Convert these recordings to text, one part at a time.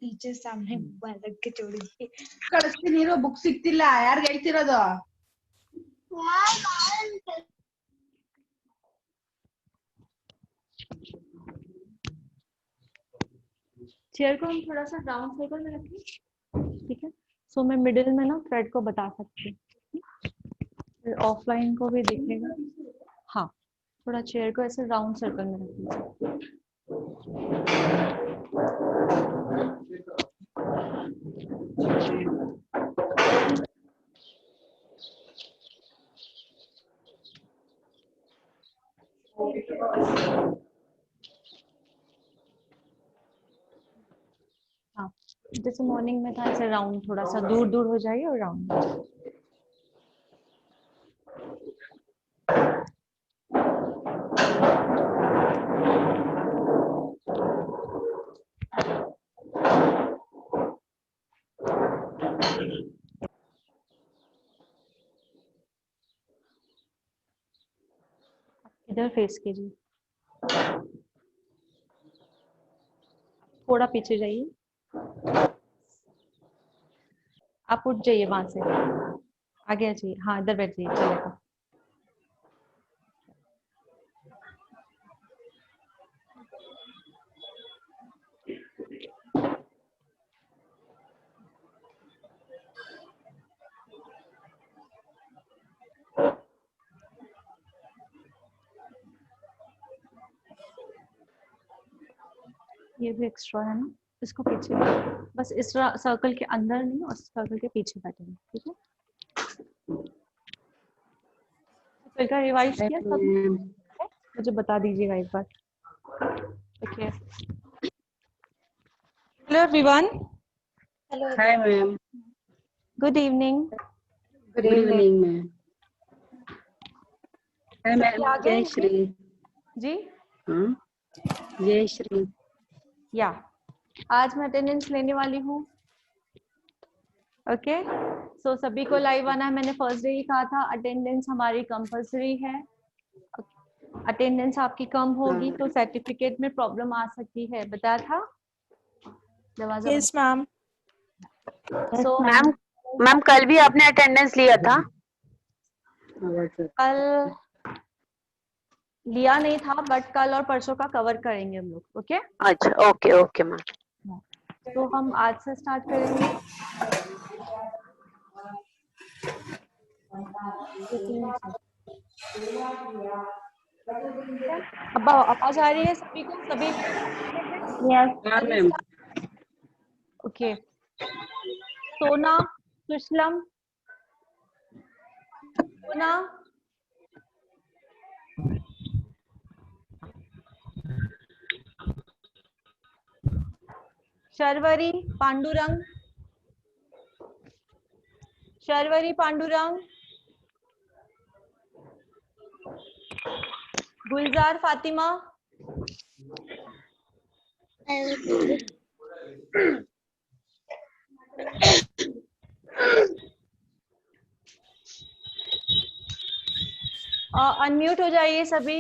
Teacher ಸಾಮನೆ ಬಾಲಕ್ಕೆ ಚೋಡಿದ್ವಿ ಕಳಿಸ್ತೀನಿ ನೀರು book ಸಿಗ್ತಿಲ್ಲ ಯಾರು ಹೇಳ್ತಿರೋದು चेयर को हम थोड़ा सा राउंड सर्कल में रखें, ठीक है। सो मैं मिडिल में ना थ्रेड को बता सकती हूँ, ऑफलाइन को भी दिखेगा। हाँ, थोड़ा चेयर को ऐसे राउंड सर्कल में रखिए। हाँ, जैसे मॉर्निंग में था ऐसे राउंड थोड़ा सा दूर दूर हो जाइए और राउंड। इधर फेस कीजिए, थोड़ा पीछे जाइए, आप उठ जाइए वहां से, आगे आ जाइए। हाँ, इधर बैठ जाइए, चलेगा। ये भी एक्स्ट्रा है ना, इसको पीछे बस इस सर्कल के अंदर नहीं और सर्कल के पीछे बैठेंगे, ठीक है। सर्कल का रिवाइज किया सब, मुझे बता दीजिएगा एक बार। Okay, hello everyone. Hello hi ma'am. Good evening. Good evening ma'am. Hi ma'am. Jayashree जी। हाँ, जय श्री। या आज मैं अटेंडेंस लेने वाली हूँ। ओके, सो सभी को लाइव आना है। मैंने फर्स्ट डे ही कहा था अटेंडेंस हमारी कंपलसरी है। अटेंडेंस आपकी कम होगी तो सर्टिफिकेट में प्रॉब्लम आ सकती है, बताया था। Yes ma'am. सो मैम कल भी आपने अटेंडेंस लिया था? कल लिया नहीं था, बट कल और परसों का कवर करेंगे हम लोग। ओके, अच्छा, ओके ओके मैम। तो हम आज से स्टार्ट करेंगे। अब आवाज आ रही है सभी को? सभी हाँ मैम। ओके, सोना, सुशलम, सोना, शर्वरी, पांडुरंग, शर्वरी, पांडुरंग, गुलजार, फातिमा, अनम्यूट हो जाइए सभी।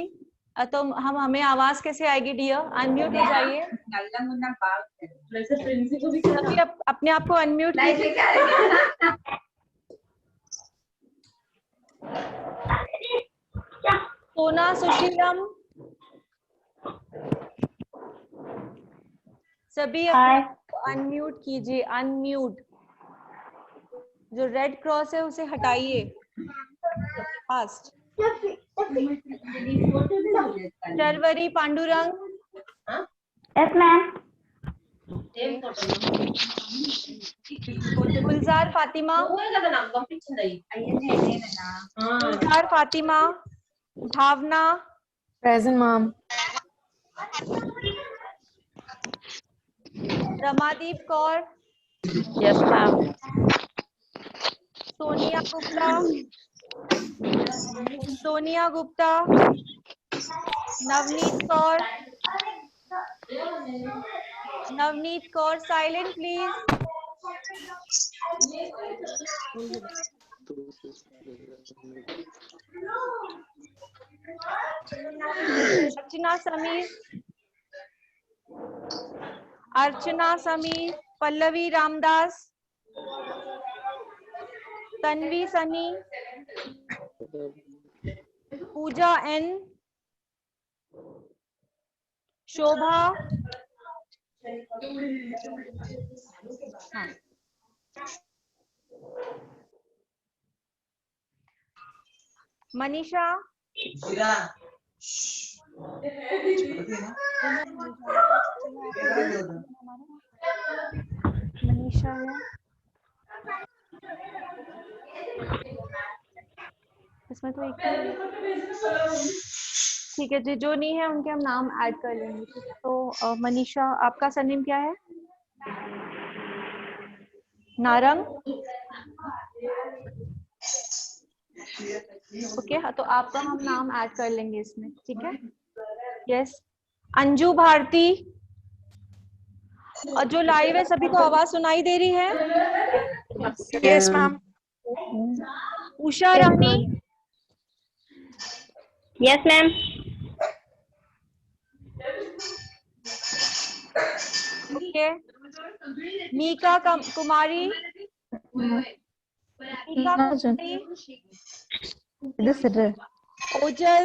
तो हमें आवाज कैसे आएगी डियर? अनम्यूट हो जाइए सभी, अपने आप को अनम्यूट कीजिए। सोना, सुशीलम, सभी अनम्यूट कीजिए। अनम्यूट, जो रेड क्रॉस है उसे हटाइए fast. Sharvari, Pandurang. Yes ma'am. Gulzar, Fatima, Gulzar, Fatima, Bhavna, present ma'am. Ramadeep Kaur, yes ma'am. Sonia Gupta, Sonia Gupta, Navneet Kaur, Navneet Kaur, silent please. Archana Sameer, Archana Sameer, Pallavi Ramdas, Tanvi Sunny, Pooja N, Shobha, हाँ, मनीषा, मनीषा है, इसमें तो एक ठीक है जी, जो नहीं है उनके हम नाम ऐड कर लेंगे। तो मनीषा, आपका सरनेम क्या है? नारंग। ओके, तो आपका हम नाम ऐड कर लेंगे इसमें, ठीक है? यस। अंजू भारती, और जो लाइव है सभी को आवाज सुनाई दे रही है? Yes ma'am. Usha Rani, yes ma'am. Okay. Mika Kumari, Mika Kumari, Ojal,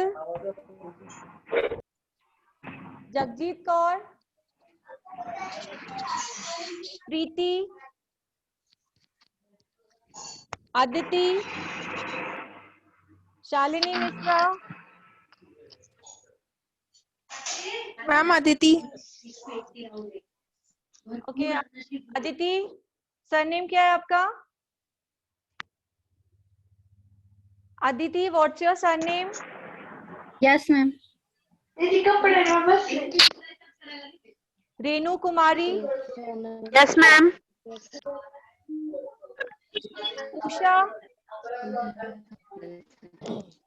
Jagjeet Kaur, Preeti, Aditi, Shalini Mishra, ma'am Aditi. Okay. Aditi, surname क्या है आपका? Aditi, what's your surname? Yes ma'am. Renu Kumari, yes ma'am. Usha,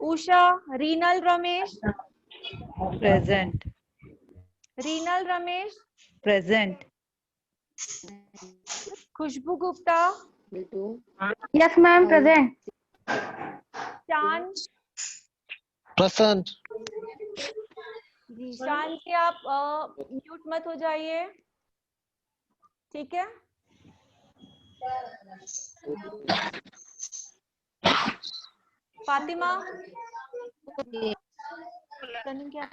Usha, Rinal Ramesh, present. Rinal Ramesh, present. Khushboo Gupta, yes ma'am present. Chand present. जी, चांद जी आप म्यूट मत हो जाइए, ठीक है? फातिमा, सरनेम क्या है?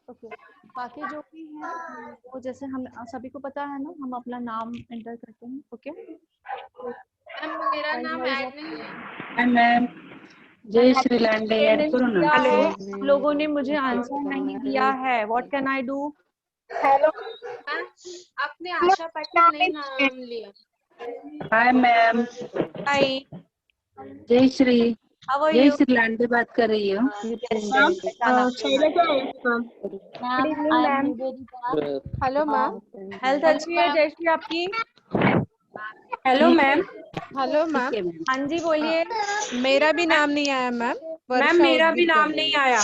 ओके, बाकी जो भी है वो जैसे हम सभी को पता है ना, हम अपना नाम एंटर करते हैं। ओके, मेरा नाम ऐड नहीं है। मैम जय श्री लांडे ऐड करो ना। आप लोगों ने मुझे आंसर नहीं दिया है, what can I do? Hello आपने आशा पाटिल नहीं नाम लिया। हाय मैम, हाय, जय श्री, हाउ आर जय यू? श्री लांडे बात कर रही हो। Hello ma'am. हेल्थ अच्छी है जयश्री आपकी? Hello ma'am. Hello ma'am. ठीक है मैम। हाँ जी, बोलिए। मेरा भी नाम नहीं आया मैम। मैम मेरा भी नाम नहीं आया।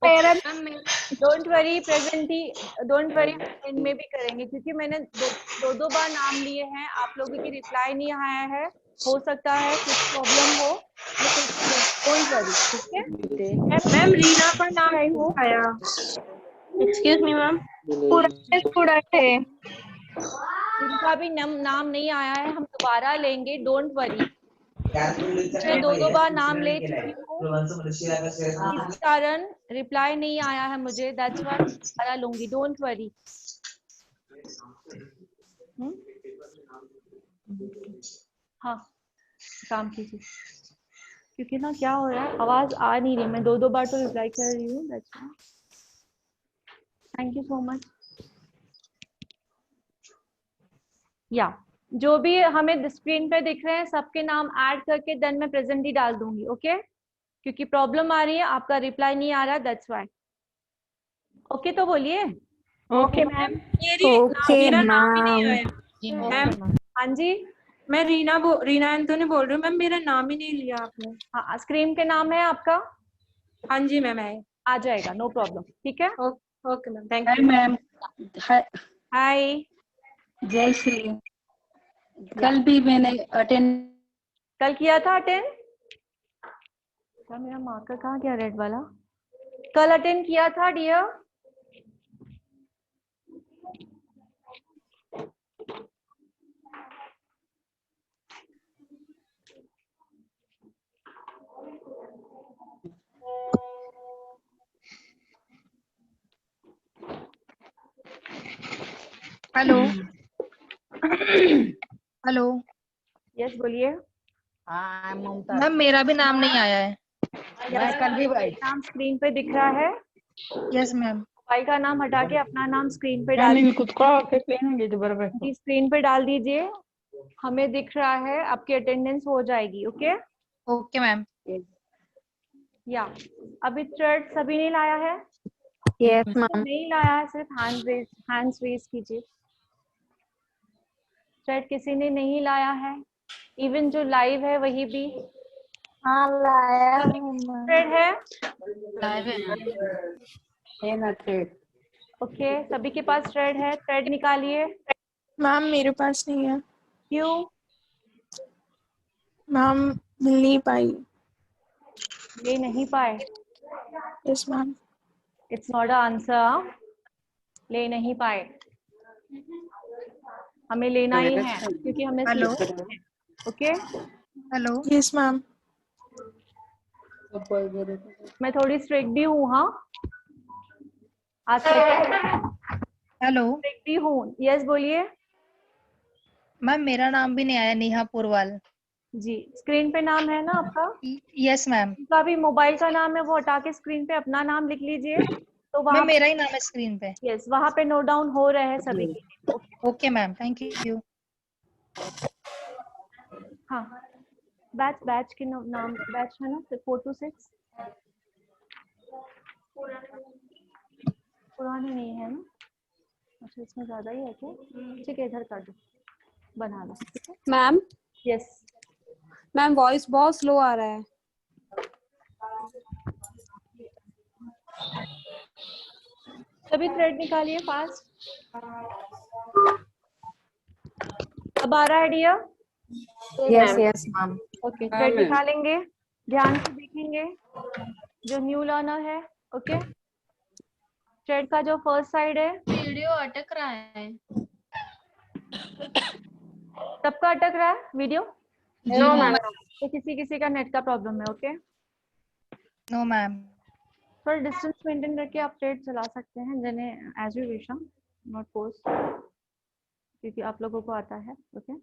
डोंट वरी, डोंट वरी, इनमें भी करेंगे क्योंकि मैंने दो बार नाम लिए हैं, आप लोगों की रिप्लाई नहीं आया है, हो सकता है कुछ प्रॉब्लम हो, डोंट वरी, ठीक है? मैम रीना का नाम नहीं आया। एक्सक्यूज मी मैम, पूरा स्टूडेंट है। इनका भी नाम नहीं आया है, हम दोबारा लेंगे, डोंट वरी। मैं दो बार नाम ले चुकी हूँ, इस कारण रिप्लाई नहीं आया है मुझे, दैट्स व्हाई दोबारा लूंगी, डोंट वरी। हाँ, काम कीजिए, क्योंकि ना क्या हो रहा है, आवाज आ नहीं रही, मैं दो बार तो रिप्लाई कर रही हूँ, that's why. Thank you so much. या जो भी हमें स्क्रीन पे दिख रहे हैं सबके नाम ऐड करके देन मैं प्रेजेंट ही डाल दूंगी, ओके? क्योंकि प्रॉब्लम आ रही है, आपका रिप्लाई नहीं आ रहा, दैट्स व्हाई। ओके तो बोलिए। Okay ma'am. मेरा नाम ही नहीं आया मैम। हाँ जी, मैं रीना एंथोनी बोल रही हूँ मैम, मेरा नाम ही नहीं लिया आपने। हाँ स्क्रीन पे नाम है आपका, हाँ जी मैम है। आ जाएगा, नो प्रॉब्लम, ठीक है। Okay ma'am, thank hi you. Ma'am. Hi, hi. Jayashree. कल भी मैंने अटेंड कल किया था अटेंड? क्या मेरा मार्कर कहाँ गया रेड वाला? कल अटेंड किया था डियर? हेलो हेलो यस बोलिए। मैम, मेरा भी नाम नहीं आया है। नाम स्क्रीन पे दिख रहा है। Yes ma'am. भाई का नाम हटा के अपना नाम स्क्रीन पे डाल जी, स्क्रीन पे डाल दीजिए। हमें दिख रहा है, आपकी अटेंडेंस हो जाएगी। Okay okay ma'am. या अभी थ्रेड सभी ने लाया है? Yes, जो ma'am. नहीं लाया है सिर्फ हैंड्स रेज कीजिए। थ्रेड किसी ने नहीं लाया है, इवन जो लाइव है वही भी। हाँ लाया थ्रेड है? ओके सभी के पास थ्रेड है, थ्रेड निकालिए। मैम मेरे पास नहीं है। क्यों? मैम मिल नहीं पाई। ले नहीं पाए? Yes ma'am. It's not a answer. ले नहीं पाए, हमें लेना ही है क्योंकि हमें hello okay. Hello. Yes ma'am. मैं थोड़ी स्ट्रिक्ट भी हूँ, हाँ आज हेलो स्ट्रिक्ट भी हूँ। यस बोलिए। मैम, मेरा नाम भी नहीं आया, नेहा पुरवाल। जी स्क्रीन पे नाम है ना आपका? Yes ma'am. उनका भी मोबाइल का नाम है, वो हटा के स्क्रीन पे अपना नाम लिख लीजिए। तो वहाँ मैम मेरा ही नाम है स्क्रीन पे। यस वहाँ पे नोट डाउन हो रहे हैं सभी के। Okay ma'am, thank you. हाँ बैच के नाम बैच है ना 4 to 6। पुराने नहीं है ना? अच्छा इसमें ज्यादा ही है क्या? ठीक है इधर कर दो, बना लो, ठीक है। मैम यस मैम वॉइस बहुत स्लो आ रहा है। सभी थ्रेड निकालिए फास्ट। अब आ रहा है dear? Yes, ma'am. Okay thread निकालेंगे, ध्यान से देखेंगे जो न्यू लर्नर है। ओके थ्रेड का जो फर्स्ट साइड है, वीडियो अटक रहा है। सबका अटक रहा है वीडियो? No, ma'am. तो किसी का नेट का प्रॉब्लम है। Okay no ma'am. थोड़ा डिस्टेंस मेंटेन करके आप थ्रेड चला सकते हैं, जिन्हें as you wish, not force, क्योंकि आप लोगों को आता है। ओके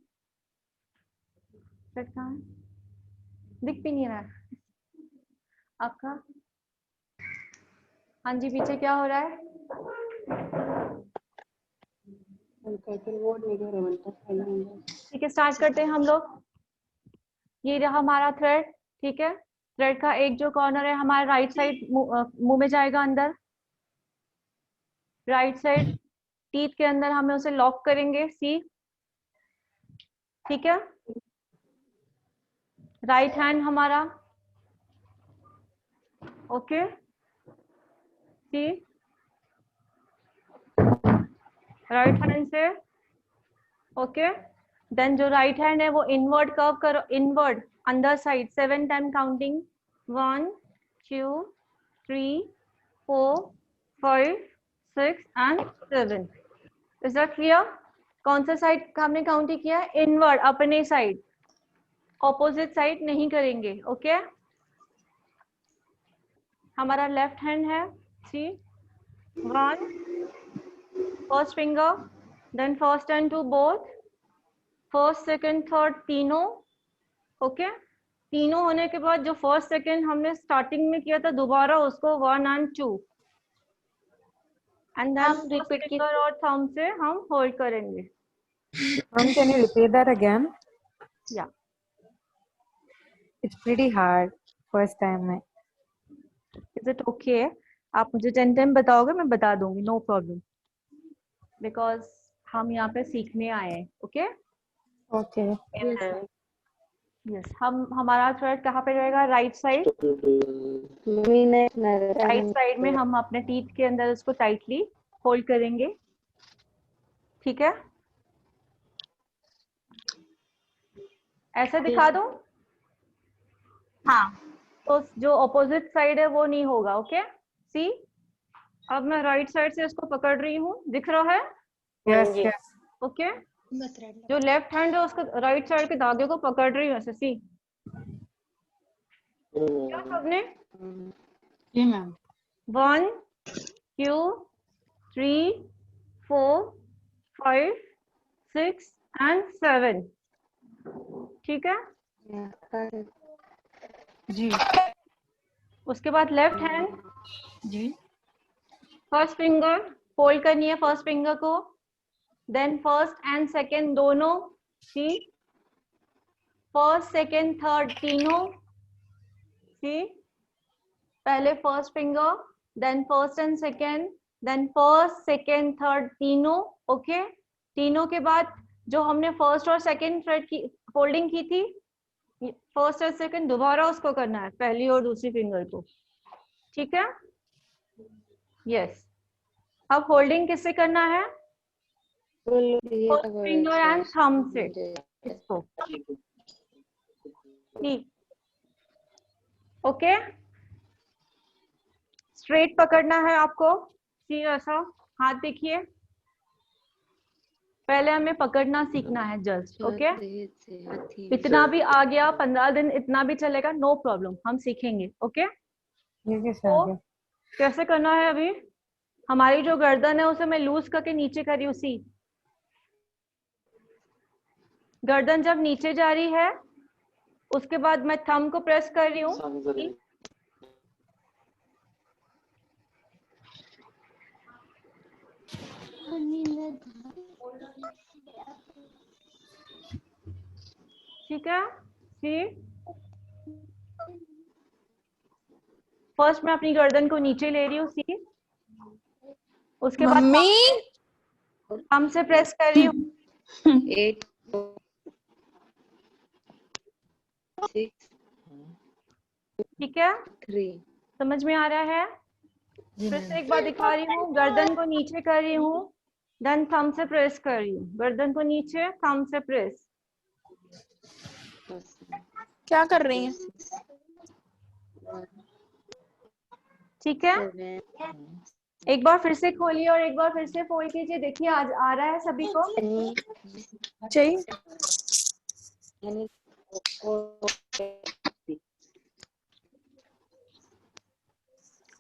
थ्रेड कहाँ है? दिख भी नहीं रहा है आपका। हाँ जी पीछे क्या हो रहा है? ठीक है स्टार्ट करते हैं हम लोग। ये रहा हमारा थ्रेड, ठीक है। थ्रेड का एक जो कॉर्नर है हमारा राइट साइड मुंह में जाएगा अंदर, राइट साइड टीथ के अंदर हमें उसे लॉक करेंगे, सी ठीक है। राइट हैंड हमारा, ओके सी राइट हैंड से, ओके। देन जो राइट हैंड है वो इनवर्ड कर्व करो, इनवर्ड अंदर side 7 time counting 1 2 3 4 5 6 and 7। Is that clear? कौन सा साइड का हमने काउंट किया है? इनवर्ड, अपने साइड, ऑपोजिट साइड नहीं करेंगे। ओके हमारा लेफ्ट हैंड है, see 1 first finger, then first and two both, first second third तीनों। ओके तीनों होने के बाद जो फर्स्ट सेकंड हमने स्टार्टिंग में किया था दोबारा उसको 1 and 2 and then repeat finger और थंब से हम होल्ड करेंगे। Ma'am, can you repeat that again? या It's pretty hard. First time. Is it okay? आप मुझे 10 बताओगे, मैं बता दूंगी, नो प्रॉब्लम, बिकॉज हम यहाँ पे सीखने आए हैं। Okay Okay. यस, हमारा थ्रेड कहाँ पे रहेगा? Right side. राइट साइड में हम अपने टीथ के अंदर उसको टाइटली होल्ड करेंगे, ठीक है? ऐसे दिखा दूं? हाँ। तो जो ऑपोजिट साइड है वो नहीं होगा। ओके सी, अब मैं राइट साइड से इसको पकड़ रही हूँ, दिख रहा है? Yes, yes. ओके जो लेफ्ट हैंड है उसको राइट साइड के धागे को पकड़ रही हूँ ऐसे। सी क्या सबने? जी मैम। 1 2 3 4 5 6 एंड 7, ठीक है? जी उसके बाद लेफ्ट हैंड, जी फर्स्ट फिंगर होल्ड करनी है, फर्स्ट फिंगर को, देन फर्स्ट एंड सेकेंड दोनों, सी फर्स्ट सेकेंड थर्ड तीनों, सी पहले first finger, then first and second, then first second third तीनों। ओके तीनों के बाद जो हमने फर्स्ट और सेकेंड थ्रेड की फोल्डिंग की थी, फर्स्ट और सेकेंड दोबारा उसको करना है, पहली और दूसरी फिंगर को, ठीक है? यस अब होल्डिंग किससे करना है? फर्स्ट फिंगर एंड थंब से इसको, ठीक? ओके स्ट्रेट पकड़ना है आपको, सी ऐसा, हाथ देखिए, पहले हमें पकड़ना सीखना है जस्ट। ओके इतना भी आ गया, 15 दिन इतना भी चलेगा, नो प्रॉब्लम, हम सीखेंगे। ओके ठीक है तो सर। कैसे करना है? अभी हमारी जो गर्दन है उसे मैं लूज करके नीचे कर रही हूँ। सी गर्दन जब नीचे जा रही है उसके बाद मैं थंब को प्रेस कर रही हूँ, ठीक है? सी फर्स्ट मैं अपनी गर्दन को नीचे ले रही हूँ, सी उसके बाद थंब से प्रेस कर रही हूँ, 8 6 ठीक है? 3 समझ में आ रहा है? फिर से एक बार दिखा रही हूँ, गर्दन को नीचे कर रही हूँ, देन थंब से प्रेस कर रही हूँ, गर्दन को नीचे, थंब से प्रेस। क्या कर रही हैं? ठीक है? एक बार फिर से खोलिए और एक बार फिर से फोल्ड कीजिए, देखिए आज आ रहा है सभी को? चाहिए?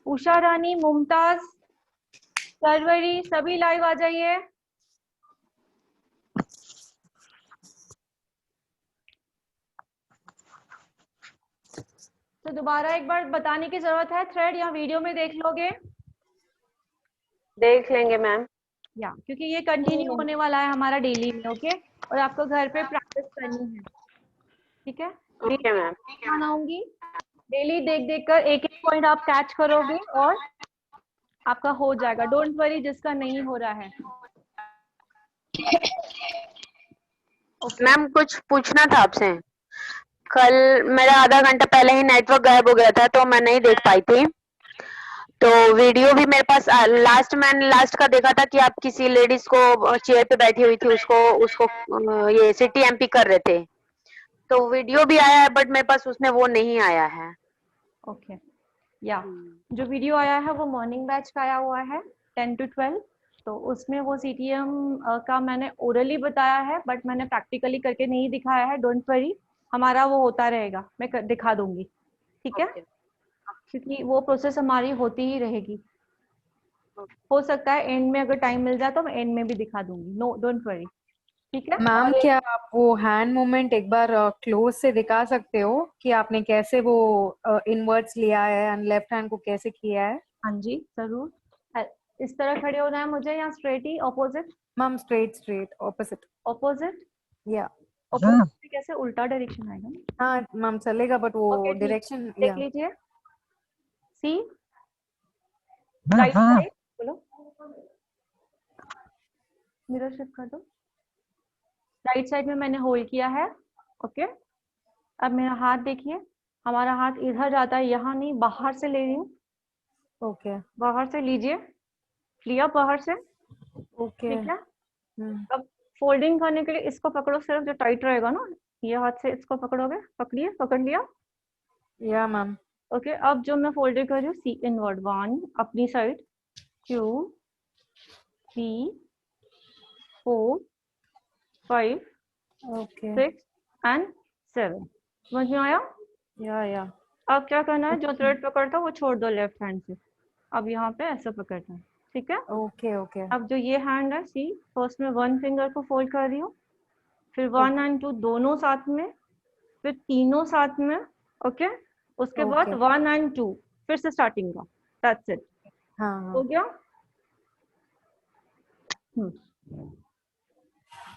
उषा रानी, मुमताज, सरवरी सभी लाइव आ जाइए। तो दोबारा एक बार बताने की जरूरत है, थ्रेड या वीडियो में देख लोगे? देख लेंगे मैम। या क्योंकि ये कंटिन्यू होने वाला है हमारा डेली में। ओके और आपको घर पे प्रैक्टिस करनी है, ठीक है? Okay ma'am. बनाऊंगी, डेली देख देख कर एक एक पॉइंट आप कैच करोगे और आपका हो जाएगा। डोंट वरी जिसका नहीं हो रहा है। मैम कुछ पूछना था आपसे। कल मेरा आधा घंटा पहले ही नेटवर्क गायब हो गया था तो मैं नहीं देख पाई थी, तो वीडियो भी मेरे पास मैंने लास्ट का देखा था कि आप किसी लेडीज को चेयर पे बैठी हुई थी, उसको उसको ये सिटी एमपी कर रहे थे, तो वीडियो भी आया है बट मेरे पास उसमें वो नहीं आया है। ओके या जो वीडियो आया है वो मॉर्निंग बैच का आया हुआ है 10 to 12, तो उसमें वो सीटीएम का मैंने ओरली बताया है बट मैंने प्रैक्टिकली करके नहीं दिखाया है। डोंट वरी हमारा वो होता रहेगा, मैं दिखा दूंगी, ठीक है? क्योंकि वो प्रोसेस हमारी होती ही रहेगी। हो सकता है एंड में अगर टाइम मिल जाए तो मैं एंड में भी दिखा दूंगी, नो डोंट वरी, ठीक है? मैम क्या आप वो हैंड मूवमेंट एक बार क्लोज से दिखा सकते हो कि आपने कैसे वो इनवर्ड्स लिया है एंड लेफ्ट हैंड को कैसे किया है? हाँ जी जरूर। इस तरह खड़े होना है मुझे या स्ट्रेट ही? Opposite ma'am straight opposite. Opposite या ऑपोजिट कैसे? उल्टा डायरेक्शन आएगा ना? हाँ मैम चलेगा बट वो Okay, ठीक। डायरेक्शन देख लीजिए, सी राइट साइड बोलो, मिरर शिफ्ट कर दो। राइट साइड में मैंने होल्ड किया है। ओके, अब मेरा हाथ देखिए, हमारा हाथ इधर जाता है, यहाँ नहीं, बाहर से ले रही हूँ। ओके बाहर से लीजिए, लिया बाहर से, ओके। ठीक है। अब फोल्डिंग करने के लिए इसको पकड़ो, सिर्फ जो टाइट रहेगा ना, ये हाथ से इसको पकड़ोगे, पकड़िए, पकड़ लिया। या मैम। ओके, अब जो मैं फोल्डिंग कर रही हूँ, सी इनवर्ड 1 अपनी साइड, 2 3 4 5 ओके 6 एंड 7। समझ में आया? या अब क्या करना है, जो थ्रेड पकड़ता है वो छोड़ दो लेफ्ट हैंड से, अब यहाँ पे ऐसा पकड़ना है, ठीक है। ओके ओके अब जो ये हैंड है, सी फर्स्ट में 1 फिंगर को फोल्ड कर रही हूँ, फिर 1 एंड 2 दोनों साथ में, फिर तीनों साथ में। ओके, उसके बाद 1 एंड 2 फिर से स्टार्टिंग का, दैट्स इट। हाँ हो गया?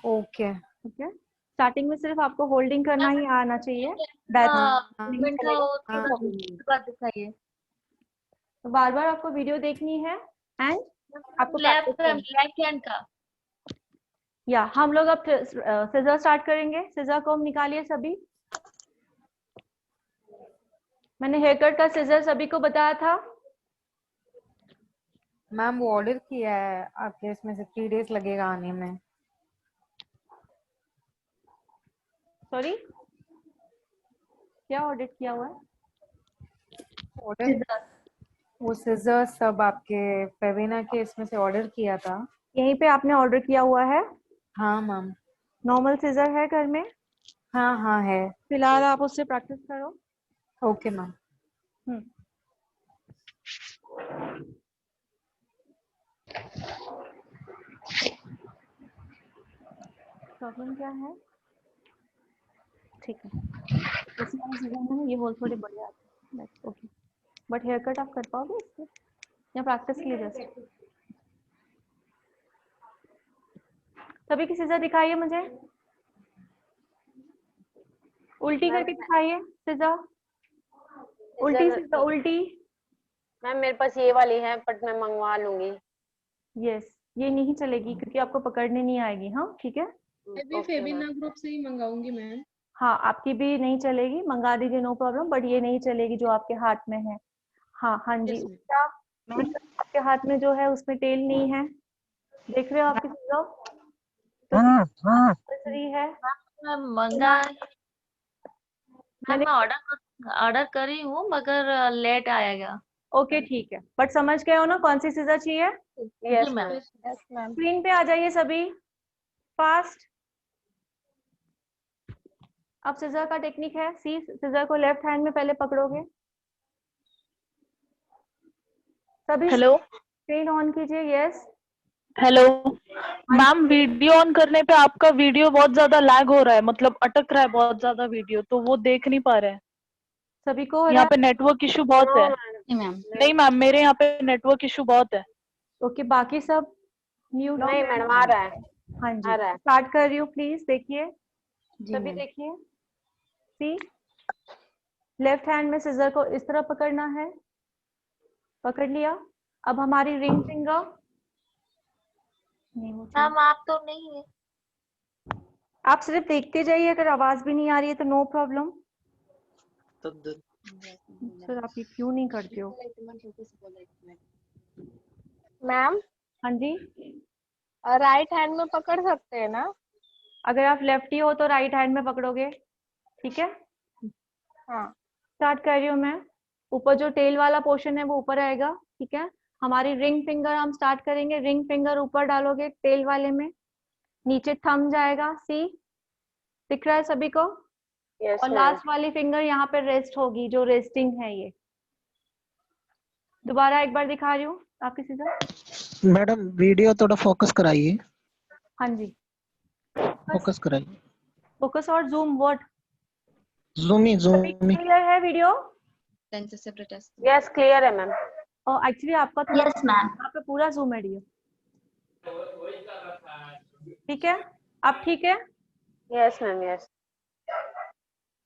ओके ओके, स्टार्टिंग में सिर्फ आपको होल्डिंग करना ही आना चाहिए, नहीं चलेगा। दिखाइए। तो बार बार आपको वीडियो देखनी है एंड आपको लेफ्ट practice करनी है। हैंड का। या हम लोग अब सिजर स्टार्ट करेंगे। सिजर को हम निकालिए सभी। मैंने हेयर कट का सिजर सभी को बताया था। मैम वो ऑर्डर किया है आपके, इसमें से 3 डेज लगेगा आने में। सॉरी, क्या ऑर्डर किया हुआ है? ऑर्डर वो सिजर सब आपके फेविना के इसमें से ऑर्डर किया था। यहीं पे आपने ऑर्डर किया हुआ है? हाँ मैम। नॉर्मल सिजर है घर में? हाँ है। फिलहाल आप उससे प्रैक्टिस करो। Okay ma'am. प्रॉब्लम क्या है? ठीक है, इसमें सिजर में ना ये होल थोड़े बड़े आते हैं, ओके। बट हेयर कट आप कर पाओगे इससे या प्रैक्टिस के लिए जस्ट? सभी की सिजर दिखाइए मुझे, उल्टी करके दिखाइए सिजर, उल्टी सिजर, उल्टी। मैम मेरे पास ये वाली है, बट मैं मंगवा लूंगी। यस, ये नहीं चलेगी क्योंकि आपको पकड़ने नहीं आएगी। हाँ ठीक है, मैं भी फेबिना ग्रुप से ही मंगाऊंगी मैम। हाँ आपकी भी नहीं चलेगी, मंगा दीजिए, नो प्रॉब्लम, बट ये नहीं चलेगी जो आपके हाथ में है। हाँ हाँ जी, Yes, उल्टा, उल्टा आपके हाथ में जो है उसमें टेल नहीं है, देख रहे हो आपकी सिजर? तो कंपल्सरी है। मैं मंगा, मैंने मैं ऑर्डर करी हूँ मगर लेट आएगा। ओके ठीक है, बट समझ गए हो ना कौन सी सिजर चाहिए? यस जी मैम। मैम। स्क्रीन पे आ जाइए सभी, फास्ट। अब सिजर का टेक्निक है, सी सिजर को लेफ्ट हैंड में पहले पकड़ोगे, सभी हेलो स्क्रीन ऑन कीजिए। Yes, hello ma'am, video on करने पे आपका वीडियो बहुत ज्यादा लैग हो रहा है, मतलब अटक रहा है बहुत ज्यादा वीडियो, तो वो देख नहीं पा रहे हैं। सभी को हो यहाँ रहा पे नेटवर्क इशू बहुत है। जी मैम। नहीं मैम, मेरे यहाँ पे नेटवर्क इशू बहुत है। है? ओके, बाकी सब म्यूट। नहीं मैडम, आ रहा है। हाँ आ जी, रहा है। स्टार्ट कर रही हूँ, प्लीज देखिए, जी सभी मैम। देखिए। सी, लेफ्ट हैंड में सिजर को इस तरह पकड़ना है, पकड़ लिया। अब हमारी रिंग फिंगर नहीं, वो मैम आप तो नहीं है। आप सिर्फ देखते जाइए, अगर आवाज भी नहीं आ रही है तो नो प्रॉब्लम। सर आप ये क्यों नहीं करते हो? मैम हाँ जी, राइट हैंड में पकड़ सकते हैं ना? अगर आप लेफ्टी हो तो राइट हैंड में पकड़ोगे, ठीक है। हाँ। स्टार्ट कर रही हूँ मैं। ऊपर जो टेल वाला पोर्शन है वो ऊपर आएगा, ठीक है। हमारी रिंग फिंगर हम स्टार्ट करेंगे, रिंग फिंगर ऊपर डालोगे टेल वाले में, नीचे थंब जाएगा, सी दिख रहा है सभी को? यस और मैम। लास्ट वाली फिंगर यहाँ पे रेस्ट होगी, जो रेस्टिंग है ये। दोबारा एक बार दिखा रही हूँ आपकी सीधा। मैडम वीडियो थोड़ा फोकस कराइए, हाँ जी, फोकस कराइए। फोकस और जूम, व्हाट? जूमी क्लियर है वीडियो? यस क्लियर है मैम। और एक्चुअली आपका थोड़ा यस मैम। यहाँ पे पूरा जूम है डियो, ठीक है। आप ठीक है? Yes ma'am. यस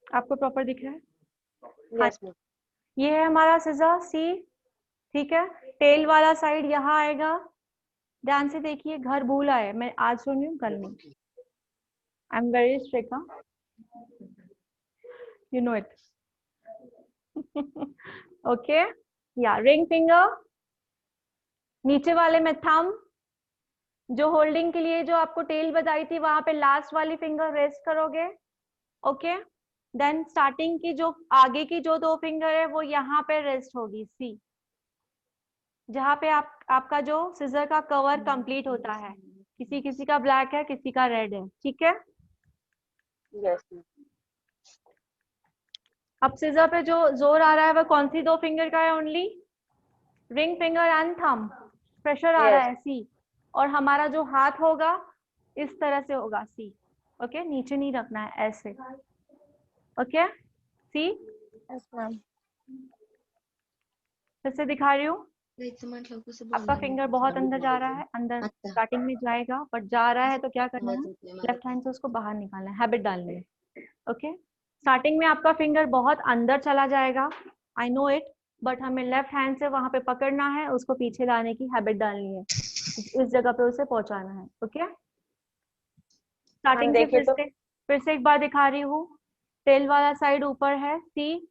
आपको प्रॉपर दिख रहा है? Yes ma'am. ये है हमारा सिजा सी, ठीक है। टेल वाला साइड यहाँ आएगा, ध्यान से देखिए, घर भूल आए, मैं आज सुन रही हूँ कल नहीं। I am very strict, you know it. Okay, या रिंग फिंगर, नीचे वाले में थंब, जो होल्डिंग के लिए जो आपको टेल बताई थी वहां पे लास्ट वाली फिंगर रेस्ट करोगे। ओके, देन स्टार्टिंग की जो आगे की जो 2 फिंगर है वो यहाँ पे रेस्ट होगी, सी, जहाँ पे आपका जो सिजर का कवर कंप्लीट होता है। किसी किसी का ब्लैक है, किसी का रेड है, ठीक है। यस। अब सिजर पे जो जोर आ रहा है वो कौन सी 2 फिंगर का है? Only ring finger and thumb. Pressure आ रहा है सी, और हमारा जो हाथ होगा इस तरह से होगा सी। ओके, नीचे नहीं रखना है, ऐसे। Okay, see. Yes ma'am. फिर से दिखा रही हूँ, आपका फिंगर बहुत अंदर जा रहा है, अंदर स्टार्टिंग में जाएगा, बट जा रहा है तो क्या करना है? लेफ्ट हैंड से उसको बाहर निकालना है, हैबिट डालनी है। ओके, स्टार्टिंग में आपका फिंगर बहुत अंदर चला जाएगा, आई नो इट, बट हमें लेफ्ट हैंड से वहां पे पकड़ना है, उसको पीछे लाने की हैबिट डालनी है, इस जगह पे उसे पहुंचाना है। ओके, स्टार्टिंग से फिर से एक बार दिखा रही हूँ। टेल वाला साइड ऊपर है, सी,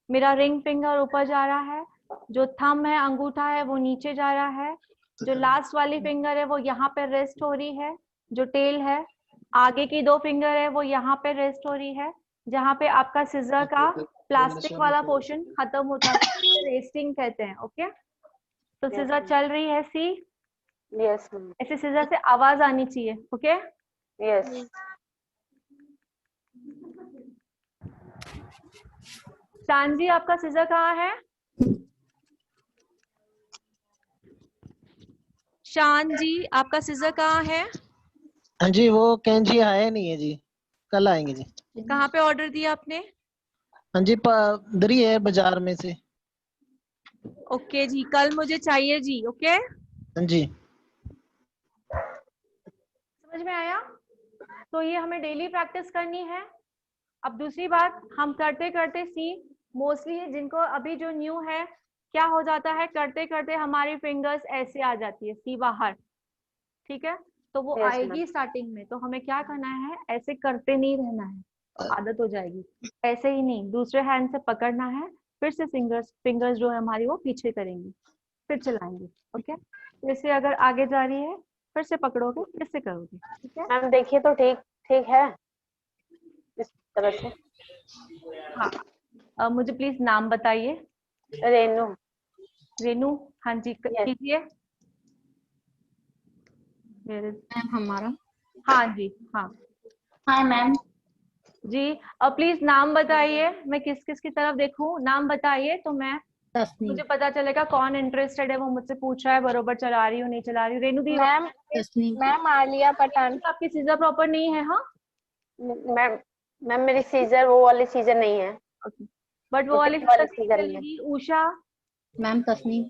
मेरा रिंग फिंगर ऊपर जा रहा है, जो थंब है, अंगूठा है, वो नीचे जा रहा है, जो लास्ट वाली फिंगर है वो यहाँ पे रेस्ट हो रही है, जो टेल है, आगे की 2 फिंगर है वो यहाँ पे रेस्ट हो रही है, जहाँ पे आपका सिजर का प्लास्टिक वाला पोर्शन खत्म होता है, रेस्टिंग कहते हैं। ओके, तो सिजर चल रही है, सी। यस। ऐसे सिजर से आवाज आनी चाहिए। Okay, yes. शान जी, आपका सिजर कहाँ है? शान जी, आपका सिजर कहाँ है? हाँ जी, वो कैंची आया नहीं है जी, कल आएंगे जी। कहाँ पे ऑर्डर दिया आपने? हाँ जी, उधर ही है बाजार में से। ओके जी, कल मुझे चाहिए जी। ओके, हाँ जी। समझ में आया? तो ये हमें डेली प्रैक्टिस करनी है। अब दूसरी बात, हम करते करते सी, मोस्टली जिनको अभी जो न्यू है, क्या हो जाता है, करते करते हमारी फिंगर्स ऐसे आ जाती है, सी बाहर, ठीक है, तो वो Yes, आएगी स्टार्टिंग में, तो हमें क्या करना है, ऐसे करते नहीं रहना है, आदत हो जाएगी। ऐसे ही नहीं, दूसरे हैंड से पकड़ना है, फिर से फिंगर्स जो है हमारी वो पीछे करेंगी, फिर चलाएंगे। ओके, जैसे अगर आगे जा रही है, फिर से पकड़ोगे, फिर से करोगे, ठीक है। मैम देखिए तो ठीक ठीक है इस तरह से। हाँ, अब मुझे प्लीज नाम बताइए। रेनू। रेनू, हाँ जी, Yes. कीजिए। मैम हमारा। हाँ जी, हाँ हाय मैम। जी, अब प्लीज नाम बताइए, मैं किस किस की तरफ देखूं, नाम बताइए तो मैं तस्नीम। मुझे पता चलेगा कौन इंटरेस्टेड है, वो मुझसे पूछ रहा है, बरोबर चला रही हूँ नहीं चला रही हूँ। रेनू दी, मैम तस्नीम। मैम आलिया पठान। आपकी सीजर प्रॉपर नहीं है? हाँ मैम मैम मेरी सीजर वो वाली सीजर नहीं है, बट वो वाली वाली सीजर सीजर नहीं है। चलेगी। उषा, मैम तस्नीम।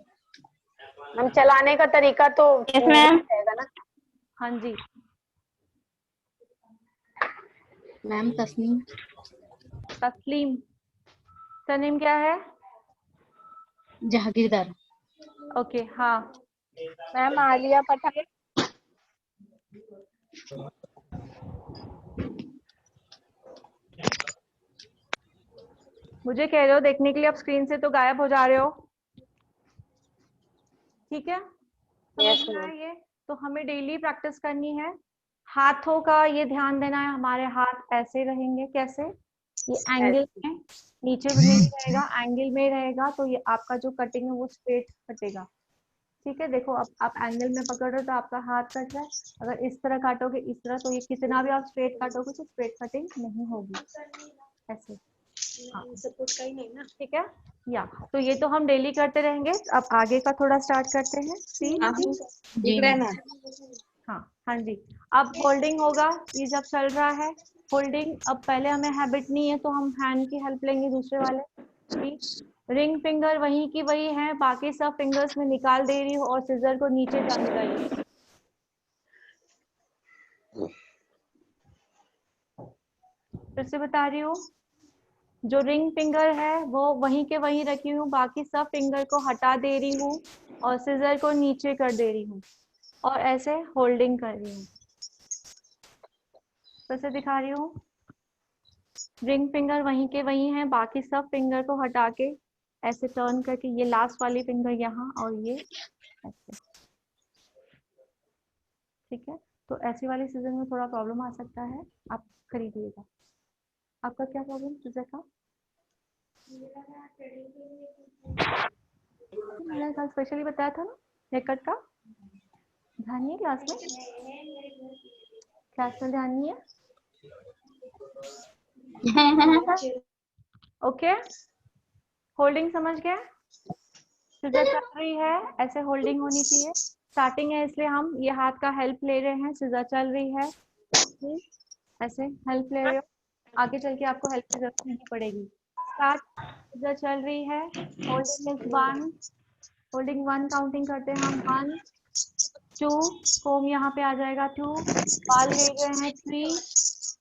मैम चलाने का तरीका तो मैम। रहेगा ना। हाँ जी, मैम तस्नीम। तस्लीम, सरनेम क्या है? जहागीरदार। ओके, हाँ मैम आलिया पठान। मुझे कह रहे हो देखने के लिए, अब स्क्रीन से तो गायब हो जा रहे हो, ठीक है। Yes, समझ में ma'am. आया ये? तो हमें डेली प्रैक्टिस करनी है। हाथों का ये ध्यान देना है, हमारे हाथ ऐसे रहेंगे, कैसे, ये एंगल में, नीचे भी नहीं रहेगा, एंगल में रहेगा, तो ये आपका जो कटिंग है वो स्ट्रेट कटेगा, ठीक है। देखो, अब आप एंगल में पकड़ रहे हो तो आपका हाथ कट रहा है, अगर इस तरह काटोगे, इस तरह, तो ये कितना भी आप स्ट्रेट काटोगे तो स्ट्रेट कटिंग नहीं होगी, ऐसे। हाँ, सपोर्ट का ही नहीं ना। ठीक है, या तो ये तो हम डेली करते रहेंगे। अब आगे का थोड़ा स्टार्ट करते हैं। सी, जी मैम। हाँ हाँ जी, अब होल्डिंग होगा, ये जब चल रहा है होल्डिंग, अब पहले हमें हैबिट नहीं है तो हम हैंड की हेल्प लेंगे दूसरे वाले। रिंग फिंगर वही की वही है, बाकी सब फिंगर्स में निकाल दे रही हूँ और सिजर को नीचे जाने रही हूँ। फिर से बता रही हूँ, जो रिंग फिंगर है वो वहीं के वहीं रखी हूँ, बाकी सब फिंगर को हटा दे रही हूँ और सिजर को नीचे कर दे रही हूँ और ऐसे होल्डिंग कर रही हूँ। फिर से दिखा रही हूँ, रिंग फिंगर वहीं के वहीं है, बाकी सब फिंगर को हटा के ऐसे टर्न करके, ये लास्ट वाली फिंगर यहाँ और ये ऐसे, ठीक है। तो ऐसी वाली सीजन में थोड़ा प्रॉब्लम आ सकता है, आप खरीदिएगा। आपका क्या प्रॉब्लम सीजर का? मैंने कल स्पेशली बताया था ना हेयर कट का। ध्यान नहीं है क्लास में? क्लास में ध्यान नहीं है? ओके, होल्डिंग समझ गए? सीजर चल रही है, ऐसे होल्डिंग होनी चाहिए। स्टार्टिंग है इसलिए हम ये हाथ का हेल्प ले रहे हैं, सीजर चल रही है, ऐसे हेल्प ले रहे हो, आगे चल के आपको हेल्प की जरूरत नहीं पड़ेगी। स्टार्ट, सीजर चल रही है, होल्डिंग इज 1, होल्डिंग 1 काउंटिंग करते हैं हम, 1 2, कोम यहाँ पे आ जाएगा 2, बाल ले गए हैं 3,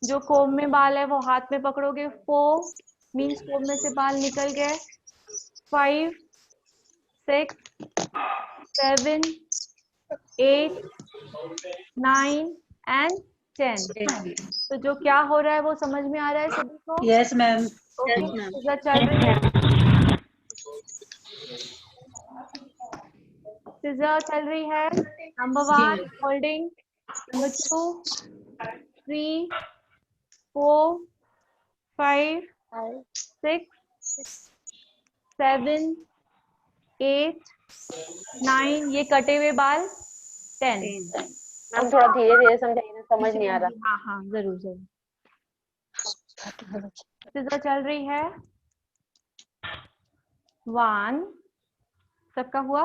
जो कोम में बाल है वो हाथ में पकड़ोगे 4, मीन्स कोम में से बाल निकल गए, 5 6 7 8 9 एंड 10। तो जो क्या हो रहा है वो समझ में आ रहा है सभी को? Yes ma'am. ओके, सीजर चल रही है, सीजर चल रही है। नंबर 1 होल्डिंग, नंबर 2 3 4 5 6 7 8 9, ये कटे हुए बाल 10। मैम थोड़ा धीरे धीरे समझाइए ना, समझ नहीं आ रहा। हाँ हाँ जरूर जरूर। सीजर चल रही है, 1, सबका हुआ?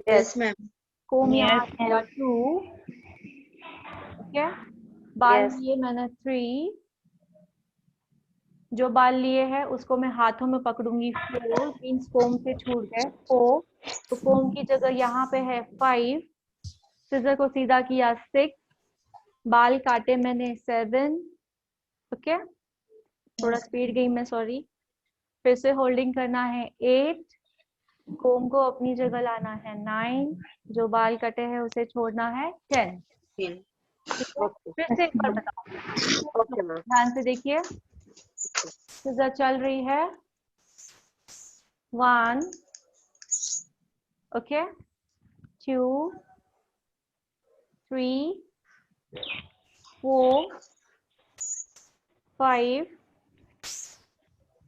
Yes ma'am. कोम यहाँ किया 2, ठीक है। बाल Yes. लिए मैंने 3, जो बाल लिए हैं उसको मैं हाथों में पकड़ूंगी 4, मीन्स कोम से छूट गए 4, तो कोम की जगह यहाँ पे है 5, सीजर को सीधा किया 6, बाल काटे मैंने 7, ओके, थोड़ा स्पीड गई मैं, सॉरी। फिर से होल्डिंग करना है 8, कोम को अपनी जगह लाना है 9, जो बाल कटे हैं उसे छोड़ना है 10। ठीक है, फिर से एक बार बताओ, ओके मैम। ध्यान से देखिए। सीजर चल रही है, 1, ओके, 2 3 4 5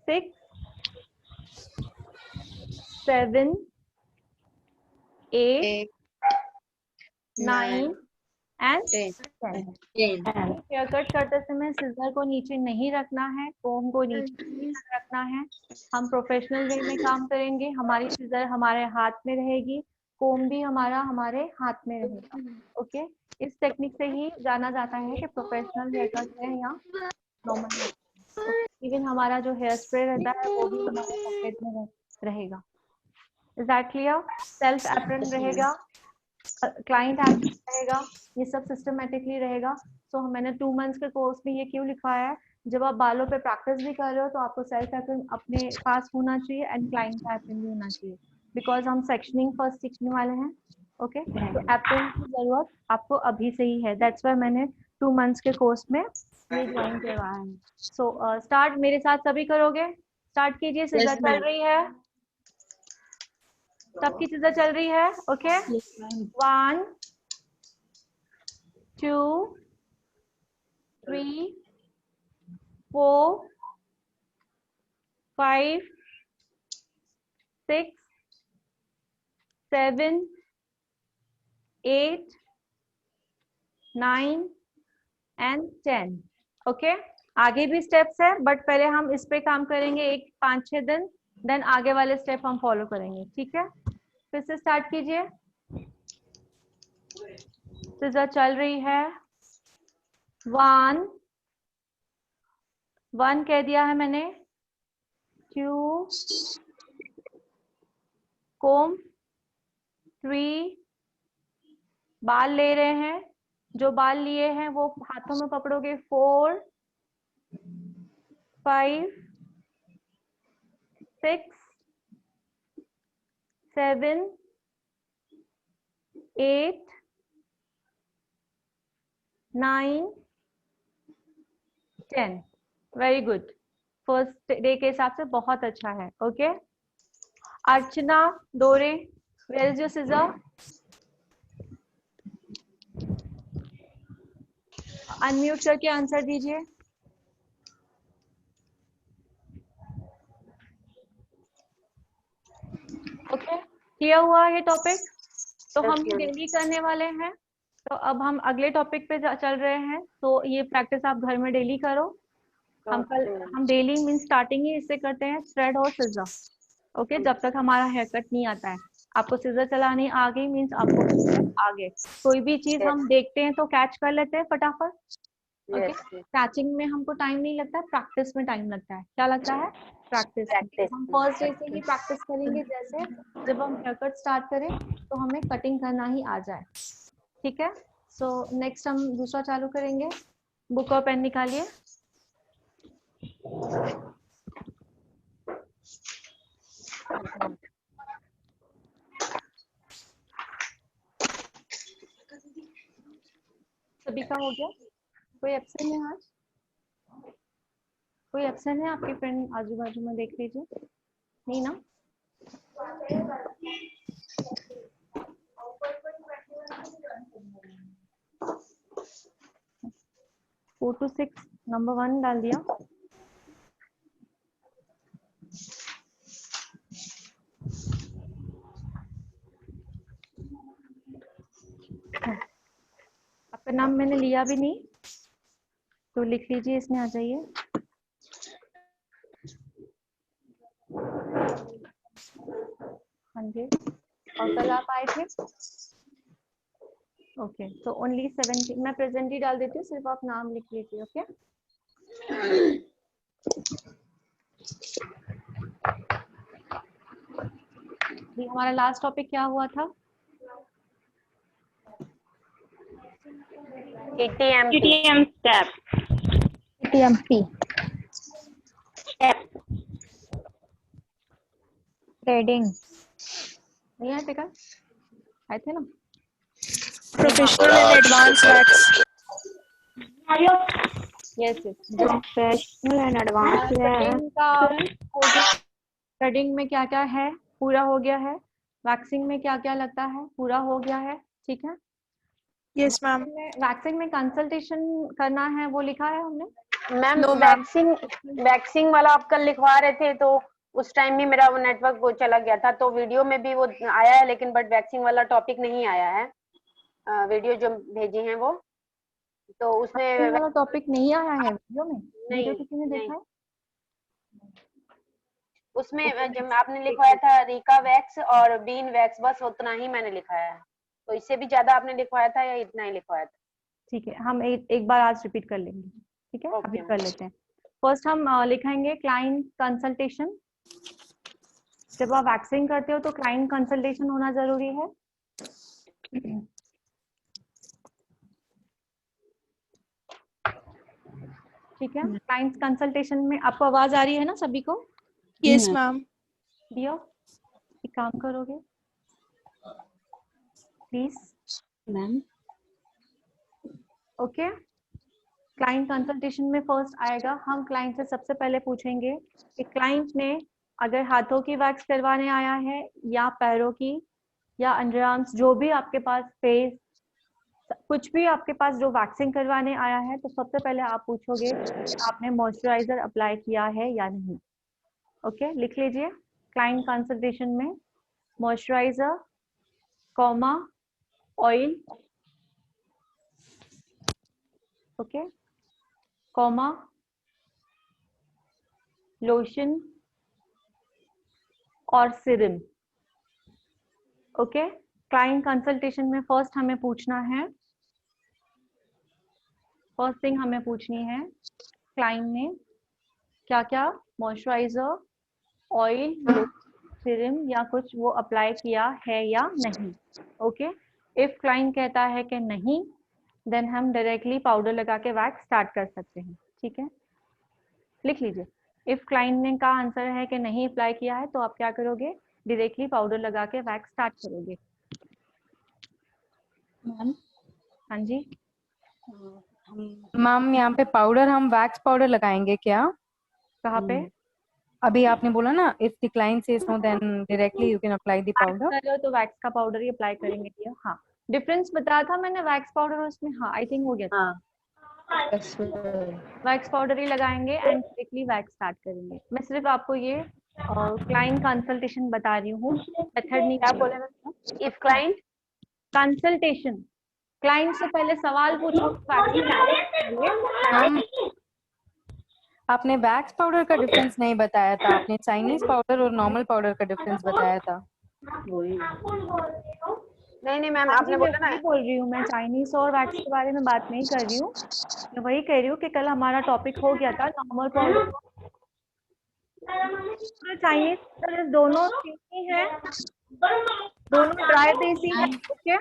6 7 8 9 एंड 10। हेयर कट करते समय सीजर को नीचे नहीं रखना है, कोम को नीचे नहीं रखना है। हम प्रोफेशनल वे में काम करेंगे, हमारी सीजर हमारे हाथ में रहेगी, कोम भी हमारा हमारे हाथ में रहेगा। ओके, इस टेक्निक से ही जाना जाता है कि प्रोफेशनल हेयर कट है या नॉर्मल। इवन हमारा जो हेयर स्प्रे रहता है वो भी हमारे पॉकेट में रहेगा। Is that clear? Self apron रहेगा, क्लाइंट एप्रन रहेगा, ये सब सिस्टमेटिकली रहेगा। सो मैंने 2 मंथ्स के कोर्स में ये क्यों लिखवाया है, जब आप बालों पे प्रैक्टिस भी कर रहे हो तो आपको सेल्फ एप्रन अपने पास होना चाहिए एंड क्लाइंट का एप्रन भी होना चाहिए, बिकॉज हम सेक्शनिंग फर्स्ट सीखने वाले हैं। ओके, तो एप्रन की जरूरत आपको अभी से ही है, दैट्स व्हाई मैंने 2 मंथ्स के कोर्स में ये ज्वाइन करवाया है। सो स्टार्ट मेरे साथ सभी करोगे, स्टार्ट कीजिए। सीजर चल रही है, सबकी सीजर चल रही है। Okay, 1 2 3 4 5 6 7 8 9 and 10। ओके, आगे भी स्टेप्स है बट पहले हम इस पे काम करेंगे एक 5-6 दिन, देन आगे वाले स्टेप हम फॉलो करेंगे। ठीक है, फिर से स्टार्ट कीजिए। सीजर चल रही है, 1 कह दिया है मैंने, 2 कोम, 3 बाल ले रहे हैं, जो बाल लिए हैं वो हाथों में पकड़ोगे 4 5 6 7 8 9 10। वेरी गुड, फर्स्ट डे के हिसाब से बहुत अच्छा है। Okay Archana Dore, where is your scissor? Unmute करके आंसर दीजिए। ओके क्लियर हुआ ये टॉपिक? तो हम ये डेली करने वाले हैं। तो अब हम अगले टॉपिक पे चल रहे हैं। तो ये प्रैक्टिस आप घर में डेली करो। हम डेली मीन स्टार्टिंग ही इससे करते हैं, थ्रेड और सिजर। ओके जब तक हमारा हेयर कट नहीं आता है। आपको सिजर चलानी आ गई मीन्स आपको आ गए। कोई भी चीज हम देखते हैं तो कैच कर लेते हैं फटाफट। ओके कैचिंग में हमको टाइम नहीं लगता है, प्रैक्टिस में टाइम लगता है। क्या लगता है? प्रैक्टिस। हम फर्स्ट डे से ही प्रैक्टिस करेंगे, जैसे जब हम हेयर कट स्टार्ट करें तो हमें कटिंग करना ही आ जाए। ठीक है, सो नेक्स्ट हम दूसरा चालू करेंगे। बुक और पेन निकालिए। सभी का हो गया? कोई एब्सेंट है आज? कोई एब्सेंट है? आपके फ्रेंड आजू बाजू में देख लीजिए। नहीं ना? फोर टू सिक्स नंबर 1 डाल दिया। आपका नाम मैंने लिया भी नहीं, तो लिख लीजिए, इसमें आ जाइए। हाँ जी, और कल आप आए थे? ओके तो ओनली 70। मैं प्रेजेंट ही डाल देती हूँ, सिर्फ आप नाम लिख लीजिए। ओके जी, हमारा लास्ट टॉपिक क्या हुआ था? ATM step. TMP ट्रेडिंग नहीं आए थे? कल आए थे ना? Professional and advance wax. Yes Professional and advanced है। थ्रेडिंग में क्या क्या है पूरा हो गया है। वैक्सिंग में क्या क्या लगता है पूरा हो गया है। ठीक है, यस मैम। वैक्सिंग में कंसल्टेशन करना है, वो लिखा है हमने। Ma'am No, ma'am. वैक्सिंग वाला आप कल लिखवा रहे थे, तो उस टाइम भी मेरा वो नेटवर्क वो चला गया था, तो वीडियो में भी वो आया है, लेकिन बट वैक्सिंग वाला टॉपिक नहीं आया है। वीडियो जो भेजी है वो, तो उसमें वाला टॉपिक नहीं आया है वीडियो में। वीडियो किसी ने नहीं, देखा है? उसमें जब आपने लिखवाया था रीका वैक्स और बीन वैक्स, बस उतना ही मैंने लिखाया है। तो इससे भी ज्यादा आपने लिखवाया था या इतना ही लिखवाया था? ठीक है, हम एक बार आज रिपीट कर लेंगे। ठीक है, अभी कर लेते हैं। फर्स्ट हम लिखेंगे क्लाइंट कंसल्टेशन। जब आप वैक्सिंग करते हो तो क्लाइंट कंसल्टेशन होना जरूरी है। ठीक है, क्लाइंट कंसल्टेशन में आपको आवाज आ रही है ना सभी को? Yes ma'am. दियो एक काम करोगे please? Ma'am okay, client consultation में फर्स्ट आएगा, हम क्लाइंट से सबसे पहले पूछेंगे कि क्लाइंट ने अगर हाथों की वैक्स करवाने आया है या पैरों की या अंडरआर्म्स, जो भी आपके पास, फेस, कुछ भी आपके पास जो वैक्सिंग करवाने आया है, तो सबसे पहले आप पूछोगे कि आपने मॉइस्चराइजर अप्लाई किया है या नहीं। ओके लिख लीजिए, क्लाइंट कंसल्टेशन में moisturiser comma oil, okay comma lotion और सीरम। ओके, क्लाइंट कंसल्टेशन में फर्स्ट हमें पूछना है, फर्स्ट थिंग हमें पूछनी है क्लाइंट ने क्या क्या मॉइस्चराइजर, ऑयल, सीरम या कुछ वो अप्लाई किया है या नहीं। ओके, इफ क्लाइंट कहता है कि नहीं, देन हम डायरेक्टली पाउडर लगा के वैक्स स्टार्ट कर सकते हैं। ठीक है, लिख लीजिए, इफ क्लाइंट ने का आंसर है कि नहीं अप्लाई किया है तो आप क्या करोगे, डायरेक्टली पाउडर लगा के वैक्स स्टार्ट करोगे। मैम हाँ जी, मैम यहाँ पे पाउडर हम वैक्स पाउडर लगाएंगे क्या? कहाँ पे? अभी आपने बोला ना if the client says no then directly you can apply the powder. कर रहे हो तो वैक्स का पाउडर ही अप्लाई करेंगे भैया। हाँ, डिफरेंस बताया था मैंने वैक्स पाउडर और उसमें, हाँ आई थिंक हो गया था। Yes ma'am. वैक्स पाउडर ही लगाएंगे एंड डायरेक्टली वैक्स स्टार्ट करेंगे। मैं सिर्फ आपको ये क्लाइंट कंसल्टेशन बता रही हूँ, मेथड नहीं। क्या बोले ma'am? If client consultation, client से पहले सवाल पूछो। मैम आपने वैक्स पाउडर का डिफरेंस नहीं बताया था, आपने चाइनीज पाउडर और नॉर्मल पाउडर का डिफरेंस बताया था। नहीं मैम, आपने बोला ना। वही बोल रही हूँ मैं, चाइनीज और वैक्स के बारे में बात नहीं कर रही हूँ। मैं वही कह रही हूँ कि कल हमारा टॉपिक हो गया था नॉर्मल पाउडर, चाइनीज दोनों ही है, दोनों ड्राई देसी है। ओके,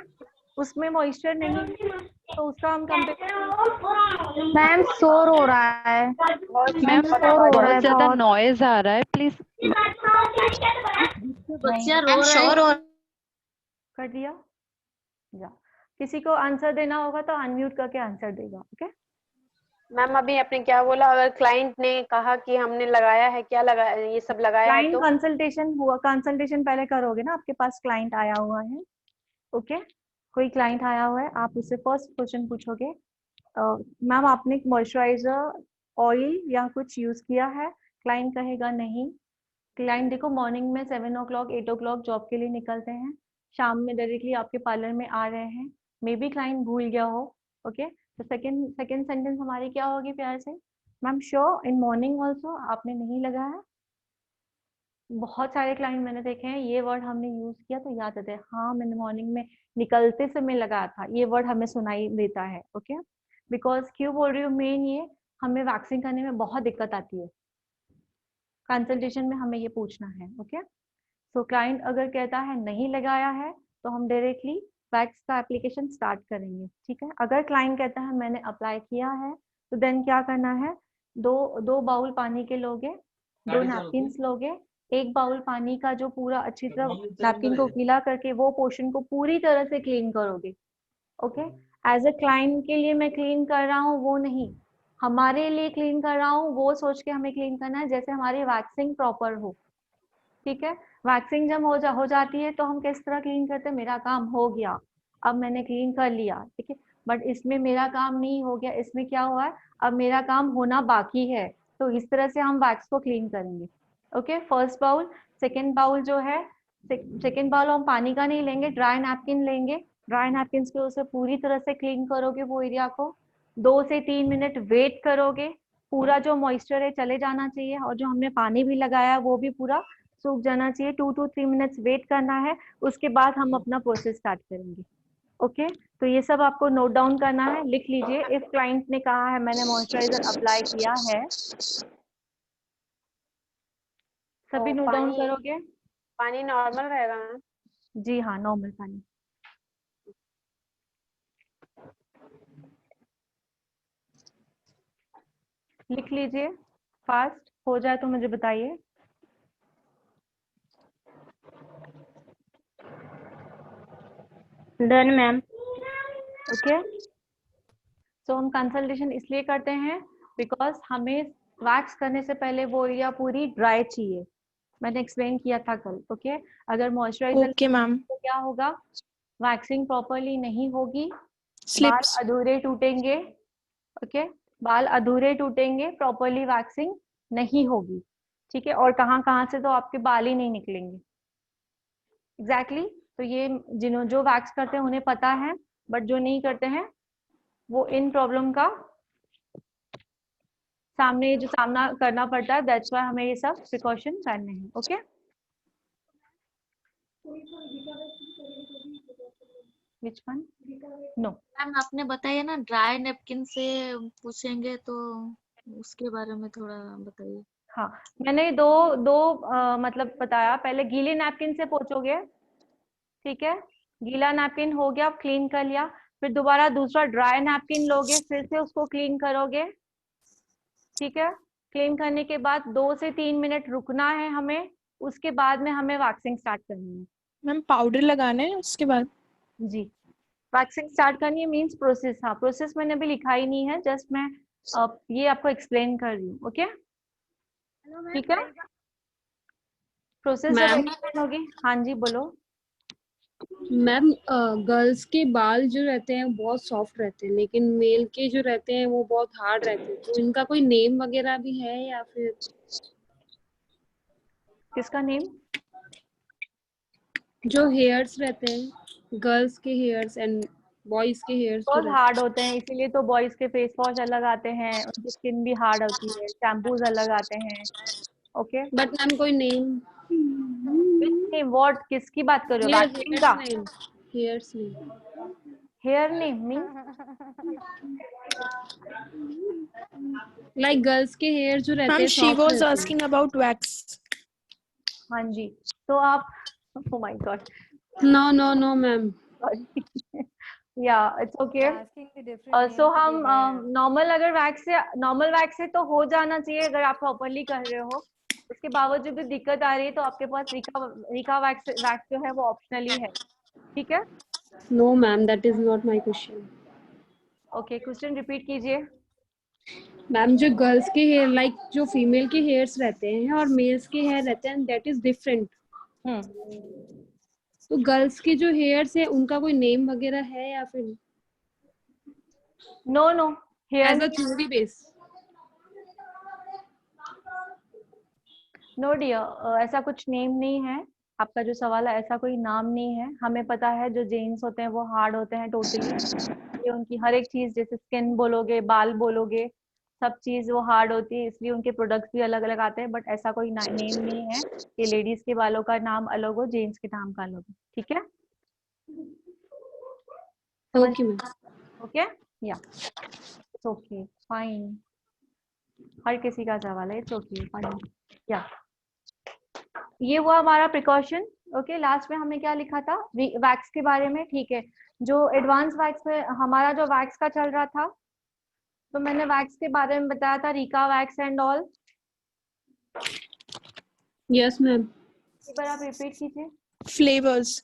उसमें मॉइस्चर नहीं है तो उसका हम कंपेयर। मैम शोर हो रहा है, मैम बहुत ज्यादा नॉइज आ रहा है, प्लीज। बच्चा रो मैम रहा है। श्योर हो कर दिया जा। किसी को आंसर देना होगा तो अनम्यूट करके आंसर देगा। ओके मैम, अभी आपने क्या बोला? अगर क्लाइंट ने कहा कि हमने लगाया है, क्या लगाया, ये सब लगाया है क्लाइंट तो कंसल्टेशन हुआ, कंसल्टेशन पहले करोगे ना, आपके पास क्लाइंट आया हुआ है। ओके, कोई क्लाइंट आया हुआ है, आप उससे फर्स्ट क्वेश्चन पूछोगे, मैम आपने मॉइस्चराइजर ऑयल या कुछ यूज किया है? क्लाइंट कहेगा नहीं। क्लाइंट देखो मॉर्निंग में 7 o'clock 8 o'clock जॉब के लिए निकलते हैं, शाम में डायरेक्टली आपके पार्लर में आ रहे हैं, मे बी क्लाइंट भूल गया हो। ओके, तो सेकंड सेंटेंस हमारी क्या होगी प्यार से? Ma'am sure in morning also आपने नहीं लगाया? बहुत सारे क्लाइंट मैंने देखे हैं ये वर्ड हमने यूज किया तो याद आता है, हाँ मैंने मॉर्निंग में निकलते समय लगाया था, ये वर्ड हमें सुनाई देता है। ओके, बिकॉज क्यों बोल रही हूँ, मेन ये हमें वैक्सिंग करने में बहुत दिक्कत आती है, कंसल्टेशन में हमें ये पूछना है। ओके, सो क्लाइंट अगर कहता है नहीं लगाया है तो हम डायरेक्टली वैक्स का एप्लीकेशन स्टार्ट करेंगे। ठीक है, अगर क्लाइंट कहता है मैंने अप्लाई किया है तो देन क्या करना है, दो बाउल पानी के लोगे, 2 नैपकिन्स लोगे, 1 बाउल पानी का जो पूरा अच्छी तरह नैपकिन को गीला करके वो पोर्शन को पूरी तरह से क्लीन करोगे। ओके, एज अ क्लाइंट के लिए मैं क्लीन कर रहा हूँ वो नहीं, हमारे लिए क्लीन कर रहा हूँ वो सोच के हमें क्लीन करना है, जैसे हमारी वैक्सिंग प्रॉपर हो। ठीक है, वैक्सिंग जब हो जाती है तो हम किस तरह क्लीन करते हैं, मेरा काम हो गया, अब मैंने क्लीन कर लिया। ठीक है, बट इसमें मेरा काम नहीं हो गया, इसमें क्या हुआ है, अब मेरा काम होना बाकी है, तो इस तरह से हम वैक्स को क्लीन करेंगे। Okay, first bowl, second bowl जो है, सेकेंड बाउल हम पानी का नहीं लेंगे, ड्राई नैपकिन लेंगे, ड्राई नैपकिन के उसे पूरी तरह से क्लीन करोगे वो एरिया को, 2 से 3 मिनट वेट करोगे, पूरा जो मॉइस्चर है चले जाना चाहिए और जो हमने पानी भी लगाया वो भी पूरा सूख जाना चाहिए। 2 to 3 मिनट्स वेट करना है, उसके बाद हम अपना प्रोसेस स्टार्ट करेंगे। ओके, तो ये सब आपको नोट डाउन करना है, लिख लीजिए। इफ क्लाइंट ने कहा है मैंने मॉइस्चराइजर अप्लाई किया है, सभी तो नोट डाउन करोगे? पानी नॉर्मल रहेगा मैम? जी हाँ, नॉर्मल पानी। लिख लीजिए, फास्ट हो जाए तो मुझे बताइए। Done ma'am. ओके, सो हम कंसल्टेशन इसलिए करते हैं बिकॉज हमें वैक्स करने से पहले वो एरिया पूरी ड्राई चाहिए, मैंने एक्सप्लेन किया था कल। ओके, अगर मॉइस्चराइजर ओके मैम। तो क्या होगा, वैक्सिंग प्रॉपरली नहीं होगी, बाल स्लिप्स। अधूरे टूटेंगे। ओके, बाल अधूरे टूटेंगे, प्रॉपरली वैक्सिंग नहीं होगी। ठीक है, और कहाँ कहाँ से तो आपके बाल ही नहीं निकलेंगे। एग्जैक्टली तो ये जो वैक्स करते हैं उन्हें पता है, बट जो नहीं करते हैं वो इन प्रॉब्लम का सामना करना पड़ता है, दैट्स व्हाई हमें ये सब प्रिकॉशन करने हैं। Okay, which one? No ma'am आपने बताया ना ड्राई नेपकिन से पूछेंगे, तो उसके बारे में थोड़ा बताइए। हाँ, मैंने दो मतलब बताया, पहले गीले नैपकिन से पोंछोगे। ठीक है, गीला नैपकिन हो गया, क्लीन कर लिया, फिर दोबारा दूसरा ड्राई नैपकिन लोगे, फिर से उसको क्लीन करोगे। ठीक है, क्लीन करने के बाद 2 से 3 मिनट रुकना है हमें, उसके बाद में हमें वैक्सिंग स्टार्ट करनी है। मैम पाउडर लगाना है उसके बाद? जी, वैक्सिंग स्टार्ट करनी है मीन्स प्रोसेस। हाँ, प्रोसेस मैंने अभी लिखा ही नहीं है, जस्ट मैं ये आपको एक्सप्लेन कर रही हूँ। ओके, ठीक है। प्रोसेस जब मैम एक्सप्लेन होगी, हाँ जी बोलो। मैम गर्ल्स के बाल जो रहते हैं बहुत सॉफ्ट रहते हैं, लेकिन मेल के जो रहते हैं वो बहुत हार्ड रहते हैं, तो इनका कोई नेम वगैरह भी है या फिर? किसका नेम? जो हेयर्स रहते हैं, गर्ल्स के हेयर्स एंड बॉयज के हेयर्स जो बहुत रहते हार्ड होते हैं, इसीलिए तो बॉयज के फेस वॉश अलग आते हैं, उनकी स्किन भी हार्ड होती है, शैम्पूज अलग आते हैं। ओके, हैं, बट मैम कोई नेम? व्हाट, किसकी बात कर रहे हो? वैक्सिंग का hairs name hair name mean? Like girls के हेयर जो रहते मैम हैं शी सॉफ्ट वाज रहते हैं। Asking about wax. हाँ जी, तो आप, oh my god, no no no ma'am, yeah it's okay. asking the different so names हम of the hair. नॉर्मल, अगर वैक्स से तो हो जाना चाहिए अगर आप प्रॉपरली कर रहे हो। उसके बावजूद भी दिक्कत आ रही है तो आपके पास रिका वैक्स जो है वो ऑप्शनली है, ठीक है। No ma'am, that is not my question. Okay, question repeat कीजिए। मैम जो गर्ल्स के हेयर, लाइक जो फीमेल के हेयर्स रहते हैं और मेल्स के हेयर रहते हैं, दैट इज डिफरेंट। तो गर्ल्स के जो हेयर्स है उनका कोई नेम वगैरह है या फिर? No no, hair as a theory base? No dear, ऐसा कुछ नेम नहीं है। आपका जो सवाल है, ऐसा कोई नाम नहीं है। हमें पता है जो जेंट्स होते हैं वो हार्ड होते हैं टोटली, ये उनकी हर एक चीज, जैसे स्किन बोलोगे, बाल बोलोगे, सब चीज वो हार्ड होती है, इसलिए उनके प्रोडक्ट्स भी अलग अलग आते हैं। बट ऐसा कोई नेम नहीं है कि लेडीज के बालों का नाम अलग हो, जेंट्स के नाम का अलग हो, ठीक है। Okay ma'am. ओके, या इट्स ओके, फाइन। हर किसी का सवाल है, इट्स ओके, फाइन, या ये हुआ हमारा प्रिकॉशन। ओके, लास्ट में हमने क्या लिखा था वैक्स के बारे में, ठीक है। जो एडवांस वैक्स में हमारा जो वैक्स का चल रहा था, तो मैंने वैक्स के बारे में बताया था, Rica wax and all. Yes ma'am. एक बार आप रिपीट कीजिए। फ्लेवर्स।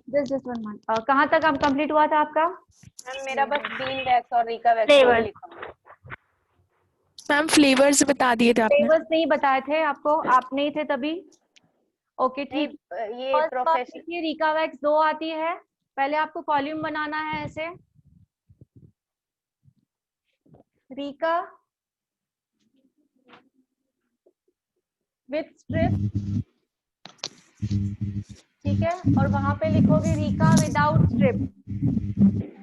जस्ट 1 मिनट, कहाँ तक अब कंप्लीट हुआ था आपका? मैम मेरा बस बीन वैक्स और रिका वैक्स Flavor. लिखा हुआ है। मैम फ्लेवर्स बता दिए थे आपने। फ्लेवर्स नहीं बताए थे आपको, आप नहीं थे तभी। ओके, ठीक। ये फर्स्ट बात प्रोफेशनल देखिए, रिका वैक्स 2 आती है। पहले आपको कॉलम बनाना है ऐसे, रिका विथ स्ट्रिप, ठीक है, और वहां पे लिखोगे रिका विदाउट स्ट्रिप।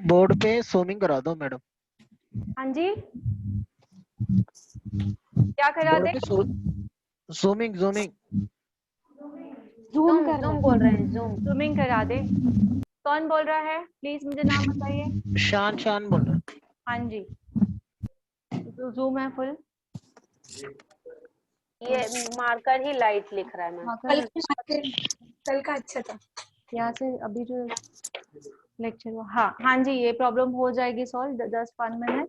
बोर्ड पे ज़ूमिंग करा दो मैडम। हाँ जी, क्या करा दे? बोर्ड पे ज़ूमिंग ज़ूमिंग जूम बोल रहे हैं, जूम। जूमिंग करा दे। कौन बोल रहा है, प्लीज मुझे नाम बताइए। शान बोल रहा है। हाँ जी, जूम है फुल। ये मार्कर ही लाइट लिख रहा है मैम। कल का अच्छा था। यहाँ से अभी जो लेक्चर हुआ, हाँ जी, ये प्रॉब्लम हो जाएगी solve, 10-5 minute.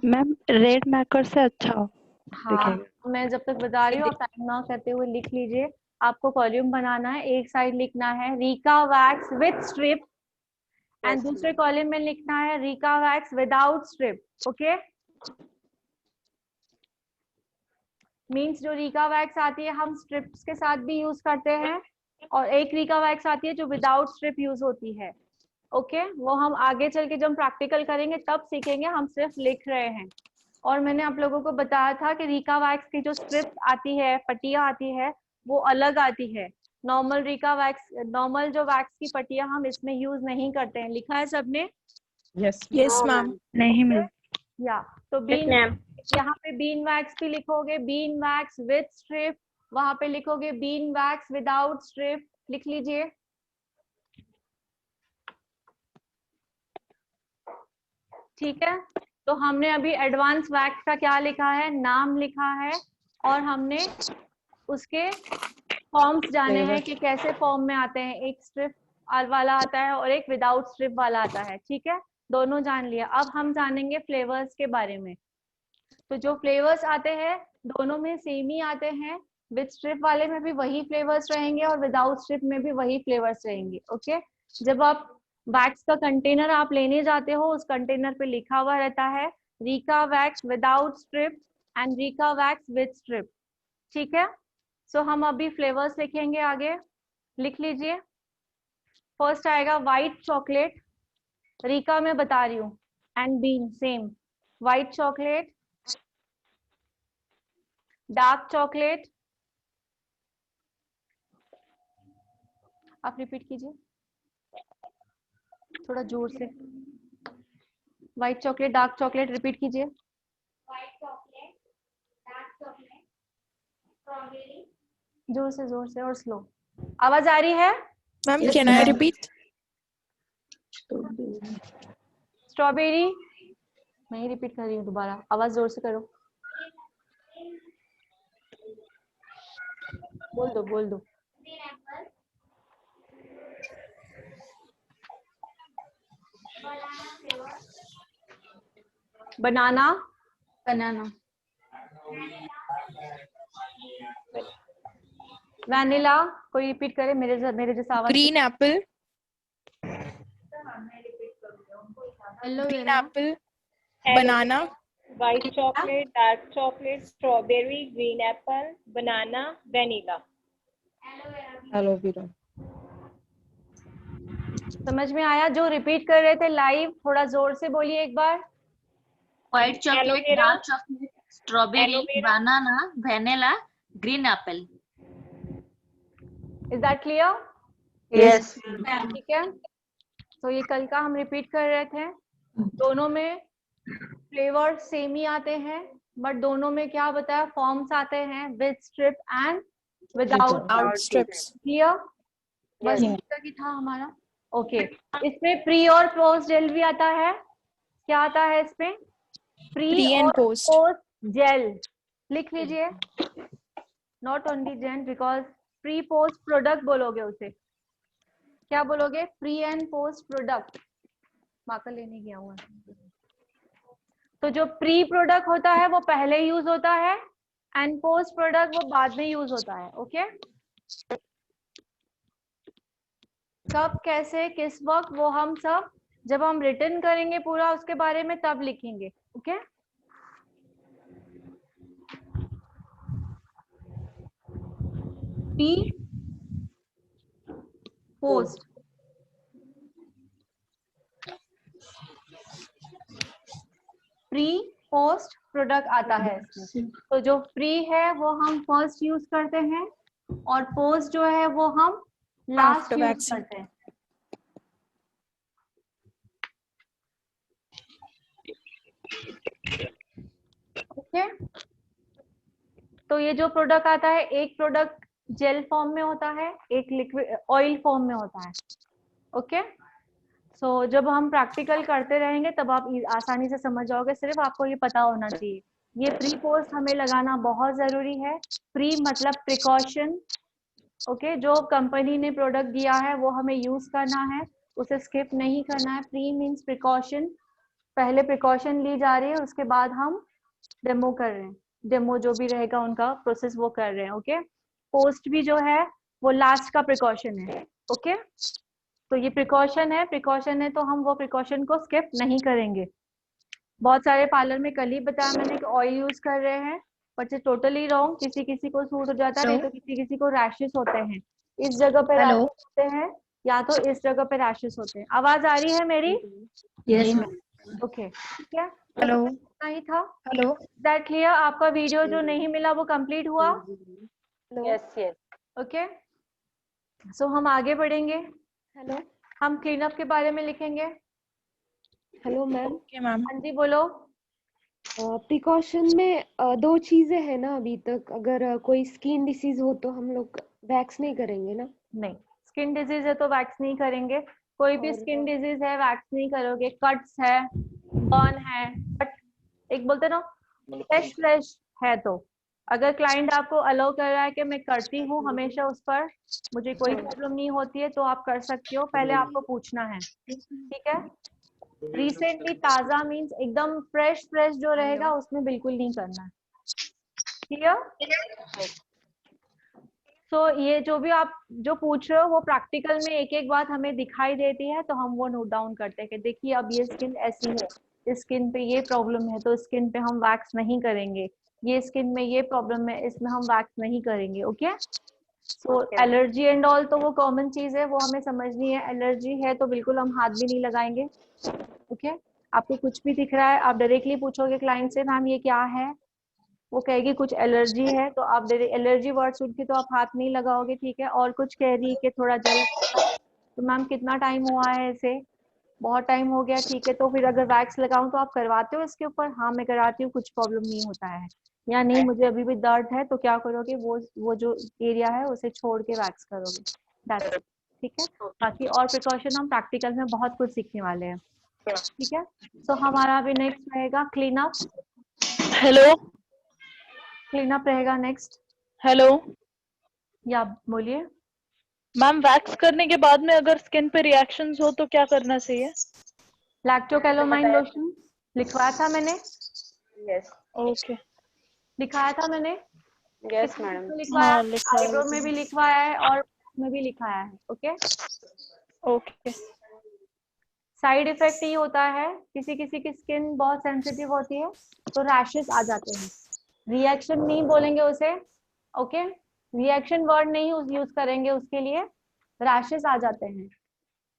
Ma'am red marker से अच्छा हो हाँ, मैं जब तक बता रही हूँ आप टाइम ना करते हुए लिख लीजिए। आपको कॉलम बनाना है, एक साइड लिखना है Rica wax with strip and दूसरे कॉलम में लिखना है Rica wax without strip. Okay, means जो रिका वैक्स आती है हम स्ट्रिप्स के साथ भी यूज करते हैं, और एक रिका वैक्स आती है जो विदाउट स्ट्रिप यूज होती है। ओके, वो हम आगे चल के जब प्रैक्टिकल करेंगे तब सीखेंगे, हम सिर्फ लिख रहे हैं। और मैंने आप लोगों को बताया था कि रिका वैक्स की जो स्ट्रिप्स आती है, पट्टियां आती है, वो अलग आती है। नॉर्मल रिका वैक्स, नॉर्मल जो वैक्स की पट्टियां हम इसमें यूज नहीं करते हैं। लिखा है सबने? Yes ma'am. नहीं मैम। या तो बीन, यहाँ पे बीन वैक्स भी लिखोगे, बीन वैक्स विद स्ट्रिप, वहां पे लिखोगे बीन वैक्स विदाउट स्ट्रिप, लिख लीजिए। ठीक है, तो हमने अभी एडवांस वैक्स का क्या लिखा है, नाम लिखा है, और हमने उसके फॉर्म्स जाने हैं कि कैसे फॉर्म में आते हैं। एक स्ट्रिप वाला आता है और एक विदाउट स्ट्रिप वाला आता है, ठीक है, दोनों जान लिया। अब हम जानेंगे फ्लेवर्स के बारे में। तो जो फ्लेवर्स आते हैं दोनों में सेम ही आते हैं, विद स्ट्रिप वाले में भी वही फ्लेवर्स रहेंगे और विदाउट स्ट्रिप में भी वही फ्लेवर्स रहेंगे। ओके, जब आप वैक्स का कंटेनर आप लेने जाते हो, उस कंटेनर पे लिखा हुआ रहता है Rica wax without strip and Rica wax with strip. ठीक है, सो हम अभी फ्लेवर्स लिखेंगे आगे, लिख लीजिए। फर्स्ट आएगा व्हाइट चॉकलेट, रीका में बता रही हूँ, and bean same, white chocolate, dark chocolate, आप रिपीट कीजिए थोड़ा जोर से, white chocolate, dark chocolate, repeat कीजिए। White chocolate, dark chocolate, strawberry. जोर से और स्लो, आवाज आ रही है? Ma'am can I repeat? Strawberry, मैं ही रिपीट कर रही हूँ दोबारा, आवाज जोर से करो, बोल दो। बनाना, वैनिला, कोई रिपीट करे मेरे जैसा आवाज। Green apple, green apple, banana, white chocolate, dark chocolate, strawberry, green apple, banana, vanilla. Aloe vera. समझ में आया? जो रिपीट कर रहे थे लाइव, थोड़ा जोर से बोलिए एक बार। White chocolate, dark chocolate, strawberry, banana, vanilla, green apple. Is that clear? Yes. ठीक है, तो ये कल का हम रिपीट कर रहे थे। दोनों में फ्लेवर सेम ही आते हैं, बट दोनों में क्या बताया, फॉर्म्स आते हैं with strip and without strips. Clear? बस इतना ही था हमारा। ओके, इसमें प्री और पोस्ट जेल भी आता है। क्या आता है इसमें? प्री एंड और पोस्ट जेल, लिख लीजिए, not only gel, because pre post product बोलोगे उसे, क्या बोलोगे? Pre and post product. Marker लेने गया हुआ है। तो जो प्री प्रोडक्ट होता है वो पहले यूज होता है, एंड पोस्ट प्रोडक्ट वो बाद में यूज होता है। ओके, कब, कैसे, किस वक्त, वो हम सब जब हम रिटर्न करेंगे पूरा उसके बारे में तब लिखेंगे। Okay, pre post, pre post product आता है इसमें। तो जो प्री है वो हम फर्स्ट यूज करते हैं, और पोस्ट जो है वो हम लास्ट After यूज vaccine. करते हैं। ओके, तो ये जो प्रोडक्ट आता है, एक प्रोडक्ट जेल फॉर्म में होता है, एक लिक्विड ऑयल फॉर्म में होता है। ओके, सो जब हम प्रैक्टिकल करते रहेंगे तब आप आसानी से समझ जाओगे, सिर्फ आपको ये पता होना चाहिए। ये प्री पोस्ट हमें लगाना बहुत जरूरी है। प्री मतलब प्रिकॉशन। ओके, जो कंपनी ने प्रोडक्ट दिया है वो हमें यूज करना है, उसे स्किप नहीं करना है। प्री मीन्स प्रिकॉशन, पहले प्रिकॉशन ली जा रही है, उसके बाद हम डेमो कर रहे हैं, डेमो जो भी रहेगा उनका प्रोसेस वो कर रहे हैं। ओके, पोस्ट भी जो है वो लास्ट का प्रिकॉशन है। ओके, तो ये प्रिकॉशन है तो हम वो प्रिकॉशन को स्किप नहीं करेंगे। बहुत सारे पार्लर में कल ही बताया मैंने कि ऑयल यूज कर रहे हैं, बट ये टोटली रॉन्ग। किसी किसी को सूट हो जाता है, नहीं तो किसी किसी को रैशेस होते हैं। इस जगह पे रैशेस होते हैं या तो इस जगह पे रैशेस होते हैं। आवाज आ रही है मेरी? यस। ओके, ठीक है, हेलो इतना ही था। Hello that clear? आपका वीडियो जो नहीं मिला वो कंप्लीट हुआ? Yes yes. ओके, सो हम आगे बढ़ेंगे। हेलो हम क्लीन अप के बारे में लिखेंगे। Hello ma'am. Okay ma'am. हाँ जी, बोलो। प्रिकॉशन में दो चीजें हैं ना अभी तक। अगर कोई स्किन डिसीज हो तो हम लोग वैक्स नहीं करेंगे ना? नहीं, स्किन डिजीज है तो वैक्स नहीं करेंगे। कोई भी स्किन डिजीज है वैक्स नहीं करोगे। कट्स है, बर्न है, बट एक बोलते ना फ्रेश है, तो अगर क्लाइंट आपको अलाउ कर रहा है कि मैं करती हूँ हमेशा उस पर, मुझे कोई प्रॉब्लम नहीं होती है, तो आप कर सकते हो। पहले आपको पूछना है, ठीक है? रिसेंटली ताजा मीन्स एकदम फ्रेश फ्रेश जो रहेगा उसमें बिल्कुल नहीं करना है। क्लियर? तो ये जो भी आप जो पूछ रहे हो वो प्रैक्टिकल में एक एक बात हमें दिखाई देती है तो हम वो नोट डाउन करते हैं कि देखिए अब ये स्किन ऐसी है, इस स्किन पे ये प्रॉब्लम है तो स्किन पे हम वैक्स नहीं करेंगे, ये स्किन में ये प्रॉब्लम है इसमें हम वैक्स नहीं करेंगे। Okay, so allergy and all तो वो कॉमन चीज है, वो हमें समझनी है। एलर्जी है तो बिल्कुल हम हाथ भी नहीं लगाएंगे। ओके, आपको कुछ भी दिख रहा है आप डायरेक्टली पूछोगे क्लाइंट से मैम ये क्या है, वो कहेगी कुछ एलर्जी है तो आप एलर्जी वर्ड सुन के तो आप हाथ नहीं लगाओगे। ठीक है, और कुछ कह रही है कि थोड़ा जल तो मैम कितना टाइम हुआ है इसे, बहुत टाइम हो गया। ठीक है, तो फिर अगर वैक्स लगाऊं तो आप करवाते हो इसके ऊपर? हाँ मैं कराती हूँ, कुछ प्रॉब्लम नहीं होता है। या नहीं मुझे अभी भी दर्द है तो क्या करोगे, वो जो एरिया है उसे छोड़ के वैक्स करोगे। That's it. ठीक है, बाकी और प्रिकॉशन हम प्रैक्टिकल में बहुत कुछ सीखने वाले हैं। ठीक है, तो हमारा अभी नेक्स्ट रहेगा clean up. Hello clean up रहेगा नेक्स्ट। हेलो या बोलिए। मैम, वैक्स करने के बाद में अगर स्किन पे रिएक्शंस हो तो क्या करना चाहिए? लैक्टोकैलोमाइन लोशन लिखवाया था मैंने। यस, ओके, लिखाया था मैंने। Yes madam. लिखवाया, हाँ लिखा है। आईब्रो में भी लिखवाया है और में भी लिखाया है। ओके, ओके, साइड इफेक्ट ये होता है किसी किसी की स्किन बहुत सेंसिटिव होती है तो रैशेस आ जाते हैं। रिएक्शन नहीं बोलेंगे उसे, ओके, रिएक्शन वर्ड नहीं यूज करेंगे उसके लिए, रैशेस आ जाते हैं।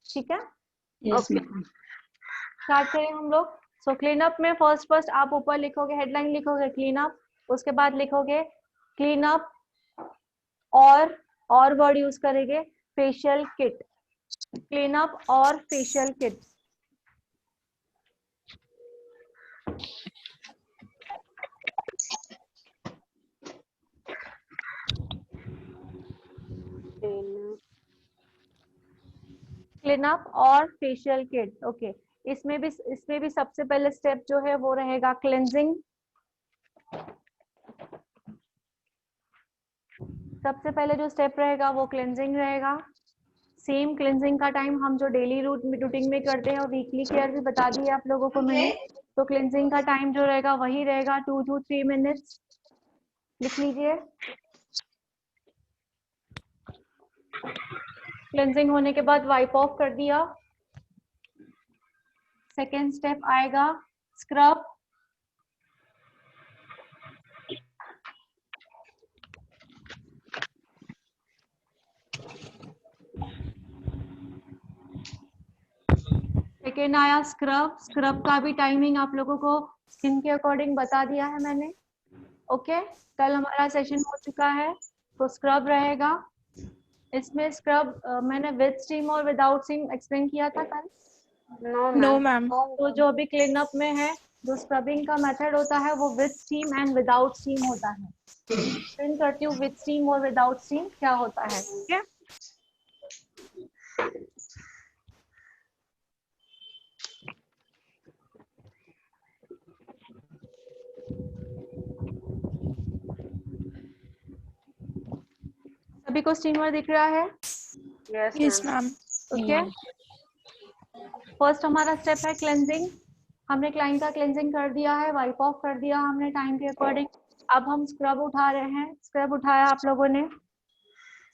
ठीक है, ओके, स्टार्ट करें हम लोग। सो क्लीन अप में फर्स्ट आप ऊपर लिखोगे, हेडलाइन लिखोगे क्लीन अप, उसके बाद लिखोगे क्लीन अप और वर्ड यूज करेंगे फेशियल किट। क्लीन अप और फेशियल किट। क्लीन अप और फेशियल किट। ओके, इसमें भी सबसे पहले स्टेप जो है वो रहेगा क्लेंजिंग। सबसे पहले जो स्टेप रहेगा वो क्लेंजिंग रहेगा। सेम क्लेंजिंग का टाइम हम जो डेली रूटीन में करते हैं और वीकली केयर भी बता दी है आप लोगों को मैंने, तो क्लेंजिंग का टाइम जो रहेगा वही रहेगा 2 to 3 मिनट्स। लिख लीजिए। क्लेंजिंग होने के बाद वाइप ऑफ कर दिया। सेकेंड स्टेप आएगा स्क्रब। सेकेंड आया स्क्रब। स्क्रब का भी टाइमिंग आप लोगों को स्किन के अकॉर्डिंग बता दिया है मैंने। ओके, कल हमारा सेशन हो चुका है तो स्क्रब रहेगा। इसमें स्क्रब मैंने विद स्टीम और विदाउट स्टीम एक्सप्लेन किया था कल। No ma'am. तो जो अभी क्लीन अप में है जो स्क्रबिंग का मेथड होता है वो with steam and without steam होता है। एक्सप्लेन करती हूँ विद स्टीम और विदाउट स्टीम क्या होता है। ठीक है, सभी को स्टीमर दिख रहा है? Yes ma'am. ओके, फर्स्ट हमारा स्टेप है क्लेंजिंग। हमने क्लाइंट का क्लेंजिंग कर दिया है, वाइप ऑफ कर दिया हमने टाइम के अकॉर्डिंग। अब हम स्क्रब उठा रहे हैं। स्क्रब उठाया आप लोगों ने।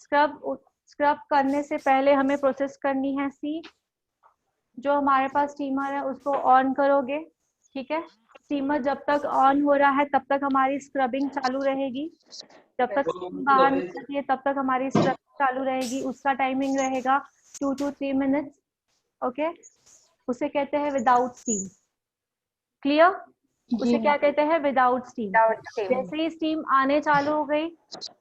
स्क्रब करने से पहले हमें प्रोसेस करनी है सी। जो हमारे पास स्टीमर है उसको ऑन करोगे। ठीक है, स्टीमर जब तक ऑन हो रहा है तब तक हमारी स्क्रबिंग चालू रहेगी। जब तक बाहर निकलती है तब तक हमारी स्क्रबिंग चालू रहेगी। उसका टाइमिंग रहेगा 2 to 3 मिनट्स। ओके, उसे कहते हैं विदाउट स्टीम। क्लियर? उसे क्या कहते हैं? Without steam. जैसे ही स्टीम आने चालू हो गई,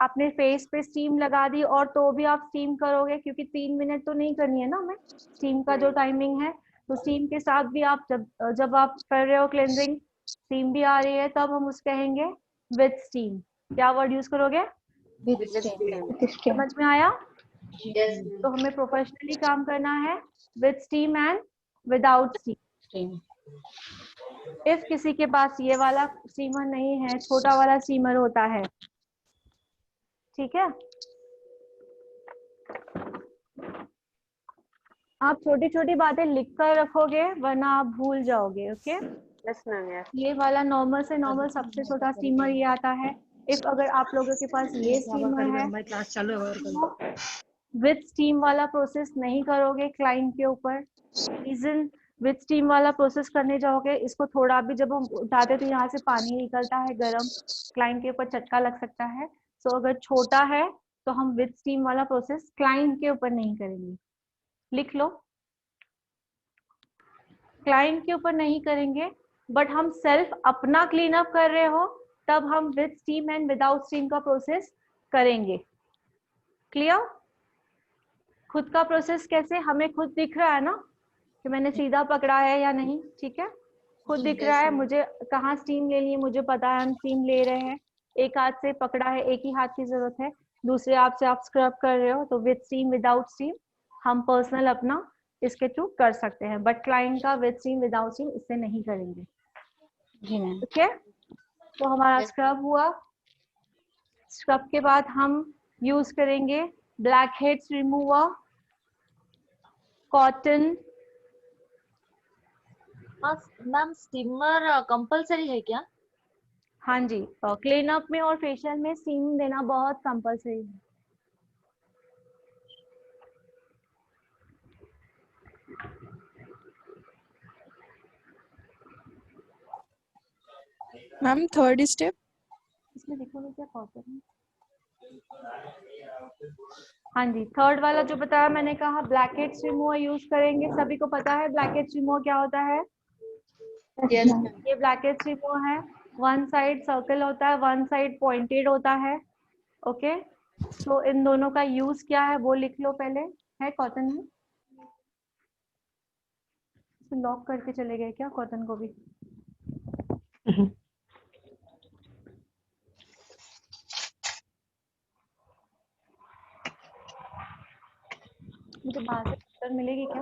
आपने फेस पे स्टीम लगा दी और तो भी आप स्टीम करोगे क्योंकि 3 मिनट तो नहीं करनी है ना हमें, स्टीम का जो टाइमिंग है। तो स्टीम के साथ भी आप जब आप कर रहे हो क्लेंजिंग, स्टीम भी आ रही है, तब हम उस कहेंगे विद स्टीम। क्या वर्ड यूज करोगे? समझ में आया? तो हमें प्रोफेशनली काम करना है with steam and without steam. If किसी के पास ये वाला स्टीमर नहीं है, छोटा वाला स्टीमर होता है, ठीक है, आप छोटी छोटी बातें लिख कर रखोगे वरना आप भूल जाओगे। Okay, yes ma'am, yes. ये वाला नॉर्मल से नॉर्मल सबसे छोटा स्टीमर ये आता है। इफ अगर आप लोगों के पास ये स्टीमर है विथ स्टीम वाला प्रोसेस नहीं करोगे क्लाइंट के ऊपर। रीजन, विथ स्टीम वाला प्रोसेस करने जाओगे इसको थोड़ा भी जब हम उठाते तो यहाँ से पानी निकलता है गरम, क्लाइंट के ऊपर चटका लग सकता है। सो अगर छोटा है तो हम विथ स्टीम वाला प्रोसेस क्लाइंट के ऊपर नहीं करेंगे। लिख लो, क्लाइंट के ऊपर नहीं करेंगे, बट हम सेल्फ अपना क्लीन अप कर रहे हो तब हम with steam and without steam का प्रोसेस करेंगे। क्लियर? खुद का प्रोसेस कैसे, हमें खुद दिख रहा है ना कि मैंने सीधा पकड़ा है या नहीं। ठीक है, खुद दिख रहा है मुझे कहाँ स्टीम लेनी है, मुझे पता है हम स्टीम ले रहे हैं। एक हाथ से पकड़ा है, एक ही हाथ की जरूरत है, दूसरे हाथ से आप स्क्रब कर रहे हो, तो विथ स्टीम विदाउट स्टीम हम पर्सनल अपना इसके थ्रू कर सकते हैं, बट क्लाइंट का विथ स्टीम विदाउट स्टीम इससे नहीं करेंगे। ओके, तो हमारा स्क्रब हुआ। स्क्रब के बाद हम यूज करेंगे black heads remover, cotton. Ma'am steamer compulsory है क्या? हाँ जी, क्लीन अप में और फेशियल में स्टीम देना बहुत कंपलसरी है। मैम थर्ड स्टेप इसमें देखोगे क्या कॉटन है? हाँ जी, थर्ड वाला जो बताया मैंने कहा ब्लैक हेड्स रिमूवर यूज करेंगे। सभी को पता है ब्लैक हेड्स रिमूवर क्या होता है? ये ब्लैक हेड्स रिमूवर है, वन साइड सर्कल होता है, वन साइड पॉइंटेड होता है। ओके, तो इन दोनों का यूज क्या है वो लिख लो पहले। है कॉटन में? लॉक करके चले गए क्या कॉटन को भी? मुझे बाहर से पिक्चर मिलेगी क्या?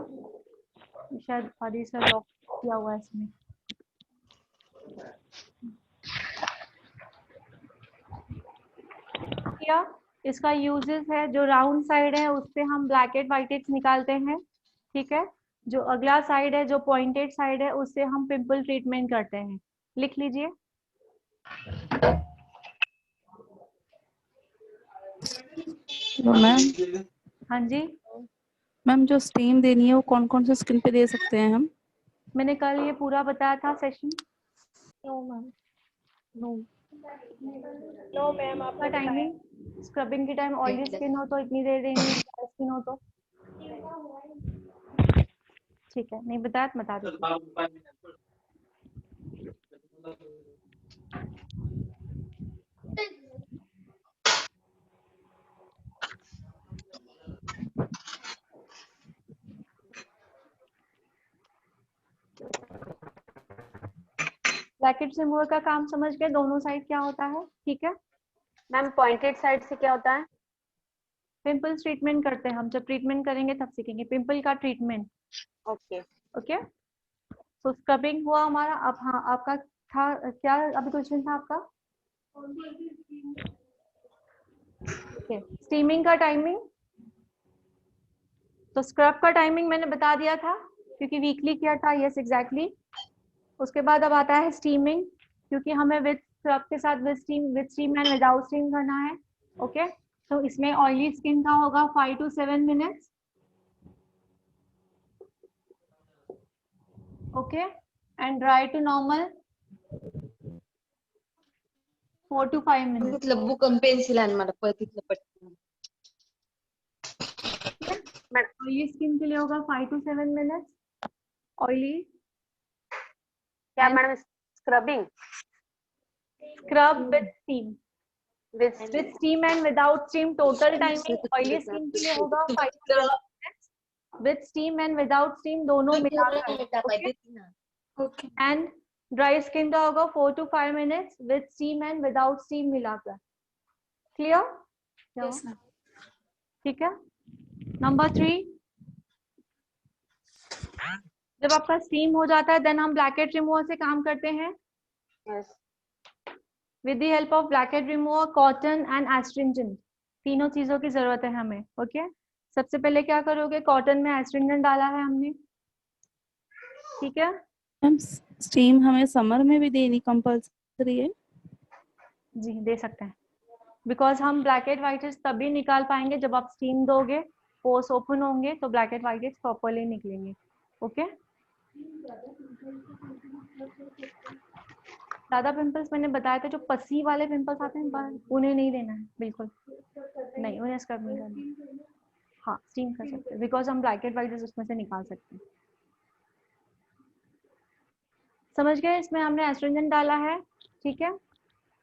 शायद आदि से लॉक किया हुआ है इसमें। क्या इसका यूजेस है? जो राउंड साइड है उस पे हम ब्लैक हेड व्हाइट हेड्स निकालते हैं। ठीक है, जो अगला साइड है जो पॉइंटेड साइड है उससे हम पिंपल ट्रीटमेंट करते हैं। लिख लीजिए। मैम हाँ जी मैम, जो स्टीम देनी है वो कौन कौन से स्किन पे दे सकते हैं हम? मैंने कल ये पूरा बताया था session. No ma'am, no no ma'am, आपका टाइमिंग स्क्रबिंग के टाइम ऑयली स्किन हो तो इतनी देर देनी, ड्राई स्किन हो तो ठीक है, नहीं बताया तो बता दो। ब्लैक हेड्स रिमूवर का काम समझ गए, दोनों साइड क्या होता है। ठीक है मैम, पॉइंटेड साइड से क्या होता है? पिंपल्स ट्रीटमेंट करते हैं हम, जब ट्रीटमेंट करेंगे तब सीखेंगे पिंपल का ट्रीटमेंट। ओके ओके, तो स्क्रबिंग हुआ हमारा। अब हाँ, आपका था क्या अभी क्वेश्चन था आपका? ओके, स्टीमिंग का टाइमिंग। तो स्क्रब का टाइमिंग मैंने बता दिया था क्योंकि वीकली किया था। Yes exactly. उसके बाद अब आता है स्टीमिंग, क्योंकि हमें विद स्क्रब के साथ with steam and without steam करना है। ओके, तो इसमें ऑयली स्किन का होगा 5 to 7 minutes. Okay, and dry to normal 4 to 5 minutes. तिथलं बुक पेन्सिल आणि मला तिथलं पटकन. ऑयली स्किन के लिए होगा 5 to 7 मिनट्स ऑयली। क्या madam? Scrubbing, scrub with steam, with steam and without steam. Total timing oily skin के लिए होगा 5 to 7 minutes, with steam and without steam दोनों मिलाकर। ओके, एंड ड्राई स्किन का होगा 4 to 5 minutes with steam and without steam मिलाकर। Clear? ठीक है। नंबर 3, जब आपका स्टीम हो जाता है देन हम ब्लैक हेड रिमूवर से काम करते हैं। Yes, with the help of black head remover, cotton and astringent, तीनों चीजों की जरूरत है हमें। ओके, सबसे पहले क्या करोगे, कॉटन में एस्ट्रिंजेंट डाला है हमने, ठीक है। मैम स्टीम हमें समर में भी देनी कंपल्सरी है? जी दे सकते हैं, बिकॉज हम ब्लैक एंड व्हाइट तभी निकाल पाएंगे जब आप स्टीम दोगे, पोर्स ओपन होंगे तो ब्लैक एंड व्हाइट प्रॉपरली निकलेंगे। ओके, ज्यादा पिंपल्स मैंने बताया था, जो पसी वाले पिंपल्स आते हैं बाहर, उन्हें नहीं देना है, बिल्कुल नहीं, उन्हें स्क्रब नहीं करना। हाँ स्टीम कर सकते हैं, बिकॉज हम ब्लैक एंड व्हाइट उसमें से निकाल सकते हैं। समझ गए, इसमें हमने एस्ट्रिंजेंट डाला है, ठीक है।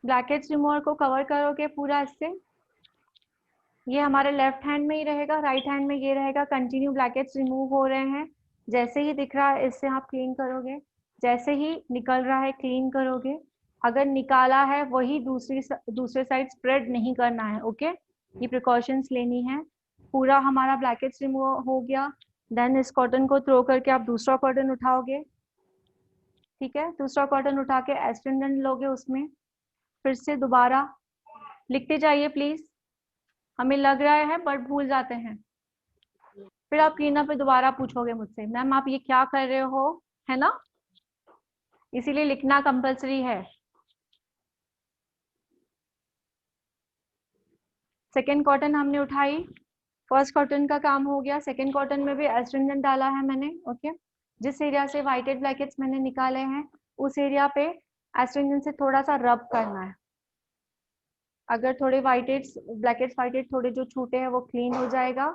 ब्लैकहेड्स रिमूवर को कवर करोगे पूरा इससे, ये हमारे लेफ्ट हैंड में ही रहेगा, राइट हैंड में ये रहेगा, कंटिन्यू ब्लैकहेड्स रिमूव हो रहे हैं। जैसे ही दिख रहा है इससे आप क्लीन करोगे, जैसे ही निकल रहा है क्लीन करोगे। अगर निकाला है वही दूसरे साइड स्प्रेड नहीं करना है। ओके, ये प्रिकॉशंस लेनी है। पूरा हमारा ब्लैकहेड्स रिमूव हो गया, देन इस कॉटन को थ्रो करके आप दूसरा कॉटन उठाओगे, ठीक है। दूसरा कॉटन उठा के एस्ट्रिंजेंट लोगे उसमें, फिर से दोबारा लिखते जाइए प्लीज, हमें लग रहा है बट भूल जाते हैं। फिर आप क्लीनअप पे दोबारा पूछोगे मुझसे, मैम आप ये क्या कर रहे हो, है ना, इसीलिए लिखना कंपलसरी है। सेकेंड कॉटन हमने उठाई, फर्स्ट कॉटन का काम हो गया, सेकेंड कॉटन में भी एस्ट्रिंजेंट डाला है मैंने। ओके, जिस एरिया से व्हाइटेड ब्लैकेट्स मैंने निकाले हैं उस एरिया पे एस्ट्रिंजेंट से थोड़ा सा रब करना है। अगर थोड़े ब्लैकेट्स थोड़े जो छूटे हैं वो क्लीन हो जाएगा।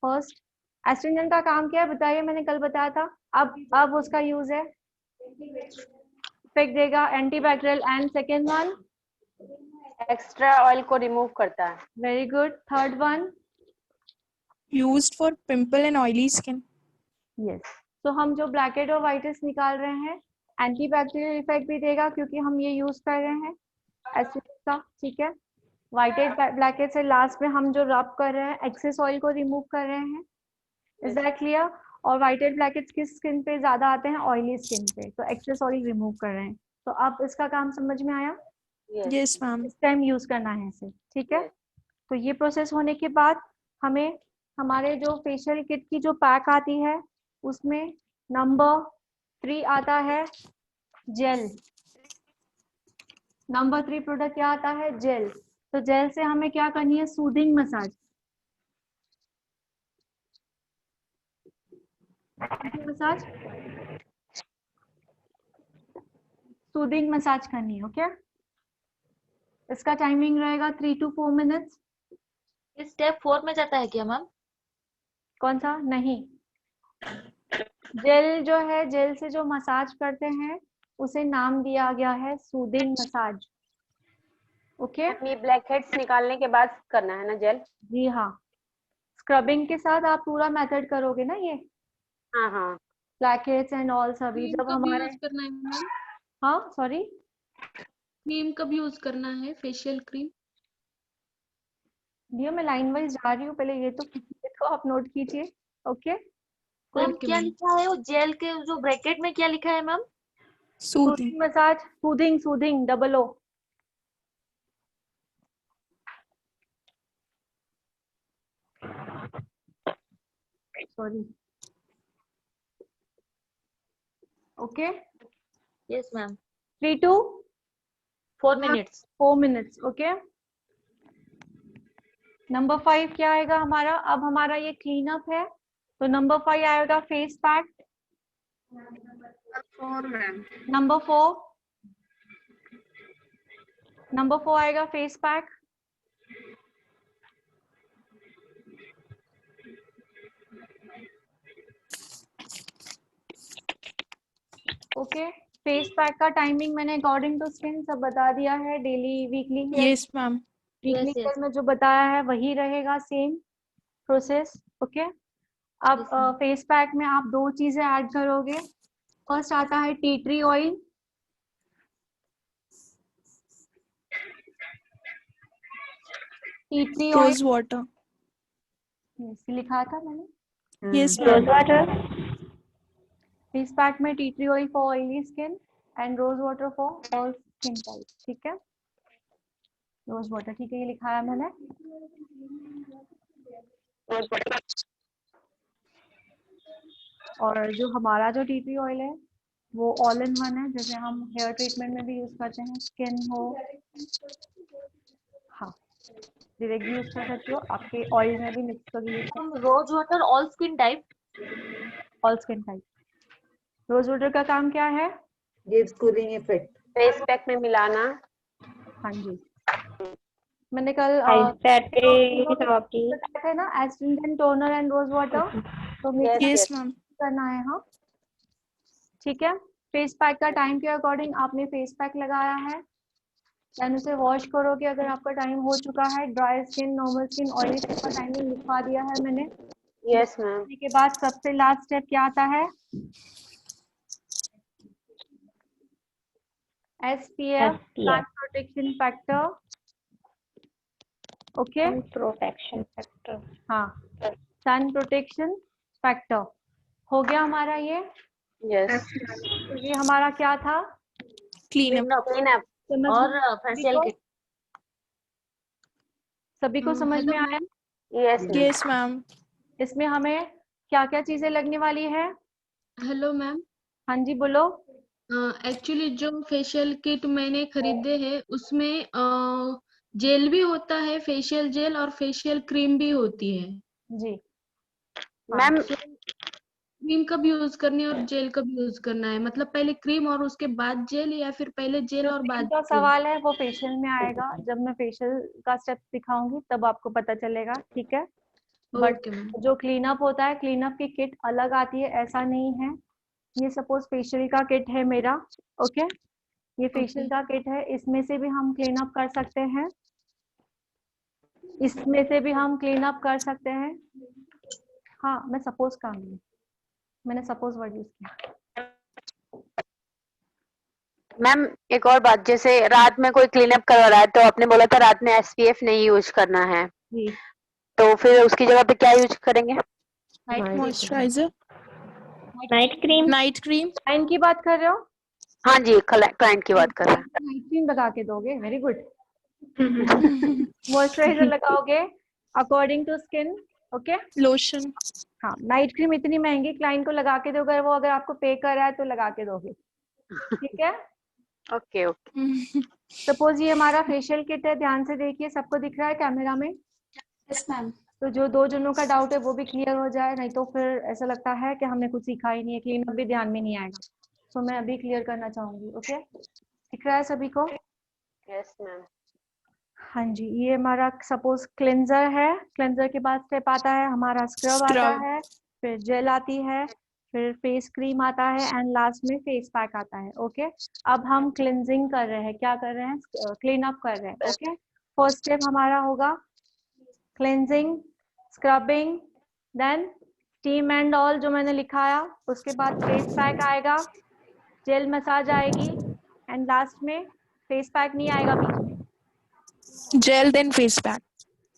फर्स्ट एस्ट्रिंजेंट का काम क्या है बताइए, मैंने कल बताया था, अब उसका यूज है फेंक देगा, antibacterial. And second one extra oil को रिमूव करता है। Very good. Third one used for pimple and oily skin. Yes, तो हम जो ब्लैकेट और व्हाइटेड्स निकाल रहे हैं एंटीबैक्टीरियल इफेक्ट भी देगा, क्योंकि हम ये यूज कर रहे हैं एसिड का, ठीक है। व्हाइटेड ब्लैकेट से लास्ट में हम जो रब कर रहे हैं एक्सेस ऑयल को रिमूव कर रहे हैं। Is that clear? और व्हाइटेड ब्लैकेट्स किस स्किन पे ज्यादा आते हैं, ऑयली स्किन पे, तो एक्सेस ऑयल रिमूव कर रहे हैं। तो अब इसका काम समझ में आया? Yes, ma'am. इस टाइम यूज करना है इसे, ठीक है। तो ये प्रोसेस होने के बाद हमें हमारे जो फेशियल किट की जो पैक आती है उसमें नंबर 3 आता है जेल। नंबर 3 प्रोडक्ट क्या आता है, जेल। तो जेल से हमें क्या करनी है, सूदिंग मसाज। सूदिंग मसाज करनी है। ओके, इसका टाइमिंग रहेगा 3 to 4 मिनट्स। स्टेप 4 में जाता है क्या मैम? कौन सा? नहीं, जेल जो है, जेल से जो मसाज करते हैं उसे नाम दिया गया है सूदिंग मसाज। ओके, ये ब्लैक हेड्स निकालने के बाद करना है ना जेल? जी हाँ, स्क्रबिंग के साथ आप पूरा मेथड करोगे ना ये। हाँ हाँ, ब्लैक हेड्स एंड ऑल सभी जब हमारे, यूज करना है मैम? हाँ सॉरी, क्रीम कब यूज करना है, फेशियल क्रीम? भैया मैं लाइन वाइज जा रही हूँ, पहले ये तो आप नोट कीजिए। ओके, मैम क्या लिखा है वो जेल के जो ब्रैकेट में, क्या लिखा है ma'am? Soothing massage, soothing double O. Sorry, okay, yes ma'am. 3 to 4 minutes. 4 minutes. Okay, number 5 क्या आएगा हमारा, अब हमारा ये क्लीन अप है, तो नंबर 5 आएगा फेस पैक। नंबर 4 आएगा face pack. Okay, face pack का टाइमिंग मैंने अकॉर्डिंग टू स्किन सब बता दिया है, daily weekly Yes, ma'am. Weekly care में जो बताया है वही रहेगा, सेम प्रोसेस। ओके, अब फेस पैक में आप 2 चीजें ऐड करोगे। फर्स्ट आता है tea tree oil, tea tree oil Rose water. लिखा था मैंने। Yes, ma'am. फेस पैक में tea tree oil for oily skin and rose water for all skin type, ठीक है। रोज वाटर, ठीक है, ये लिखा है मैंने। रोज वाटर और जो हमारा जो टी ट्री ऑयल है वो ऑल इन वन है, जैसे हम हेयर ट्रीटमेंट में भी यूज करते हैं, स्किन हो, हाँ डायरेक्ट भी यूज कर सकते हो, आपके ऑयल में भी मिक्स करके यूज कर सकते rose water all skin type, हो, all skin type. Rose water का काम क्या है? Gives cooling effect, face pack में मिलाना। हाँ जी, मैंने कल बताया ना astringent toner and rose water, तो मिक्स यस मैम। करना है। हाँ ठीक है। फेस पैक का टाइम के अकॉर्डिंग आपने फेस पैक लगाया है, देन उसे वॉश करोगे अगर आपका टाइम हो चुका है। Dry skin, normal skin, oily skin का टाइमिंग लिखवा दिया है मैंने। Yes ma'am. के बाद सबसे लास्ट स्टेप क्या आता है? SPF sun protection factor. Okay, protection factor. हाँ सन प्रोटेक्शन फैक्टर हो गया हमारा ये। यस। तो ये हमारा क्या था? क्लीन अप और फेशियल किट। सभी को समझ में आया? Yes ma'am. इसमें हमें क्या क्या चीजें लगने वाली है? हेलो मैम, हाँ जी बोलो। एक्चुअली जो फेशियल किट मैंने खरीदे हैं उसमें जेल भी होता है, फेशियल जेल, और फेशियल क्रीम भी होती है जी। मैम क्रीम कब यूज करनी है और जेल कब यूज करना है? मतलब पहले क्रीम और उसके बाद जेल, या फिर पहले जेल और बाद का क्रीम? सवाल है वो फेशियल में आएगा, जब मैं फेशियल का स्टेप दिखाऊंगी तब आपको पता चलेगा, ठीक है। But okay ma'am. जो क्लीनअप होता है, क्लीनअप की किट अलग आती है, ऐसा नहीं है। ये सपोज फेशियल का किट है मेरा, ओके, ये फेशियल का किट है, इसमें से भी हम क्लीनअप कर सकते हैं, इसमें से भी हम क्लीनअप कर सकते हैं। हाँ मैं सपोज का हूँ, मैंने सपोज वर्ड यूज किया। मैम एक और बात, जैसे रात में कोई क्लीनअप करवा रहा है तो आपने बोला था रात में SPF नहीं यूज करना है, जी। तो फिर उसकी जगह पे क्या यूज करेंगे? Moisturiser, night cream. Night cream. Client की बात कर रहे हो? हाँ जी, क्लाइंट की बात कर रहे हैं। नाइट क्रीम लगा के दोगे, वेरी गुड। मॉइस्चराइजर लगाओगे according to skin, okay. Lotion. हाँ, नाइट क्रीम इतनी महंगी क्लाइंट को लगा के दोगे, वो अगर आपको पे कर रहा है तो लगा के दोगे, ठीक है। Okay okay. सपोज ये हमारा फेशियल किट है, ध्यान से देखिए, सबको दिख रहा है कैमरा में? Yes ma'am. तो जो दो जनों का डाउट है वो भी क्लियर हो जाए, नहीं तो फिर ऐसा लगता है कि हमने कुछ सीखा ही नहीं है, क्लीनअप भी ध्यान में नहीं आएगा। तो मैं अभी क्लियर करना चाहूंगी, ओके। दिख रहा है सभी को? Yes ma'am. हाँ जी, ये हमारा सपोज क्लेंजर है, क्लेंजर के बाद स्टेप आता है हमारा स्क्रब आता है, फिर जेल आती है, फिर फेस क्रीम आता है, एंड लास्ट में फेस पैक आता है, ओके। अब हम क्लिनजिंग कर रहे हैं, क्या कर रहे हैं? क्लीन अप कर रहे हैं, ओके। फर्स्ट स्टेप हमारा होगा cleansing, scrubbing, then steam and all जो मैंने लिखाया, उसके बाद फेस पैक आएगा, जेल मसाज आएगी, एंड लास्ट में फेस पैक नहीं आएगा बीच में, जेल देन फेस पैक।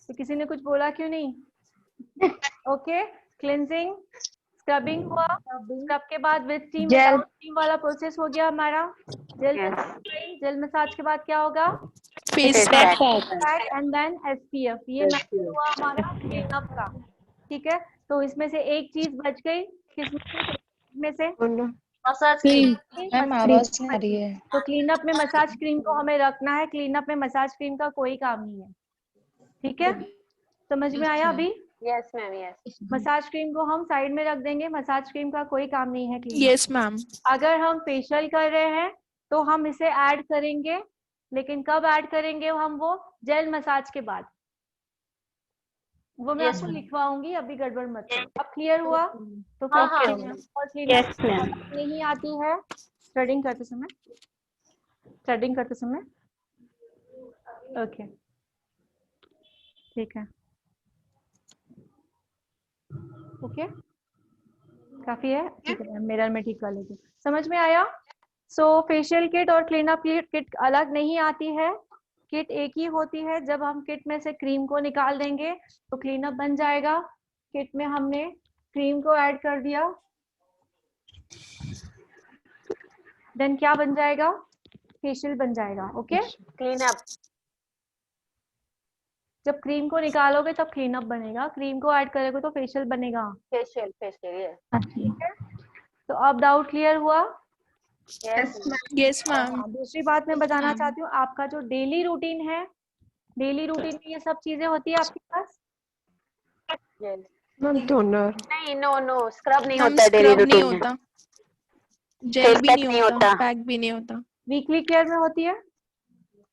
तो किसी ने कुछ बोला क्यों नहीं? ओके, क्लिनजिंग, स्क्रबिंग हुआ, स्क्रब के बाद विद स्टीम, विदाउट स्टीम वाला प्रोसेस हो गया हमारा। जेल मसाज के बाद क्या होगा? Face pack and then SPF। ये मैसेज हुआ हमारा क्लीनअप का, ठीक है। तो इसमें से एक चीज बच गई, किसमें से? Massage cream. मैम आवाज नहीं आ रही है। तो क्लीनअप में मसाज क्रीम को हमें रखना है, क्लीनअप में मसाज क्रीम का कोई काम नहीं है, ठीक है। समझ में आया अभी? Yes ma'am. Yes. Massage cream को हम साइड में रख देंगे, मसाज क्रीम का कोई काम नहीं है क्लीनअप। Yes ma'am. अगर हम फेशियल कर रहे हैं तो हम इसे ऐड करेंगे, लेकिन कब ऐड करेंगे हम? वो जेल मसाज के बाद, वो मैं आपको लिखवाऊंगी, अभी गड़बड़ मत करो। अब क्लियर हुआ? तो नहीं आती है थ्रेडिंग करते समय, ओके ठीक है, ओके काफी है, ठीक है। मिरर में ठीक कर लेते, समझ में आया? सो फेशियल किट और क्लीनअप किट अलग नहीं आती है, किट एक ही होती है। जब हम किट में से क्रीम को निकाल देंगे तो क्लीनअप बन जाएगा। किट में हमने क्रीम को ऐड कर दिया, देन क्या बन जाएगा? फेशियल बन जाएगा, ओके। क्लीनअप। जब क्रीम को निकालोगे तब क्लीनअप बनेगा, क्रीम को ऐड करोगे तो फेशियल बनेगा। फेशियल ये ठीक है। तो अब डाउट क्लियर हुआ? Yes ma'am. दूसरी बात मैं बताना चाहती हूँ, आपका जो डेली रूटीन है, डेली रूटीन में ये सब चीजें होती है आपके पास? टोनर नहीं, नो स्क्रब नहीं मैम होता है डेली स्क्रब नहीं रूटीन में, होता, जेल फेस भी पैक नहीं नहीं होता, होता। पैक भी नहीं होता। वीकली केयर में होती है?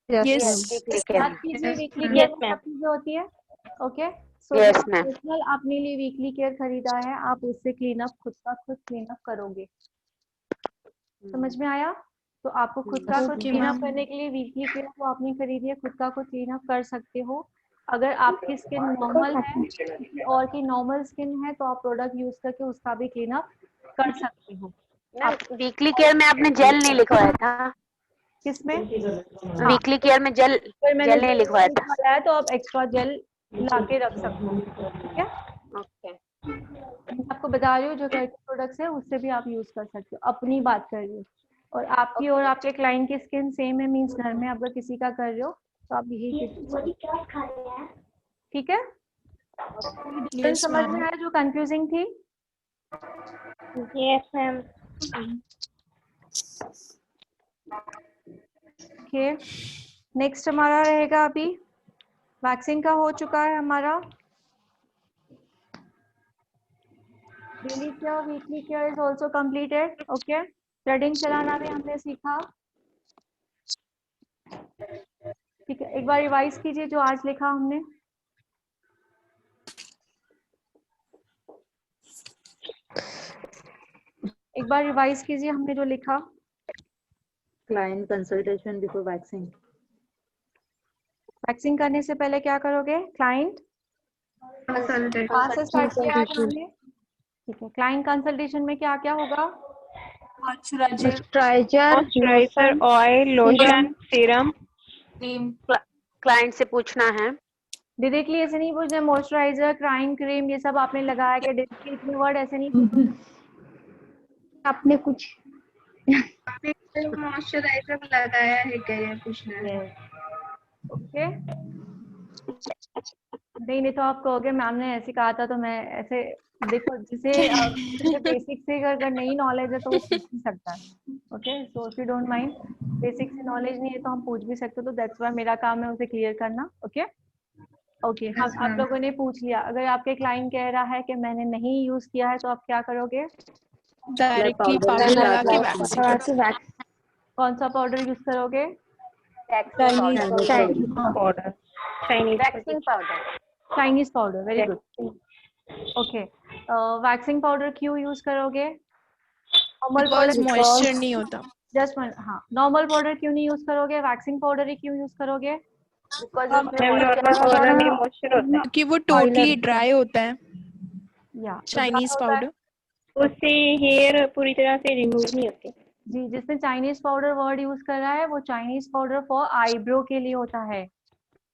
यस याद कीजिए वीकली केयर में सब चीजें होती है। ओके, सो Yes, जो ma'am. पर्सनल अपने लिए वीकली केयर खरीदा है, आप उससे क्लीन अप खुद का खुद क्लीन अप करोगे। समझ में आया? तो आपको खुद का खुद Okay, क्लीन अप ma'am. करने के लिए वीकली केयर वो आपने खरीदी है, खुद का खुद क्लीन अप कर सकते हो। अगर आपकी स्किन नॉर्मल है, किसी और की नॉर्मल स्किन है, तो आप प्रोडक्ट यूज करके उसका भी क्लीन अप कर सकते हो। वीकली केयर में आपने जेल नहीं लिखवाया था? किसमें? वीकली केयर में जेल मैंने नहीं लिखवाया था। लिखवाया है तो आप एक्स्ट्रा जेल ला के रख सकते हो। ठीक है, ओके, मैं आपको बता रही हूँ जो घर के प्रोडक्ट्स है उससे भी आप यूज कर सकते हो। अपनी बात कर रही हूँ, और आपकी और आपके क्लाइंट की स्किन सेम है, मीन्स घर में अगर किसी का कर रहे हो तो आप यही ठीक है। Yes, समझ में ma'am. आया जो कंफ्यूजिंग थी? Yes ma'am. ओके, नेक्स्ट हमारा रहेगा, अभी वैक्सीन का हो चुका है हमारा। Daily care, weekly care is also completed. Okay, threading चलाना भी हमने सीखा। ठीक है, एक बार रिवाइज कीजिए जो आज लिखा हमने। एक बार रिवाइज कीजिए हमने जो लिखा। Client consultation before waxing. Waxing करने से पहले क्या करोगे? क्लाइंट कहाँ से स्टार्ट किया आज हमने? ठीक है, क्लाइंट कंसल्टेशन में क्या क्या होगा? Moisturiser, oil, lotion, serum. Client से पूछना है। डायरेक्टली ऐसे नहीं पूछना, मॉइस्चराइजर, क्राइम क्रीम, ये सब आपने लगाया क्या? डायरेक्टली इतने वर्ड ऐसे नहीं पूछना। आपने कुछ मॉइस्चराइजर लगाया है क्या, ये पूछना है। ओके, नहीं तो आप कहोगे मैम ने ऐसे कहा था तो मैं ऐसे। देखो, जिसे बेसिक से अगर नहीं नॉलेज है तो वो पूछ भी सकता है। Okay, so if you don't mind, basic से नॉलेज नहीं है तो हम पूछ भी सकते, तो दैट्स व्हाई मेरा काम है उसे क्लियर करना। ओके ओके, हम आप लोगों ने पूछ लिया। अगर आपके क्लाइंट कह रहा है कि मैंने नहीं यूज किया है तो आप क्या करोगे? डायरेक्टली पाउडर लगा के वैक्सीन। कौन सा पाउडर यूज करोगे? Chinese powder, very good. Okay, waxing powder क्यों यूज करोगे? नॉर्मल पाउडर मॉइस्चर नहीं होता। जस्ट हाँ, नॉर्मल पाउडर क्यों नहीं यूज करोगे? वैक्सिंग पाउडर ही क्यों यूज करोगे? क्योंकि वो टोटली ड्राई होता है। या चाइनीज पाउडर उससे हेयर पूरी तरह से रिमूव नहीं होते। जी, जिसने चाइनीज पाउडर वर्ड यूज कर रहा है वो चाइनीज पाउडर फॉर आईब्रो के लिए होता है।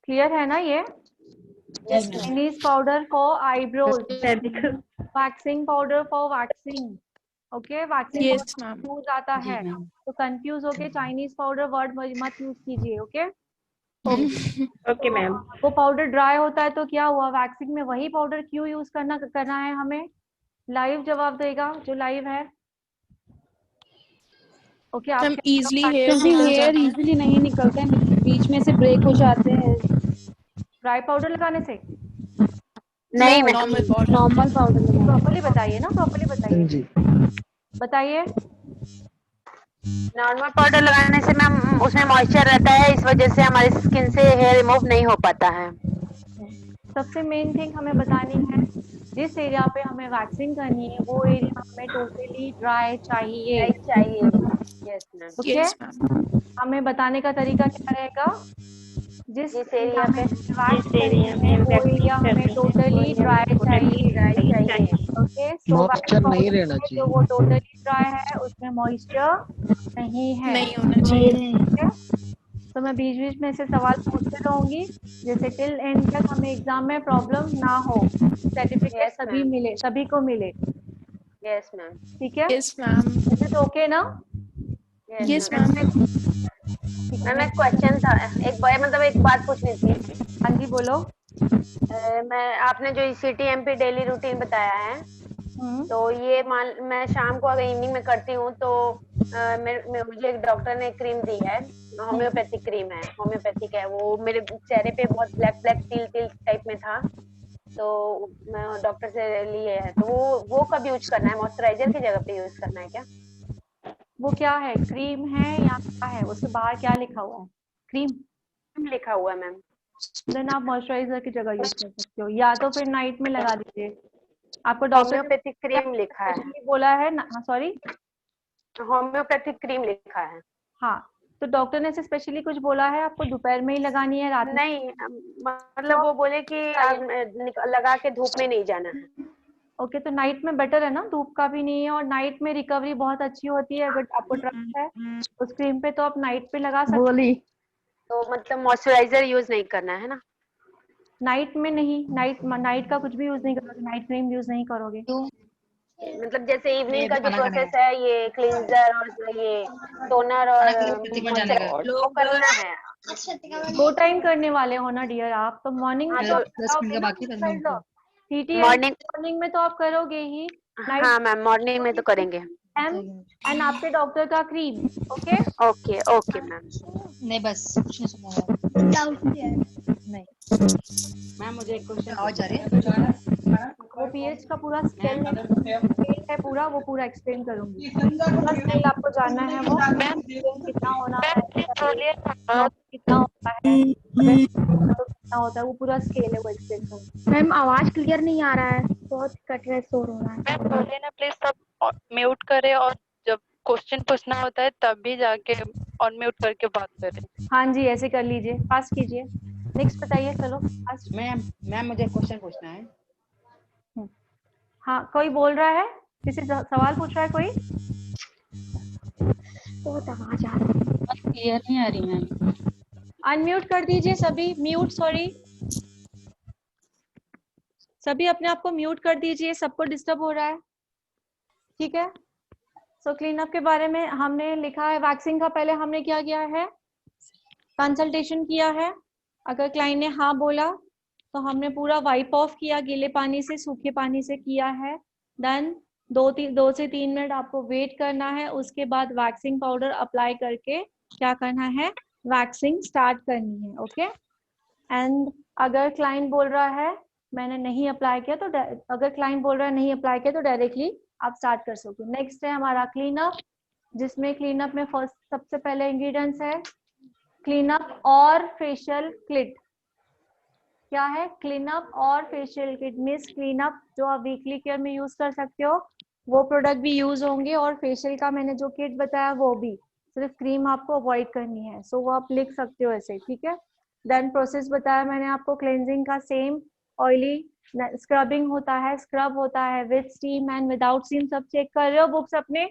क्लियर है ना ये? Chinese powder for eyebrows, waxing powder for waxing. Okay, waxing use आता है तो कंफ्यूज होके चाइनीज पाउडर वर्ड मत यूज कीजिए। Okay okay ma'am. वो पाउडर ड्राई होता है तो क्या हुआ? वैक्सिंग में वही पाउडर क्यों यूज करना है हमें? लाइव जवाब देगा जो लाइव है। ओके, आप हेयर इजीली नहीं निकलते हैं, बीच में से ब्रेक हो जाते हैं। ड्राई पाउडर लगाने से? नहीं, नॉर्मल पाउडर प्रॉपर्ली बताइए ना, प्रॉपर्ली बताइए जी। बताइए। नॉर्मल पाउडर लगाने से मैम उसमें मॉइस्चर रहता है, इस वजह से हमारी स्किन से हेयर रिमूव नहीं हो पाता है। सबसे मेन थिंग हमें बतानी है, जिस एरिया पे हमें वैक्सिंग करनी है वो एरिया हमें टोटली ड्राई चाहिए। Yes ma'am. ओके, हमें बताने का तरीका क्या रहेगा? जिस एरिया में वो एरिया हमें टोटली ड्राई चाहिए। ओके, मॉइस्चर नहीं रहना चाहिए। तो वो टोटली ड्राई है, उसमें मॉइस्चर नहीं है, नहीं होना चाहिए। तो मैं बीच बीच में से सवाल पूछते रहूंगी, जैसे टिल एंड तक हमें एग्जाम में प्रॉब्लम ना हो, सर्टिफिकेट सभी को मिले। Yes ma'am. ठीक है? Yes ma'am. Is it okay ना? Yes ma'am. मैम एक क्वेश्चन था, एक बात पूछनी थी। हाँ जी बोलो। मैं आपने जो CTMP डेली रूटीन बताया है तो ये मैं शाम को अगर इवनिंग में करती हूँ तो मुझे एक डॉक्टर ने क्रीम दी है, होम्योपैथिक क्रीम है, होम्योपैथिक है वो। मेरे चेहरे पे बहुत ब्लैक ब्लैक तिल टाइप में था, तो मैं डॉक्टर से लिए है। तो वो कब यूज करना है? मॉइस्चराइजर की जगह पे यूज करना है क्या? वो क्या है, क्रीम है या क्या है? उसके बाहर क्या लिखा हुआ है? क्रीम लिखा हुआ है मैम। देन आप मॉइस्चराइजर की जगह यूज कर सकते हो, या तो फिर नाइट में लगा दीजिए। आपको डॉक्टर होम्योपैथिक क्रीम लिखा है, बोला है ना? सॉरी, होम्योपैथिक क्रीम लिखा है। हाँ, तो डॉक्टर ने से स्पेशली कुछ बोला है आपको दोपहर में ही लगानी है, रात में? नहीं, मतलब वो बोले कि लगा के धूप में नहीं जाना है। ओके, तो नाइट में बेटर है ना, धूप का भी नहीं है और नाइट में रिकवरी बहुत अच्छी होती है। अगर आपको ट्रस्ट है उस क्रीम पे तो आप नाइट पे लगा सकते हैं। तो मतलब मॉइस्चराइजर यूज नहीं करना है ना? नाइट में नहीं, नाइट का कुछ भी यूज नहीं करोगे, नाइट क्रीम यूज नहीं करोगे। मतलब जैसे इवनिंग का जो प्रोसेस है, ये क्लींजर और ये टोनर और वो करना है। 2 टाइम करने वाले हो ना डियर आप, तो मॉर्निंग में तो मॉर्निंग में तो आप करोगे ही। हाँ मैम, मॉर्निंग में तो करेंगे। एंड आपके डॉक्टर का cream. Okay okay okay ma'am. नहीं बस कुछ नहीं सुना नहीं मैम मुझे एक क्वेश्चन और जा रही है। वो पीएच का पूरा स्केल है पूरा, वो पूरा एक्सप्लेन करूंगी। पूरा स्केल आपको जानना है, वो कितना होना है, कितना होता है, कितना होता है, वो पूरा स्केल है, वो एक्सप्लेन करूंगी। मैम आवाज क्लियर नहीं आ रहा है, बहुत कट रहा है, शोर हो रहा है। मैम बोलिए ना प्लीज, सब म्यूट करे और जब क्वेश्चन पूछना होता है तब भी जाके अनम्यूट करके बात करें। हाँ जी, ऐसे कर लीजिए, फास्ट कीजिए। नेक्स्ट बताइए, चलो फास्ट। मैम मुझे क्वेश्चन पूछना है। हाँ, कोई बोल रहा है, किसी सवाल पूछ रहा है कोई? बहुत आवाज आ रही है, क्लियर नहीं आ रही मैम। अनम्यूट कर दीजिए सभी, म्यूट, सॉरी सभी अपने आप को म्यूट कर दीजिए, सबको डिस्टर्ब हो रहा है, ठीक है। सो क्लीन अप के बारे में हमने लिखा है, वैक्सिंग का पहले हमने क्या किया है, कंसल्टेशन किया है। अगर क्लाइंट ने हाँ बोला तो हमने पूरा वाइप ऑफ किया, गीले पानी से सूखे पानी से किया है। देन 2 से 3 मिनट आपको वेट करना है, उसके बाद वैक्सिंग पाउडर अप्लाई करके क्या करना है, वैक्सिंग स्टार्ट करनी है। ओके, एंड अगर क्लाइंट बोल रहा है मैंने नहीं अप्लाई किया तो अगर क्लाइंट बोल रहा है नहीं अप्लाई किया तो डायरेक्टली आप स्टार्ट कर सकते हो। नेक्स्ट है हमारा क्लीनअप, जिसमें क्लीनअप में फर्स्ट सबसे पहले इंग्रेडिएंट्स है क्लीनअप और फेशियल किट। क्या है? क्लीनअप और फेशियल किट। मिस क्लीनअप जो आप वीकली केयर में यूज कर सकते हो वो प्रोडक्ट भी यूज होंगे, और फेशियल का मैंने जो किट बताया वो भी, सिर्फ क्रीम आपको अवॉइड करनी है। सो वो आप लिख सकते हो ऐसे, ठीक है। देन प्रोसेस बताया मैंने आपको क्लेंजिंग का, सेम ऑयली स्क्रबिंग होता है, स्क्रब होता है with steam and without steam. सब चेक कर रहे हो बुक्स अपने?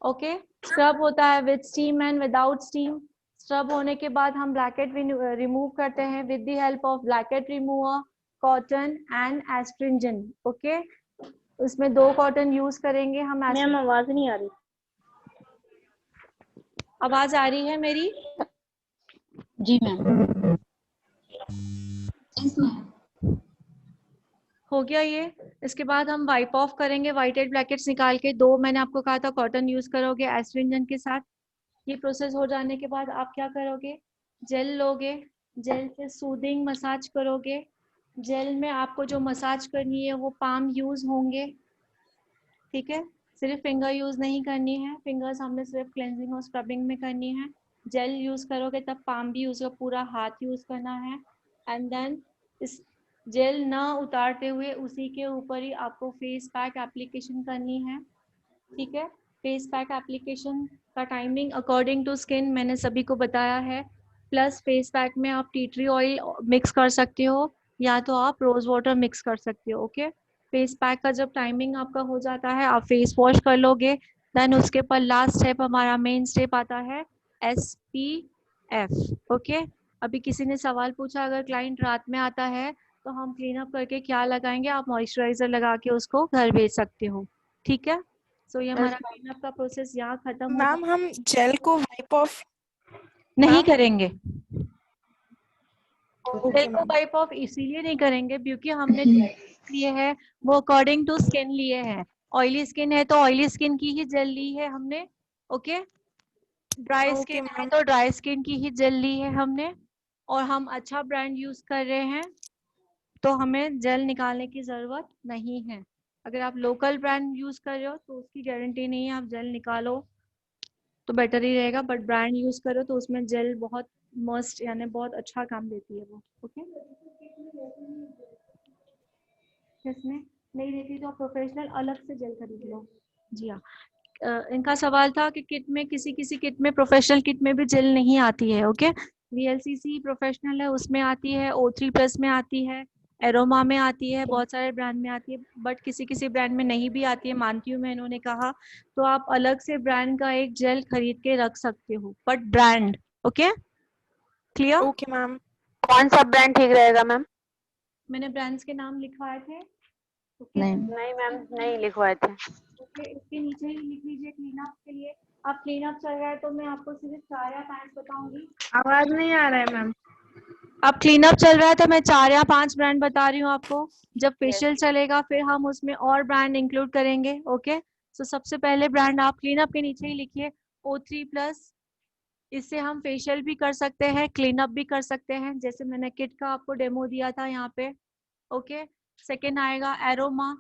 ओके, स्क्रब होता है with steam and without steam. Scrub होने के बाद हम ब्लैकेट रिमूव करते हैं with the help of blackhead remover, cotton and astringent. Okay, उसमें 2 कॉटन यूज करेंगे हम। मैम आवाज नहीं आ रही। आवाज आ रही है मेरी? जी मैम। हो गया ये। इसके बाद हम वाइप ऑफ करेंगे, व्हाइटेड ब्लैकेट्स निकाल के। 2 मैंने आपको कहा था कॉटन यूज करोगे एस्ट्रिंजेंट के साथ। ये प्रोसेस हो जाने के बाद आप क्या करोगे, जेल लोगे, जेल से सूदिंग मसाज करोगे। जेल में आपको जो मसाज करनी है वो पाम यूज होंगे, ठीक है। सिर्फ फिंगर यूज नहीं करनी है, फिंगर्स हमने सिर्फ क्लेंजिंग और स्क्रबिंग में करनी है। जेल यूज करोगे तब पाम भी यूज, पूरा हाथ यूज करना है। एंड देन इस जेल ना उतारते हुए उसी के ऊपर ही आपको फेस पैक एप्लीकेशन करनी है, ठीक है। फेस पैक एप्लीकेशन का टाइमिंग अकॉर्डिंग टू स्किन मैंने सभी को बताया है। प्लस फेस पैक में आप टी ट्री ऑयल मिक्स कर सकते हो या तो आप रोज वाटर मिक्स कर सकते हो। ओके, फेस पैक का जब टाइमिंग आपका हो जाता है आप फेस वॉश कर लोगे। देन उसके पर लास्ट स्टेप हमारा मेन स्टेप आता है SPF। ओके, अभी किसी ने सवाल पूछा अगर क्लाइंट रात में आता है तो हम क्लीन अप करके क्या लगाएंगे, आप मॉइस्चराइजर लगा के उसको घर भेज सकते हो, ठीक है। सो ये हमारा क्लीन अप का प्रोसेस यहाँ खत्म होगा। मैम हम जेल को वाइप ऑफ नहीं करेंगे, जेल को वाइप ऑफ इसीलिए नहीं करेंगे क्योंकि हमने लिए है वो अकॉर्डिंग टू स्किन लिए है। ऑयली स्किन है तो ऑयली स्किन की ही जेल ली है हमने, ओके। ड्राई स्किन है तो ड्राई स्किन की ही जेल ली है हमने, और हम अच्छा ब्रांड यूज कर रहे हैं तो हमें जेल निकालने की जरूरत नहीं है। अगर आप लोकल ब्रांड यूज कर रहे हो तो उसकी गारंटी नहीं है, आप जेल निकालो तो बेटर ही रहेगा, बट ब्रांड यूज करो तो उसमें जेल बहुत मस्ट यानी बहुत अच्छा काम देती है वो, ओके। इसमें नहीं देती तो प्रोफेशनल अलग से जेल खरीद लो। जी हाँ, इनका सवाल था कि किट में किसी किसी किट में, प्रोफेशनल किट में भी जेल नहीं आती है, ओके। VLCC प्रोफेशनल है उसमें आती है, O3+ में आती है, एरोमा में आती है, बहुत सारे ब्रांड में आती है, बट किसी किसी ब्रांड में नहीं भी आती है, मानती हूँ मैं, इन्होंने कहा। तो आप अलग से ब्रांड का एक जेल खरीद के रख सकते हो, but brand, okay clear. Okay ma'am. कौन सा ब्रांड ठीक रहेगा मैम? मैंने ब्रांड्स के नाम लिखवाए थे, नहीं मैम, नहीं लिखवाए थे। ओके। इसके नीचे ही लिख लीजिए क्लीन अप के लिए। अब क्लीन अप चल रहा है तो मैं आपको सिर्फ 4 या 5 बताऊंगी। आवाज नहीं आ रहा है मैम। अब क्लीन अप चल रहा है तो मैं 4 या 5 ब्रांड बता रही हूँ आपको। जब फेशियल चलेगा फिर हम उसमें और ब्रांड इंक्लूड करेंगे, ओके। सो सबसे पहले ब्रांड आप क्लीन अप के नीचे ही लिखिए O3+। इससे हम फेशियल भी कर सकते हैं, क्लीन अप भी कर सकते हैं, जैसे मैंने किट का आपको डेमो दिया था यहाँ पे, ओके। सेकेंड आएगा एरोमा,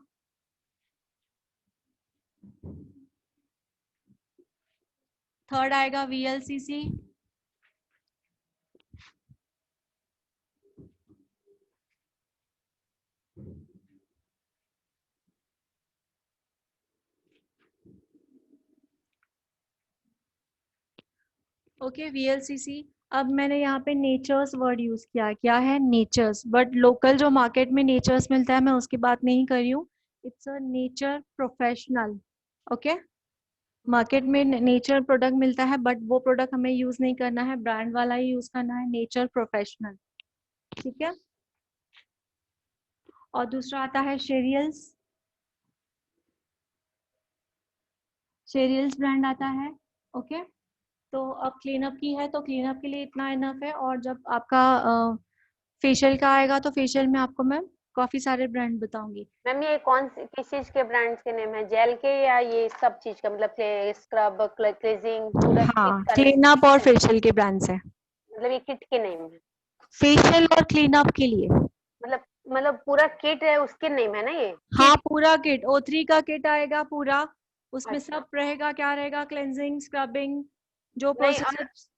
थर्ड आएगा VLCC, ओके VLCC। अब मैंने यहाँ पे नेचर्स वर्ड यूज किया, क्या है नेचर्स, बट लोकल जो मार्केट में नेचर्स मिलता है मैं उसकी बात नहीं कर रही हूँ, it's a nature professional, okay. Market में नेचर प्रोडक्ट मिलता है बट वो प्रोडक्ट हमें यूज नहीं करना है, ब्रांड वाला ही यूज करना है, नेचर प्रोफेशनल, ठीक है। और दूसरा आता है शेरियल्स, शेरियल्स ब्रांड आता है, ओके। तो अब क्लीनअप की है तो क्लीनअप के लिए इतना इनफ है, और जब आपका फेशियल का आएगा तो फेशियल में आपको मैं काफी सारे ब्रांड बताऊंगी। मैम ये किस चीज के ब्रांड्स के नेम है, जेल के या ये सब चीज का, मतलब स्क्रब, क्लीजिंग, पूरा हाँ, किट का क्लीनअप और फेशियल के ब्रांड्स है, मतलब ये किट के नेम है, फेशियल और क्लीनअप के लिए। मतलब पूरा किट है उसके नेम है ना ये? हाँ पूरा किट, O3 का किट आएगा पूरा, उसमें सब रहेगा, क्या रहेगा, क्लेंजिंग, स्क्रबिंग, जो नहीं, प्रोसेस।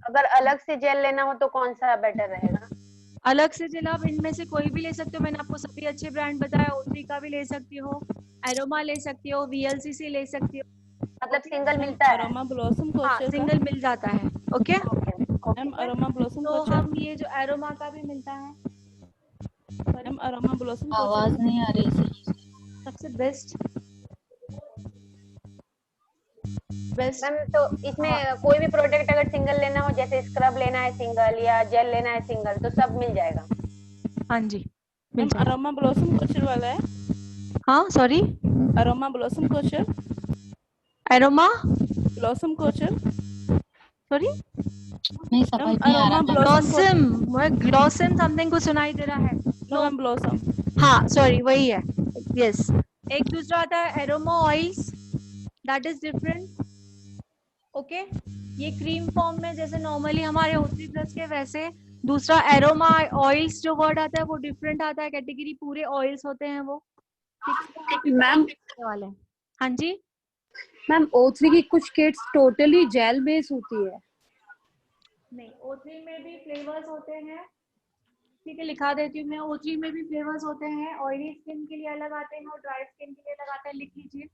अगर अलग से जेल लेना हो तो कौन सा बेटर रहेगा? अलग से जेल आप इनमें से कोई भी ले सकते हो, मैंने आपको सभी अच्छे ब्रांड बताया, O3 का भी ले सकती हो, एरोमा ले सकती हो, VLCC ले सकती हो, मतलब सिंगल मिलता है? अरोमा ब्लॉसम हाँ कोचर सिंगल मिल जाता है, ओके। मैम अरोमा ब्लॉसम तो कोचर, हम ये जो एरोमा का भी मिलता है, मैम अरोमा ब्लॉसम आवाज कोचर नहीं आ रही सही। सबसे बेस्ट मैम तो इसमें कोई भी प्रोडक्ट अगर सिंगल लेना हो, जैसे स्क्रब लेना है सिंगल या जेल लेना है सिंगल, तो सब मिल जाएगा? हाँ जी मैम अरोमा ब्लॉसम कोचर वाला है। हाँ sorry, Aroma Blossom Kochhar, Aroma Blossom Kochhar, sorry नहीं समझ नहीं आ रहा। ब्लॉसम, ग्लॉसम समथिंग कुछ सुनाई दे रहा है। नो मैम ब्लॉसम, हाँ सॉरी वही है, यस। एक दूसरा आता है aroma oils, that is different, okay. ये क्रीम फॉर्म में जैसे नॉर्मली हमारे O3+ के, वैसे दूसरा एरोमा ऑयल्स जो वर्ड आता है वो डिफरेंट आता है, कैटेगरी पूरे ऑयल्स होते हैं वो, मैम वाले। हाँ जी मैम O3 की कुछ किट्स टोटली जेल बेस होती है। नहीं, O3 में भी फ्लेवर्स होते हैं, ठीक है लिखा देती हूँ मैं, O3 में भी फ्लेवर्स होते हैं, ऑयली स्किन के लिए अलग आते हैं और ड्राई स्किन के लिए अलग आते हैं, लिख लीजिए।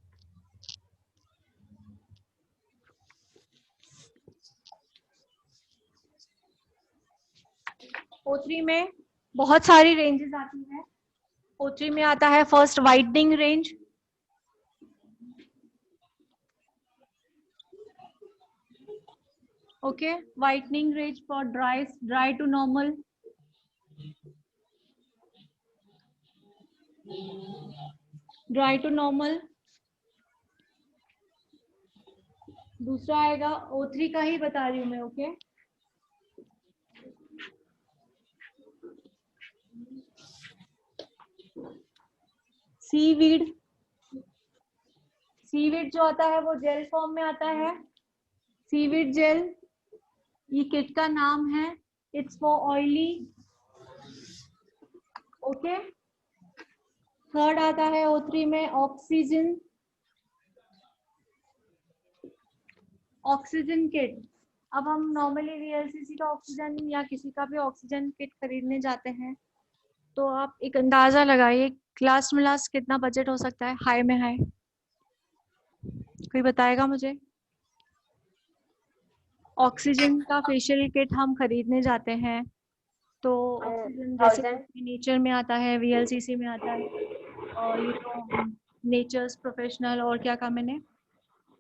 O3 में बहुत सारी रेंजेस आती है। O3 में आता है first whitening range, okay, whitening range for dry to normal, dry to normal. दूसरा आएगा O3 का ही बता रही हूँ मैं, ओके। सीवीड, सीवीड जो आता है वो जेल फॉर्म में आता है, सीवीड जेल, ये किट का नाम है, it's for oily. Okay, third आता है O3 में ऑक्सीजन, ऑक्सीजन किट। अब हम नॉर्मली VLCC का ऑक्सीजन या किसी का भी ऑक्सीजन किट खरीदने जाते हैं तो आप एक अंदाजा लगाइए क्लास में लास्ट कितना बजट हो सकता है, हाई में हाई, कोई बताएगा मुझे? ऑक्सीजन का फेशियल किट हम खरीदने जाते हैं तो ऑक्सीजन जैसे नेचर में आता है, VLCC में आता है, और ये तो नेचर्स प्रोफेशनल और क्या कहा मैंने,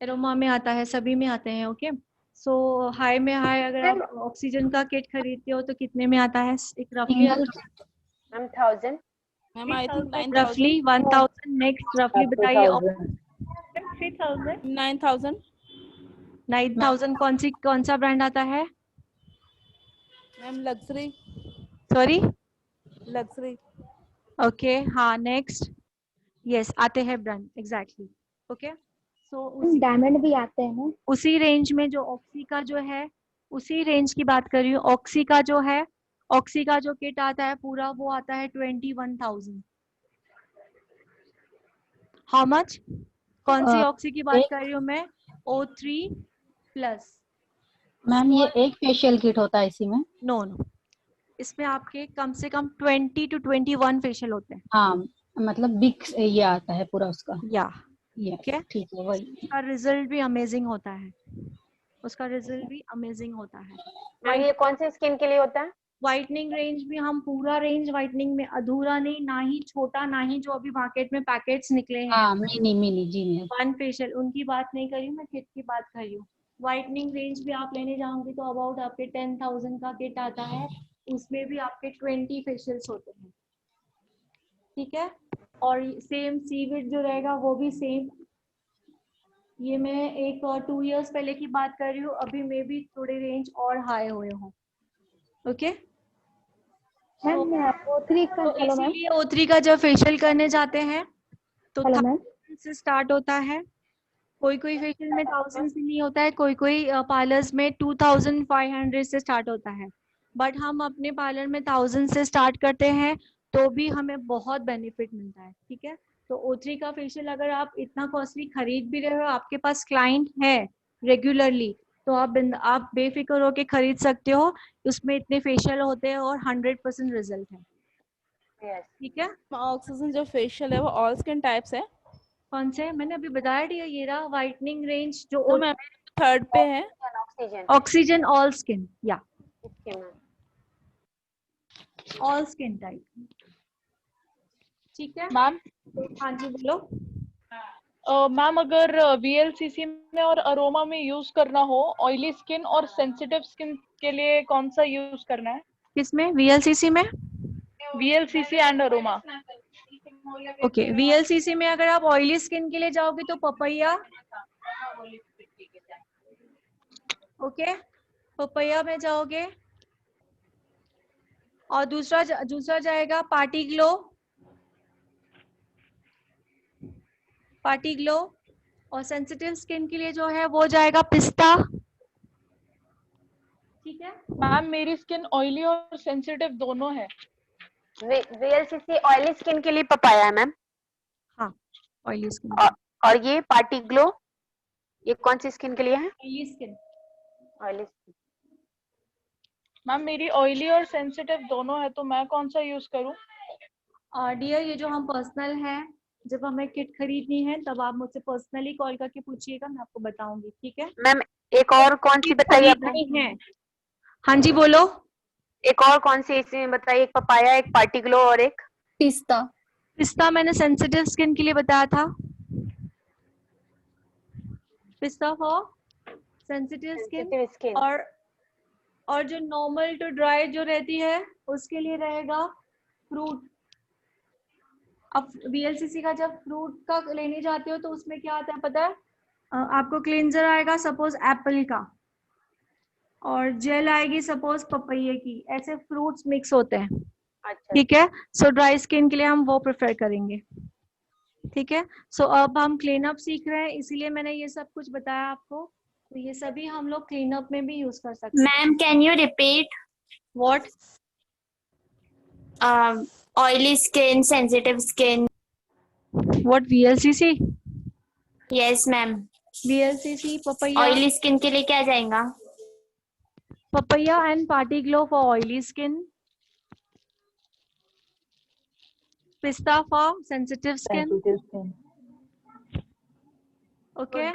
एरोमा में आता है, सभी में आते हैं। ओके, सो हाई में हाई अगर आप ऑक्सीजन का किट खरीदते हो तो कितने में आता है? एक रफली मैम 1000, मैम आई थिंक 9000, रफली 1000। नेक्स्ट रफली बताइए। 9000, 9000 कौन सा ब्रांड आता है? Ma'am luxury, sorry luxury. Okay, हाँ नेक्स्ट, यस आते हैं brand, exactly. Okay, so diamond भी आते हैं ना, उसी रेंज में जो ऑक्सी का जो है, उसी रेंज की बात कर रही हूँ। ऑक्सी का जो है, ऑक्सी का जो किट आता है पूरा वो आता है 21,000। How much? कौन सी ऑक्सी की बात कर रही हूँ मैं? O3 plus. मैम ये एक फेशियल किट होता है इसी में? नो नो, इसमें आपके कम से कम 20 to 21 फेशियल होते हैं। हाँ मतलब बिग ये आता है पूरा उसका। या क्या ठीक है वही। उसका रिजल्ट भी अमेजिंग होता है, उसका रिजल्ट भी अमेजिंग होता है। मैम ये कौन से स्किन के लिए होता है? व्हाइटनिंग रेंज भी हम पूरा रेंज व्हाइटनिंग में, अधूरा नहीं, ना ही छोटा, ना ही जो अभी मार्केट में पैकेट्स निकले हैं। हाँ मिनी जी मैम। वन फेशियल उनकी बात नहीं करी, मैं किट की बात कर रही हूँ। व्हाइटनिंग रेंज भी आप लेने जाओगे तो अबाउट आपके 10,000 का किट आता है, उसमें भी आपके 20 फेशियल्स होते हैं। ठीक है, और सेम सीविड जो रहेगा वो भी सेम। ये मैं एक 2 इयर्स पहले की बात कर रही हूँ, अभी में भी थोड़े रेंज और हाई हुए हों। ओके, O3 का, तो हेलो मैम, इसीलिए O3 का जब फेशियल करने जाते हैं तो हेलो मैम, 1000 से स्टार्ट होता है। कोई कोई फेशियल में 1000 से नहीं होता है, कोई कोई पार्लर्स में 2500 से स्टार्ट होता है, बट हम अपने पार्लर में 1000 से स्टार्ट करते हैं तो भी हमें बहुत बेनिफिट मिलता है। ठीक है, तो O3 का फेशियल अगर आप इतना कॉस्टली खरीद भी रहे हो, आपके पास क्लाइंट है रेगुलरली, तो आप बेफिक्र होके खरीद सकते हो। उसमें इतने फेशियल होते हैं और 100% रिजल्ट है। ठीक है, ऑक्सीजन जो फेशियल है वो ऑल स्किन टाइप्स है? कौन से? मैंने अभी बताया दिया, ये रहा व्हाइटनिंग रेंज जो तो मैम थर्ड पे है ऑक्सीजन ऑल स्किन, या ऑल स्किन टाइप। ठीक है मैम। हाँ जी बोलो। मैम अगर VLCC में और अरोमा में यूज करना हो ऑयली स्किन और सेंसिटिव स्किन के लिए कौन सा यूज करना है? किसमें? VLCC में? VLCC and aroma. Okay, VLCC में अगर आप ऑयली स्किन के लिए जाओगे तो पपैया, ओके पपैया में जाओगे, और दूसरा जाएगा पार्टी ग्लो, पार्टी ग्लो, और सेंसिटिव स्किन के लिए जो है वो जाएगा पिस्ता। ठीक है मैम मेरी स्किन ऑयली और सेंसिटिव दोनों है। VLCC ऑयली स्किन के लिए पपाया है मैम। हाँ ऑयली स्किन। और ये पार्टी ग्लो ये कौन सी स्किन के लिए है? Oily skin. Oily skin. Ma'am मेरी ऑयली और सेंसिटिव दोनों है, तो मैं कौन सा यूज करूं? डियर ये जो हम पर्सनल है, जब हमें किट खरीदनी है तब आप मुझसे पर्सनली कॉल करके पूछिएगा, मैं आपको बताऊंगी। ठीक है मैम एक और कौन सी बताइए आपने? हाँ जी बोलो। एक और कौन सी इसमें बताइए? एक पपाया, एक पार्टी ग्लो और एक पिस्ता। पिस्ता मैंने सेंसिटिव स्किन के लिए बताया था, पिस्ता फॉर सेंसिटिव स्किन, और जो नॉर्मल टू ड्राई जो रहती है उसके लिए रहेगा फ्रूट। अब VLCC का जब फ्रूट का लेने जाते हो तो उसमें क्या आता है पता है? आपको क्लींजर आएगा सपोज एप्पल का, और जेल आएगी सपोज पपैये की, ऐसे फ्रूट्स मिक्स होते हैं। अच्छा। ठीक है, सो ड्राई स्किन के लिए हम वो प्रेफर करेंगे। ठीक है। सो अब हम क्लीन अप सीख रहे हैं, इसीलिए मैंने ये सब कुछ बताया आपको। तो ये सभी हम लोग क्लीन अप में भी यूज कर सकते हैं। Ma'am can you repeat? What? Oily skin, sensitive skin. What? VLCC? Yes ma'am. VLCC, papaya, Oily skin के लिए क्या जाएगा? papaya and party glow for oily skin, pista for sensitive skin, okay.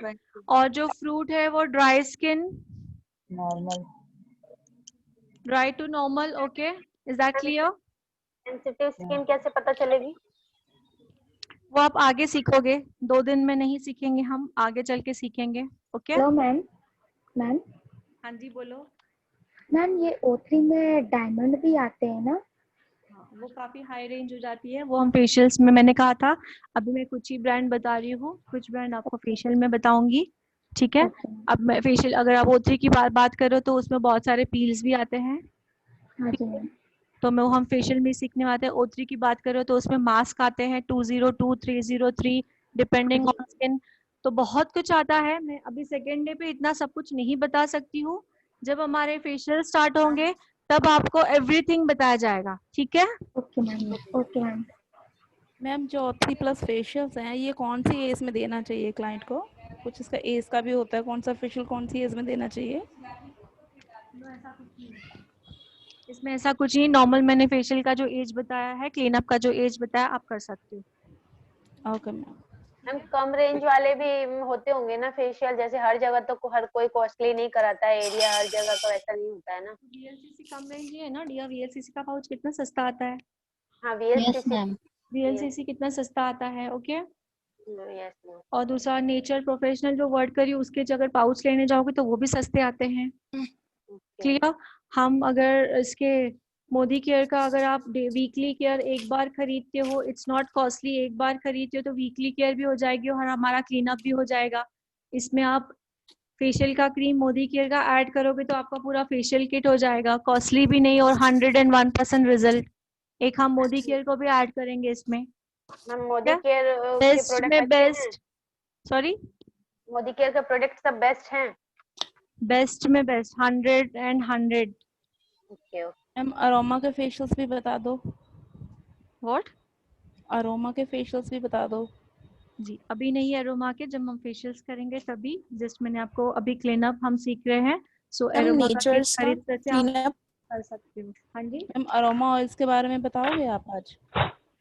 और जो फ्रूट है वो dry skin, normal, dry to normal, okay. Is that clear? Sensitive skin कैसे पता चलेगी? वो आप आगे सीखोगे, 2 दिन में नहीं सीखेंगे, हम आगे चल के सीखेंगे, ओके। Hello ma'am. मैम हाँ जी बोलो। मैम ये O3 में डायमंड भी आते हैं ना? हाँ, वो काफी हाई रेंज हो जाती है, वो हम फेशियल्स में, मैंने कहा था अभी मैं कुछ ही ब्रांड बता रही हूँ, कुछ ब्रांड आपको फेशियल में बताऊंगी, ठीक है। अब मैं फेशियल, अगर आप O3 की बात करो तो उसमें बहुत सारे पील्स भी आते हैं, हाँ जी मैम। तो मैं वो हम फेशियल में सीखने वाले हैं। O3 की बात करो तो उसमें मास्क आते हैं 202, 303 डिपेंडिंग ऑन स्किन, तो बहुत कुछ आता है। मैं अभी सेकेंड डे पे इतना सब कुछ नहीं बता सकती हूँ, जब हमारे फेशियल स्टार्ट होंगे तब आपको एवरीथिंग बताया जाएगा, ठीक है। Okay ma'am, okay ma'am. Ma'am जो O3+ फेशियल्स हैं ये कौन सी एज में देना चाहिए क्लाइंट को? कुछ इसका एज का भी होता है, कौन सा फेशियल कौन सी एज में देना चाहिए? इसमें ऐसा कुछ नहीं, नॉर्मल मैंने फेशियल का जो एज बताया है, क्लीन अप का जो एज बताया, आप कर सकते हो। Okay ma'am. हम कम रेंज वाले भी होते होंगे ना फेशियल, जैसे हर जगह तो हर कोई कॉस्टली नहीं कराता है, एरिया हर जगह का वैसा नहीं होता है ना। VLCC कम रेंज ही है ना डियर, VLCC का पाउच कितना सस्ता आता है। हाँ यस मैम। VLCC कितना सस्ता आता है, ओके। Yes ma'am. और दूसरा नेचर प्रोफेशनल जो वर्ड करी उसके अगर पाउच लेने जाओगे तो वो भी सस्ते आते हैं, क्लियर। हम अगर इसके मोदी केयर का अगर आप वीकली केयर एक बार खरीदते हो, इट्स नॉट कॉस्टली, एक बार खरीदते हो तो वीकली केयर भी हो जाएगी और हमारा क्लीन अप भी हो जाएगा। इसमें आप फेशियल का क्रीम मोदी केयर का ऐड करोगे तो आपका पूरा फेशियल किट हो जाएगा, कॉस्टली भी नहीं और 101% रिजल्ट। एक हम मोदी केयर को भी ऐड करेंगे इसमें। मैम मोदी केयर के बेस्ट प्रोडक्ट में अच्छे हैं? बेस्ट, सॉरी, मोदी केयर के प्रोडक्ट सब बेस्ट हैं? बेस्ट में best, 100 and 100। Okay. Ma'am aroma के फेशियल्स भी बता दो। व्हाट? अरोमा के फेशियल्स भी बता दो। जी अभी नहीं है एरोमा के, जब हम फेशियल्स करेंगे तभी, जस्ट मैंने आपको अभी क्लीन अप हम सीख रहे हैं, सो एरोमा का किट नेचर्स का खरीद करके आप क्लीन अप। कर सकते हो। हाँ जी। मैम अरोमा ऑयल्स के बारे में बताओगे आप आज?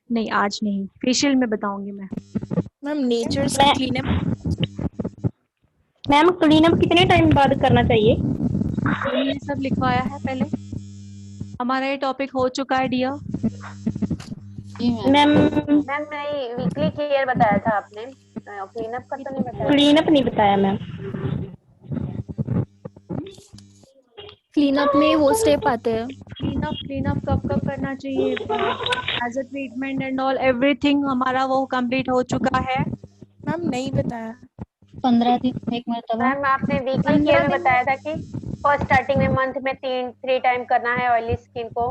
नहीं आज नहीं, फेशियल में बताऊंगी मैं। मैम नेचर्स का clean up. Ma'am clean up कितने टाइम बाद करना चाहिए? मैंने ये सब लिखवाया है पहले, हमारा ये टॉपिक हो चुका है डियर। मैम नहीं, वीकली केयर बताया था आपने, क्लीन अप का तो नहीं बताया। क्लीन अप नहीं बताया मैम। क्लीन अप में वो स्टेप आते हैं। क्लीन अप कब कब करना चाहिए, as a treatment and all everything हमारा वो कंप्लीट हो चुका है। मैम नहीं बताया। 15 दिन एक मरतबा। मैम आपने वीकली केयर में बताया था कि फर्स्ट स्टार्टिंग में मंथ में 3 टाइम करना है ऑयली स्किन को,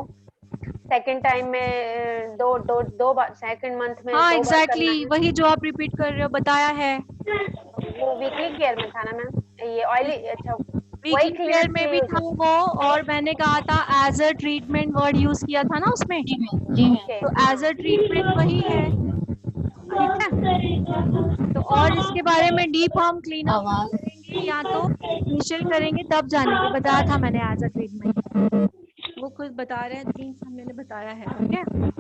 सेकंड टाइम में दो बार, सेकंड मंथ में हाँ 2 बार एग्जैक्टली करना है। वही जो आप रिपीट कर रहे हो बताया है, वो वीकली केयर में था ना मैम, ये ऑयली, अच्छा वीकली केयर में भी था वो, और मैंने कहा था as a treatment word use किया था ना उसमें, जी मैम। तो एज अ ट्रीटमेंट वही है, ठीक है। तो और इसके बारे में डीप हम क्लीन अप करेंगे या तो फेशियल करेंगे तब जानेंगे, बताया था मैंने एज अ ट्रीटमेंट, वो खुद बता रहे हैं, 3 साल मैंने बताया है, ओके।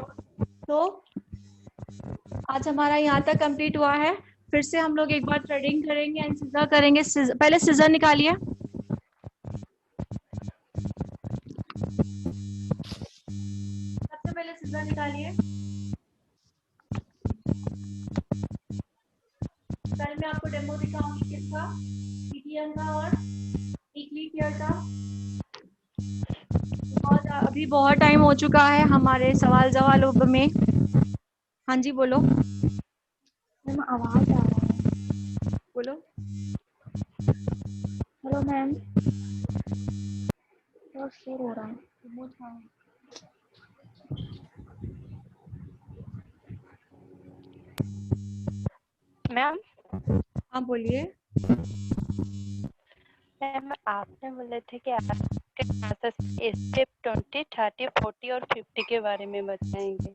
तो आज हमारा यहाँ तक कंप्लीट हुआ है, फिर से हम लोग एक बार थ्रेडिंग करेंगे एंड सीजर करेंगे। पहले सीजर निकालिए, सबसे पहले सीजर निकालिए। कल मैं आपको डेमो दिखाऊंगी किसका, पीटीएम का और वीकली केयर का। और अभी बहुत टाइम हो चुका है हमारे सवाल जवाब में। हाँ जी बोलो। मैम आवाज आ रहा है। बोलो। हेलो मैम, बहुत शोर हो रहा है। मैम हाँ बोलिए। मैम आपने बोले थे कि आपके स्टेप 20, 30, 40 और 50 के बारे में बताएंगे।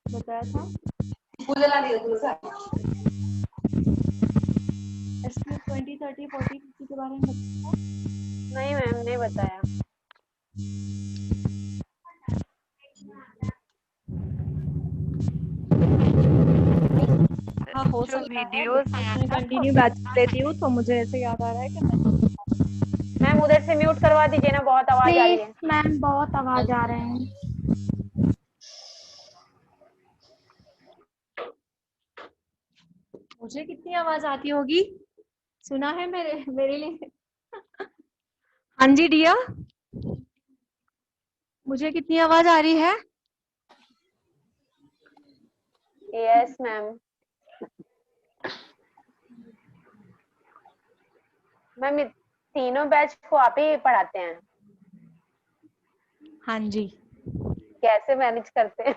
बताया था SPF 20, 30, 40, 50 के बारे में बताया? नहीं मैम, नहीं बताया। हाँ हो जो सकता है, वीडियोस मैं कंटिन्यू बैच लेती हूँ तो मुझे ऐसे याद आ रहा है कि मैम उधर से म्यूट करवा दीजिए ना, बहुत आवाज आ रही प्लीज है। मैम, बहुत आवाज आ रहे हैं। मुझे कितनी आवाज आती होगी? सुना है मेरे लिए? हाँ जी डिया, मुझे कितनी आवाज आ रही है? Yes ma'am. मैम तीनों बैच को आप ही पढ़ाते हैं? हाँ जी। कैसे मैनेज करते हैं?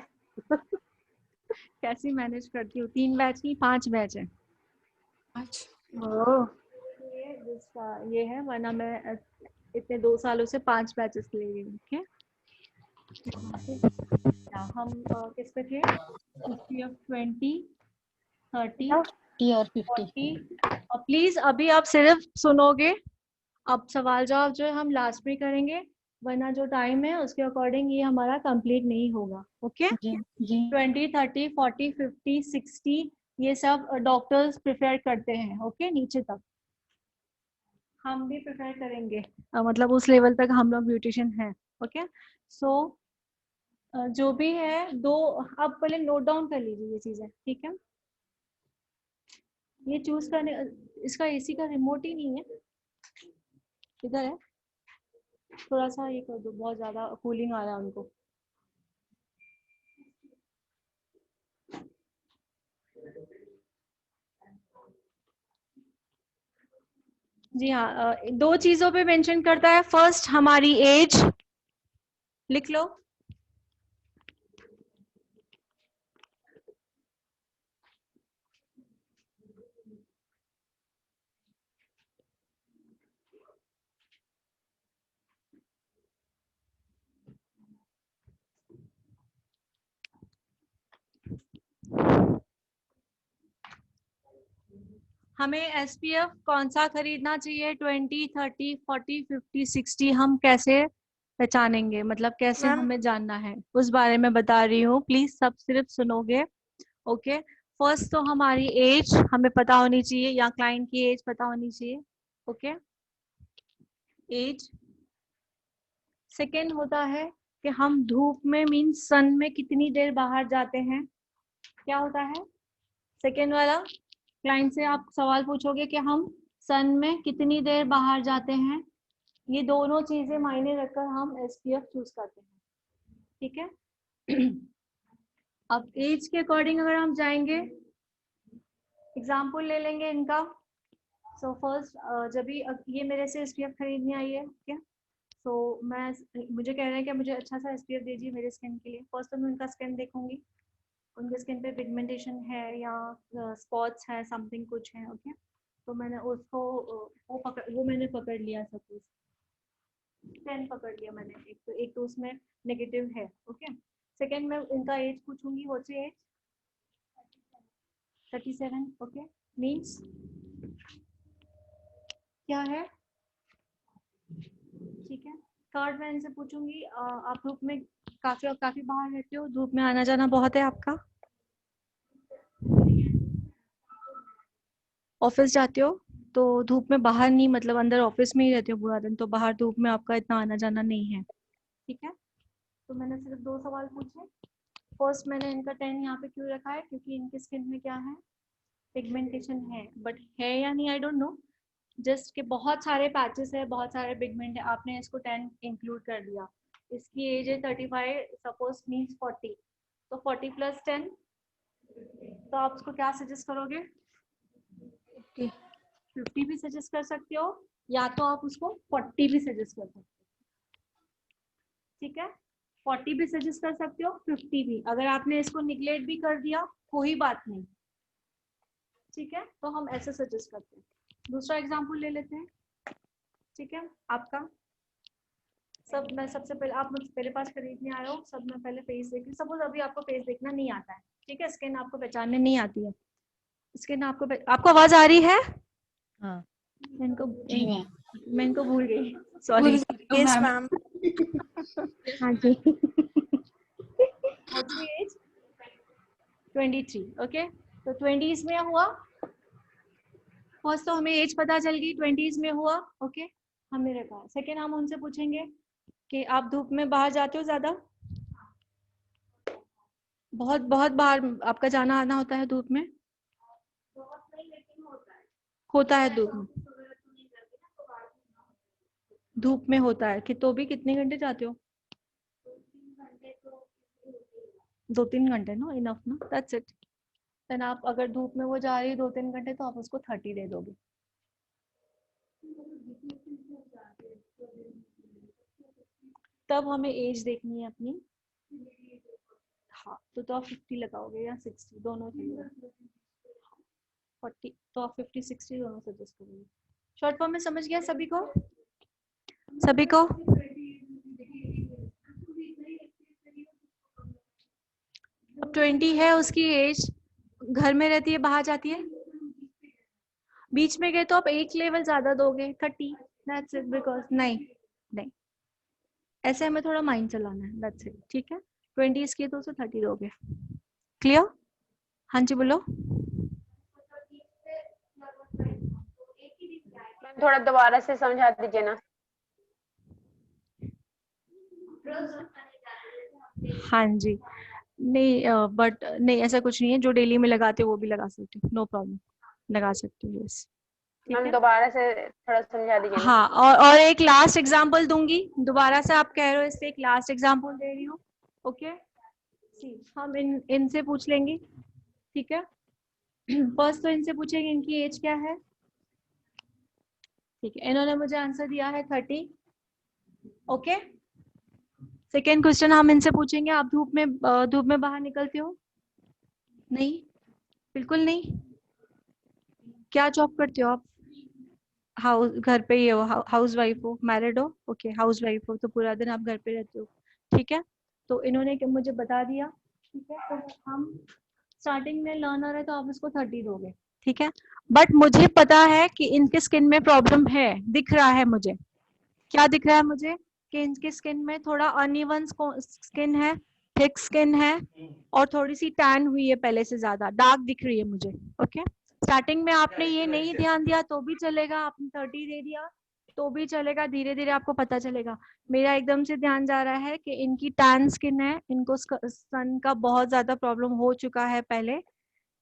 कैसे मैनेज करती हूँ? 3 बैच नहीं 5 बैच है। ओह, ये है, वरना मैं इतने 2 सालों से 5 बैचेस ले रही हूँ। ठीक है, हम किस पे थे? SPF 20, 30 और 50। और प्लीज अभी आप सिर्फ सुनोगे, अब सवाल जवाब जो है हम लास्ट में करेंगे, वरना जो टाइम है उसके अकॉर्डिंग ये हमारा कंप्लीट नहीं होगा। ओके? 20, 30, 40, 50, 60 ये सब डॉक्टर्स प्रिफेयर करते हैं। ओके, नीचे तक हम भी प्रिफेयर करेंगे, मतलब उस लेवल तक हम लोग ब्यूटिशियन हैं। ओके, सो जो भी है दो, आप पहले नोट डाउन कर लीजिए ये चीजें। ठीक है, ये चूज करने, इसका एसी का रिमोट ही नहीं है, इधर है, थोड़ा सा ये कर दो, बहुत ज्यादा कूलिंग आ रहा है उनको। जी हाँ, 2 चीजों पे मेंशन करता है। फर्स्ट हमारी एज, लिख लो। हमें SPF कौन सा खरीदना चाहिए? 20, 30, 40, 50, 60 हम कैसे पहचानेंगे, मतलब कैसे हमें जानना है, उस बारे में बता रही हूँ। प्लीज सब सिर्फ सुनोगे। ओके, फर्स्ट तो हमारी एज हमें पता होनी चाहिए, या क्लाइंट की एज पता होनी चाहिए। Okay, as. सेकेंड होता है कि हम धूप में मीन्स सन में कितनी देर बाहर जाते हैं। क्या होता है सेकेंड वाला? क्लाइंट से आप सवाल पूछोगे कि हम सन में कितनी देर बाहर जाते हैं। ये दोनों चीजें मायने रखकर हम SPF चूज करते हैं। ठीक है, अब एज के अकॉर्डिंग अगर हम जाएंगे, एग्जाम्पल ले लेंगे इनका। सो फर्स्ट जब भी ये मेरे से SPF खरीदने आई है, ठीक है, तो मुझे कह रहे हैं कि मुझे अच्छा सा SPF दीजिए मेरे स्किन के लिए। फर्स्ट तो मैं उनका स्किन देखूंगी, उनके स्किन पे पिगमेंटेशन है या स्पॉट्स है, समथिंग कुछ है। ओके, तो मैंने उसको वो मैंने पकड़ लिया, सपोज 10 पकड़ लिया मैंने, एक तो उसमें नेगेटिव है। ओके, सेकेंड मैं इनका एज पूछूंगी, what's your age? 37। Okay, means क्या है? ठीक है, थर्ड मैं इनसे पूछूंगी, आप धूप में काफी बाहर रहते हो, धूप में आना जाना बहुत है आपका, ऑफिस जाते हो तो धूप में बाहर नहीं, मतलब अंदर ऑफिस में ही रहते हो पूरा दिन, तो बाहर धूप में आपका इतना आना जाना नहीं है। ठीक है, तो मैंने सिर्फ 2 सवाल पूछे। फर्स्ट मैंने इनका 10 यहाँ पे क्यों रखा है? क्योंकि इनके स्किन में क्या है? पिगमेंटेशन है, बट है या नहीं आई डोंट नो, जस्ट के बहुत सारे पैचेस है, बहुत सारे पिगमेंट है, आपने इसको 10 इंक्लूड कर दिया। इसकी एज है 35, सपोज मीन्स 40, तो 40 + 10, तो आप उसको क्या सजेस्ट करोगे? 50 भी सजेस्ट कर सकते हो, या तो आप उसको 40 भी सजेस्ट कर सकते हो। ठीक है, 40 भी सजेस्ट कर सकते हो, 50 भी। अगर आपने इसको निगलेक्ट भी कर दिया कोई बात नहीं, ठीक है, तो हम ऐसे सजेस्ट करते हैं। दूसरा एग्जाम्पल ले लेते हैं, ठीक है। आपका सब, मैं सबसे पहले, आप मुझसे मेरे पास खरीदने आए हो, सब मैं पहले फेस देख रही। सपोज अभी आपको फेस देखना नहीं आता है, ठीक है, स्किन आपको पहचानने नहीं आती है, स्किन आपको आवाज आ रही है? हाँ मैं इनको जी मैम। मैं इनको भूल गई, सॉरी। Yes ma'am. हाँ जी। What's your age? 23, ओके। तो 20s में हुआ, फर्स्ट तो हमें एज पता चल गई, 20s में हुआ, ओके, हमने रखा। सेकेंड हम उनसे पूछेंगे कि आप धूप में बाहर जाते हो ज्यादा? बहुत बहुत बाहर आपका जाना आना होता है धूप में? होता है धूप में, धूप में होता है कि तो भी कितने घंटे जाते हो? 2-3 घंटे, नो इनफ ना, दैट्स इट। देन आप अगर धूप में वो जा रही है 2-3 घंटे तो आप उसको 30 दे दोगे। तब हमें एज देखनी है अपनी, हाँ, तो आप 50 लगाओगे या 60, दोनों चाहिए। 40 तो आप 50-60 दोनों सजेस्ट करोगे। शॉर्ट फॉर्म में समझ गया सभी को? सभी को? अब 20 है उसकी एज, घर में रहती है, बाहर जाती है, बीच में गए तो आप एक लेवल ज्यादा दोगे, 30, दैट्स इट। बिकॉज नहीं नहीं, ऐसे हमें थोड़ा माइंड चलाना है, दैट्स इट, ठीक है। 20 की तो उसे 30 दोगे। क्लियर? हाँ जी बोलो। थोड़ा दोबारा से समझा दीजिए ना। हाँ जी, नहीं बट नहीं, ऐसा कुछ नहीं है, जो डेली में लगाते हो वो भी लगा सकते हो, नो प्रॉब्लम, लगा सकते हो, यस। मैम दोबारा से थोड़ा समझा दीजिए ना। हाँ, और एक लास्ट एग्जांपल दूंगी, दोबारा से आप कह रहे हो इससे एक लास्ट एग्जांपल दे रही हूँ, ओके। हम इनसे पूछ लेंगे, ठीक है। फर्स्ट तो इनसे पूछेंगे इनकी एज क्या है, ठीक है, इन्होंने मुझे आंसर दिया है 30, ओके। सेकेंड क्वेश्चन हम इनसे पूछेंगे, आप धूप में बाहर निकलते हो? नहीं, बिल्कुल नहीं। क्या जॉब करते हो आप? हाउस, घर पे ही हो, हाउस वाइफ हो, मैरिड हो, ओके, हाउस वाइफ हो, तो पूरा दिन आप घर पे रहते हो, ठीक है। तो इन्होंने मुझे बता दिया, ठीक है। तो हम स्टार्टिंग में लर्नर है तो आप इसको 30 दोगे, ठीक है। बट मुझे पता है कि इनके स्किन में प्रॉब्लम है, दिख रहा है मुझे। क्या दिख रहा है मुझे? कि इनके स्किन में थोड़ा अनइवन स्किन है, थिक स्किन है, और थोड़ी सी टैन हुई है पहले से ज्यादा, डार्क दिख रही है मुझे, ओके। स्टार्टिंग में आपने ये नहीं ध्यान दिया तो भी चलेगा, आपने 30 दे दिया तो भी चलेगा, धीरे धीरे आपको पता चलेगा। मेरा एकदम से ध्यान जा रहा है कि इनकी टैन स्किन है, इनको सन का बहुत ज्यादा प्रॉब्लम हो चुका है पहले,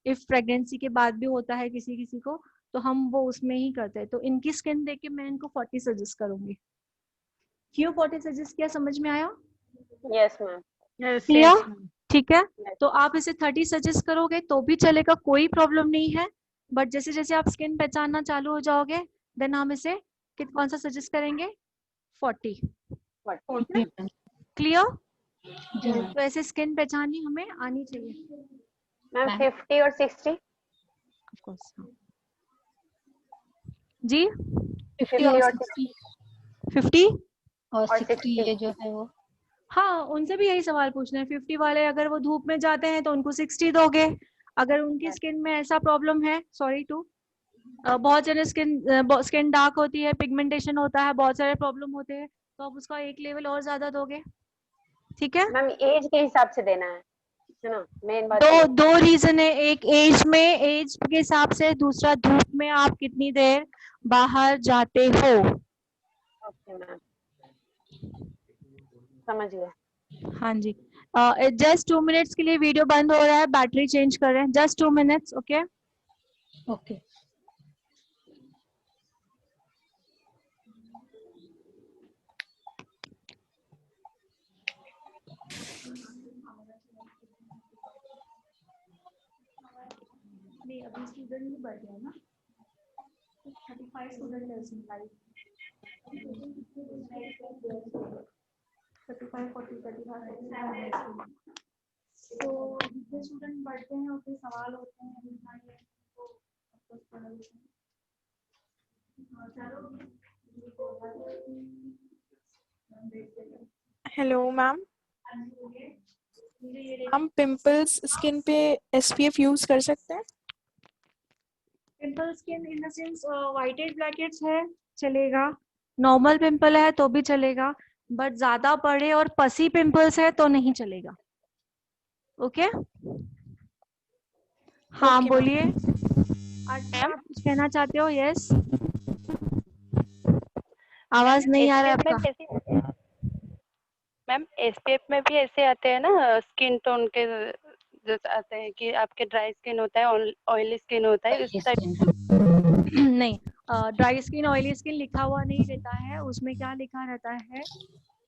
इफ प्रेगनेंसी के बाद भी होता है किसी किसी को, तो हम वो उसमें ही करते हैं। तो इनकी स्किन देख के मैं इनको 40 सजेस्ट करूंगी। क्यों 40 सजेस्ट किया, समझ में आया? Yes ma'am. क्लियर? ठीक है, तो आप इसे 30 सजेस्ट करोगे तो भी चलेगा, कोई प्रॉब्लम नहीं है। बट जैसे जैसे आप स्किन पहचानना चालू हो जाओगे, देन हम इसे कौन सा सजेस्ट करेंगे? 40। क्लियर? तो ऐसे स्किन पहचाननी हमें आनी चाहिए मैम। 50 और 60 ऑफ कोर्स। जी 50 और 60 50 और 60 ये जो है वो, हाँ, उनसे भी यही सवाल पूछना है। 50 वाले अगर वो धूप में जाते हैं तो उनको 60 दोगे। अगर उनकी स्किन में ऐसा प्रॉब्लम है, सॉरी टू, बहुत जने स्किन डार्क होती है, पिगमेंटेशन होता है, बहुत सारे प्रॉब्लम होते हैं, तो आप उसका एक लेवल और ज्यादा दोगे, ठीक है। मैम एज के हिसाब से देना है ना, मेन बात। दो रीजन है, एक एज में, एज के हिसाब से, दूसरा धूप में आप कितनी देर बाहर जाते हो। ओके मैम, समझ गया। हाँ जी, जस्ट 2 मिनट्स के लिए वीडियो बंद हो रहा है, बैटरी चेंज कर रहे हैं, जस्ट 2 मिनट्स, ओके। ओके। नहीं, अभी स्टूडेंट नहीं बढ़ गया ना, 35 स्टूडेंट है उसमें लाइव, 35, 40, 35। तो जितने स्टूडेंट बढ़ते हैं उतने सवाल होते हैं, तो हेलो मैम। हम पिंपल्स स्किन पे SPF यूज कर सकते हैं? Pimple skin in the sense whiteheads blackheads है चलेगा, नॉर्मल पिंपल है तो भी चलेगा, बट ज्यादा बड़े और पसी पिंपल्स है तो नहीं चलेगा। ओके हाँ Okay, बोलिए। अच्छा आप कुछ कहना चाहते हो? यस आवाज नहीं आ रहा है आपका। मैम एसपीएफ में भी ऐसे आते हैं ना स्किन टोन के, जैसे आते हैं कि आपके ड्राई स्किन होता है, ऑयली स्किन होता है, इस टाइप। नहीं, ड्राई स्किन ऑयली स्किन लिखा हुआ नहीं रहता है, उसमें क्या लिखा रहता है,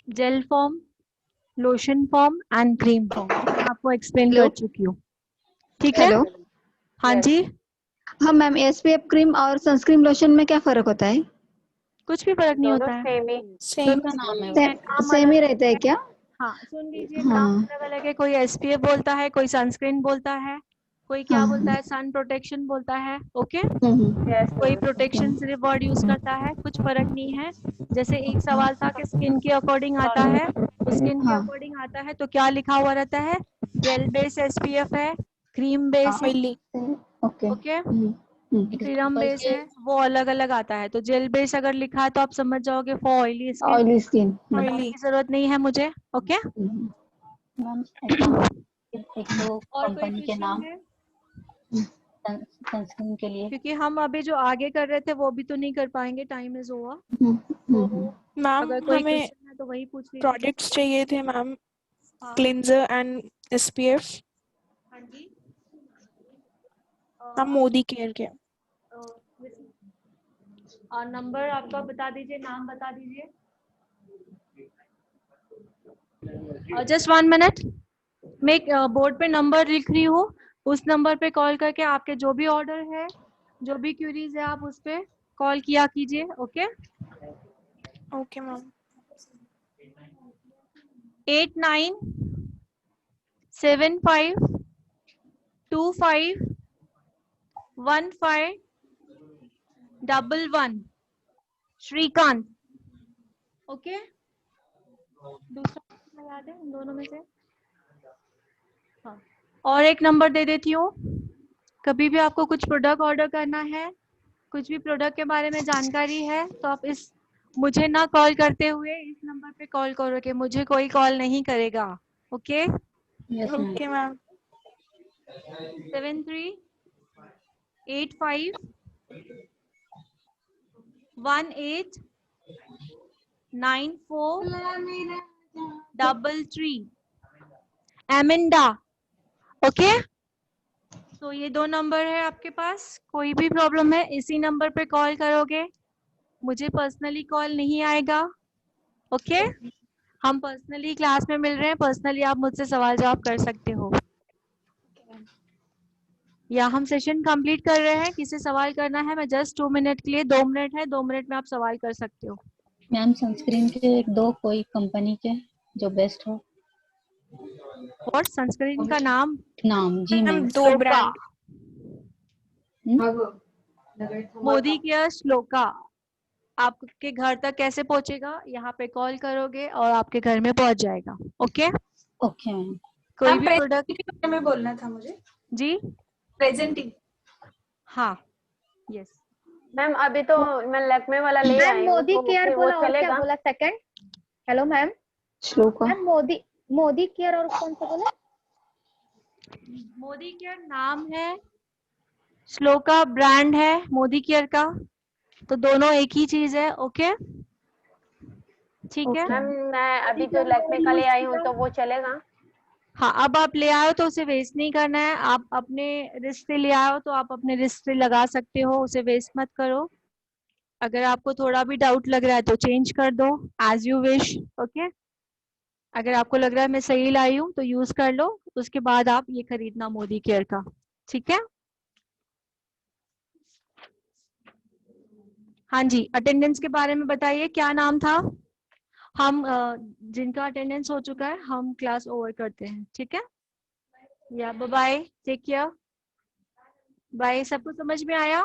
jail form, lotion form and cream form. आपको एक्सप्लेन कर चुकी हूँ, ठीक है? हेलो। हाँ जी। हाँ मैम, एसपीएफ क्रीम और सनस्क्रीन लोशन में क्या फर्क होता है? कुछ भी फर्क नहीं दोनों होता है, सेम सेम ही रहता है क्या? हाँ सुन लीजिए, हाँ। नाम अलग अलग है, कोई एसपीएफ बोलता है, कोई सनस्क्रीन बोलता है, कोई क्या बोलता है, सन प्रोटेक्शन बोलता है। ओके कोई प्रोटेक्शन सिर्फ वर्ड यूज करता है, कुछ फर्क नहीं है। जैसे एक सवाल था कि स्किन के अकॉर्डिंग आता है, स्किन के अकॉर्डिंग आता है तो क्या लिखा हुआ रहता है, जेल बेस एसपीएफ है, क्रीम बेस है, ओके सीरम बेस है, वो अलग अलग आता है। तो जेल बेस अगर लिखा है तो आप समझ जाओगे for oily skin, oily skin बताने की जरूरत नहीं है मुझे। ओके मैम एक दो और कोई कंपनी के क्वेश्चन नाम है? सनस्क्रीन के लिए। क्योंकि हम अभी जो आगे कर रहे थे वो भी तो नहीं कर पाएंगे, टाइम इज ओवर। मैम अगर कोई हमें क्वेश्चन है तो वही पूछ लीजिए। प्रोडक्ट्स चाहिए थे मैम, क्लिंजर एंड SPF। हाँ जी हम मोदी केयर के। और नंबर आपका बता दीजिए, नाम बता दीजिए। जस्ट 1 मिनट, मैं बोर्ड पे नंबर लिख रही हूँ, उस नंबर पे कॉल करके आपके जो भी ऑर्डर है, जो भी क्यूरीज है, आप उस पे कॉल किया कीजिए। Okay okay ma'am. 8975251511 Shrikant. Okay दूसरा याद है इन दोनों में से? हाँ और एक नंबर दे देती हूँ, कभी भी आपको कुछ प्रोडक्ट ऑर्डर करना है, कुछ भी प्रोडक्ट के बारे में जानकारी है तो आप इस मुझे ना कॉल करते हुए इस नंबर पे कॉल करोगे, मुझे कोई कॉल नहीं करेगा। Okay okay ma'am. 7385189433 एमिंडा। ओके तो ये 2 नंबर है आपके पास, कोई भी प्रॉब्लम है इसी नंबर पे कॉल करोगे, मुझे पर्सनली कॉल नहीं आएगा। ओके हम पर्सनली क्लास में मिल रहे हैं, पर्सनली आप मुझसे सवाल जवाब कर सकते हो, या हम सेशन कंप्लीट कर रहे हैं, किसी सवाल करना है मैं जस्ट 2 मिनट के लिए, 2 मिनट है, 2 मिनट में आप सवाल कर सकते हो। मैम सनस्क्रीन के दो कोई कंपनी के जो बेस्ट हो। और सनस्क्रीन का नाम जी मैम। दो ब्रांड। मोदी केयर श्लोका। आपके घर तक कैसे पहुंचेगा, यहाँ पे कॉल करोगे और आपके घर में पहुंच जाएगा। Okay okay ma'am. कोई भी प्रोडक्ट के बारे में बोलना था मुझे। जी प्रेजेंटिंग। हाँ यस मैम अभी तो मैं लैक्मे वाला ले मैम आई हूँ, मोदी तो केयर फिर वो बोला और क्या चलेगा? बोला second? Hello ma'am. Shloka. Ma'am Modi care और कौन सा बोला? मोदी केयर नाम है, श्लोका ब्रांड है मोदी केयर का, तो दोनों एक ही चीज है। ओके ठीक है मैम मैं अभी जो लैक्मे का ले आई हूँ तो वो चलेगा? हाँ अब आप ले आए हो तो उसे वेस्ट नहीं करना है, आप अपने रिस्क से ले आए हो तो आप अपने रिस्क से लगा सकते हो, उसे वेस्ट मत करो। अगर आपको थोड़ा भी डाउट लग रहा है तो चेंज कर दो, एज यू विश। ओके अगर आपको लग रहा है मैं सही लाई हूँ तो यूज कर लो, उसके बाद आप ये खरीदना मोदी केयर का, ठीक है? हाँ जी अटेंडेंस के बारे में बताइए, क्या नाम था? हम जिनका अटेंडेंस हो चुका है हम क्लास ओवर करते हैं, ठीक है? या bye bye, take care. Bye, सबको समझ में आया?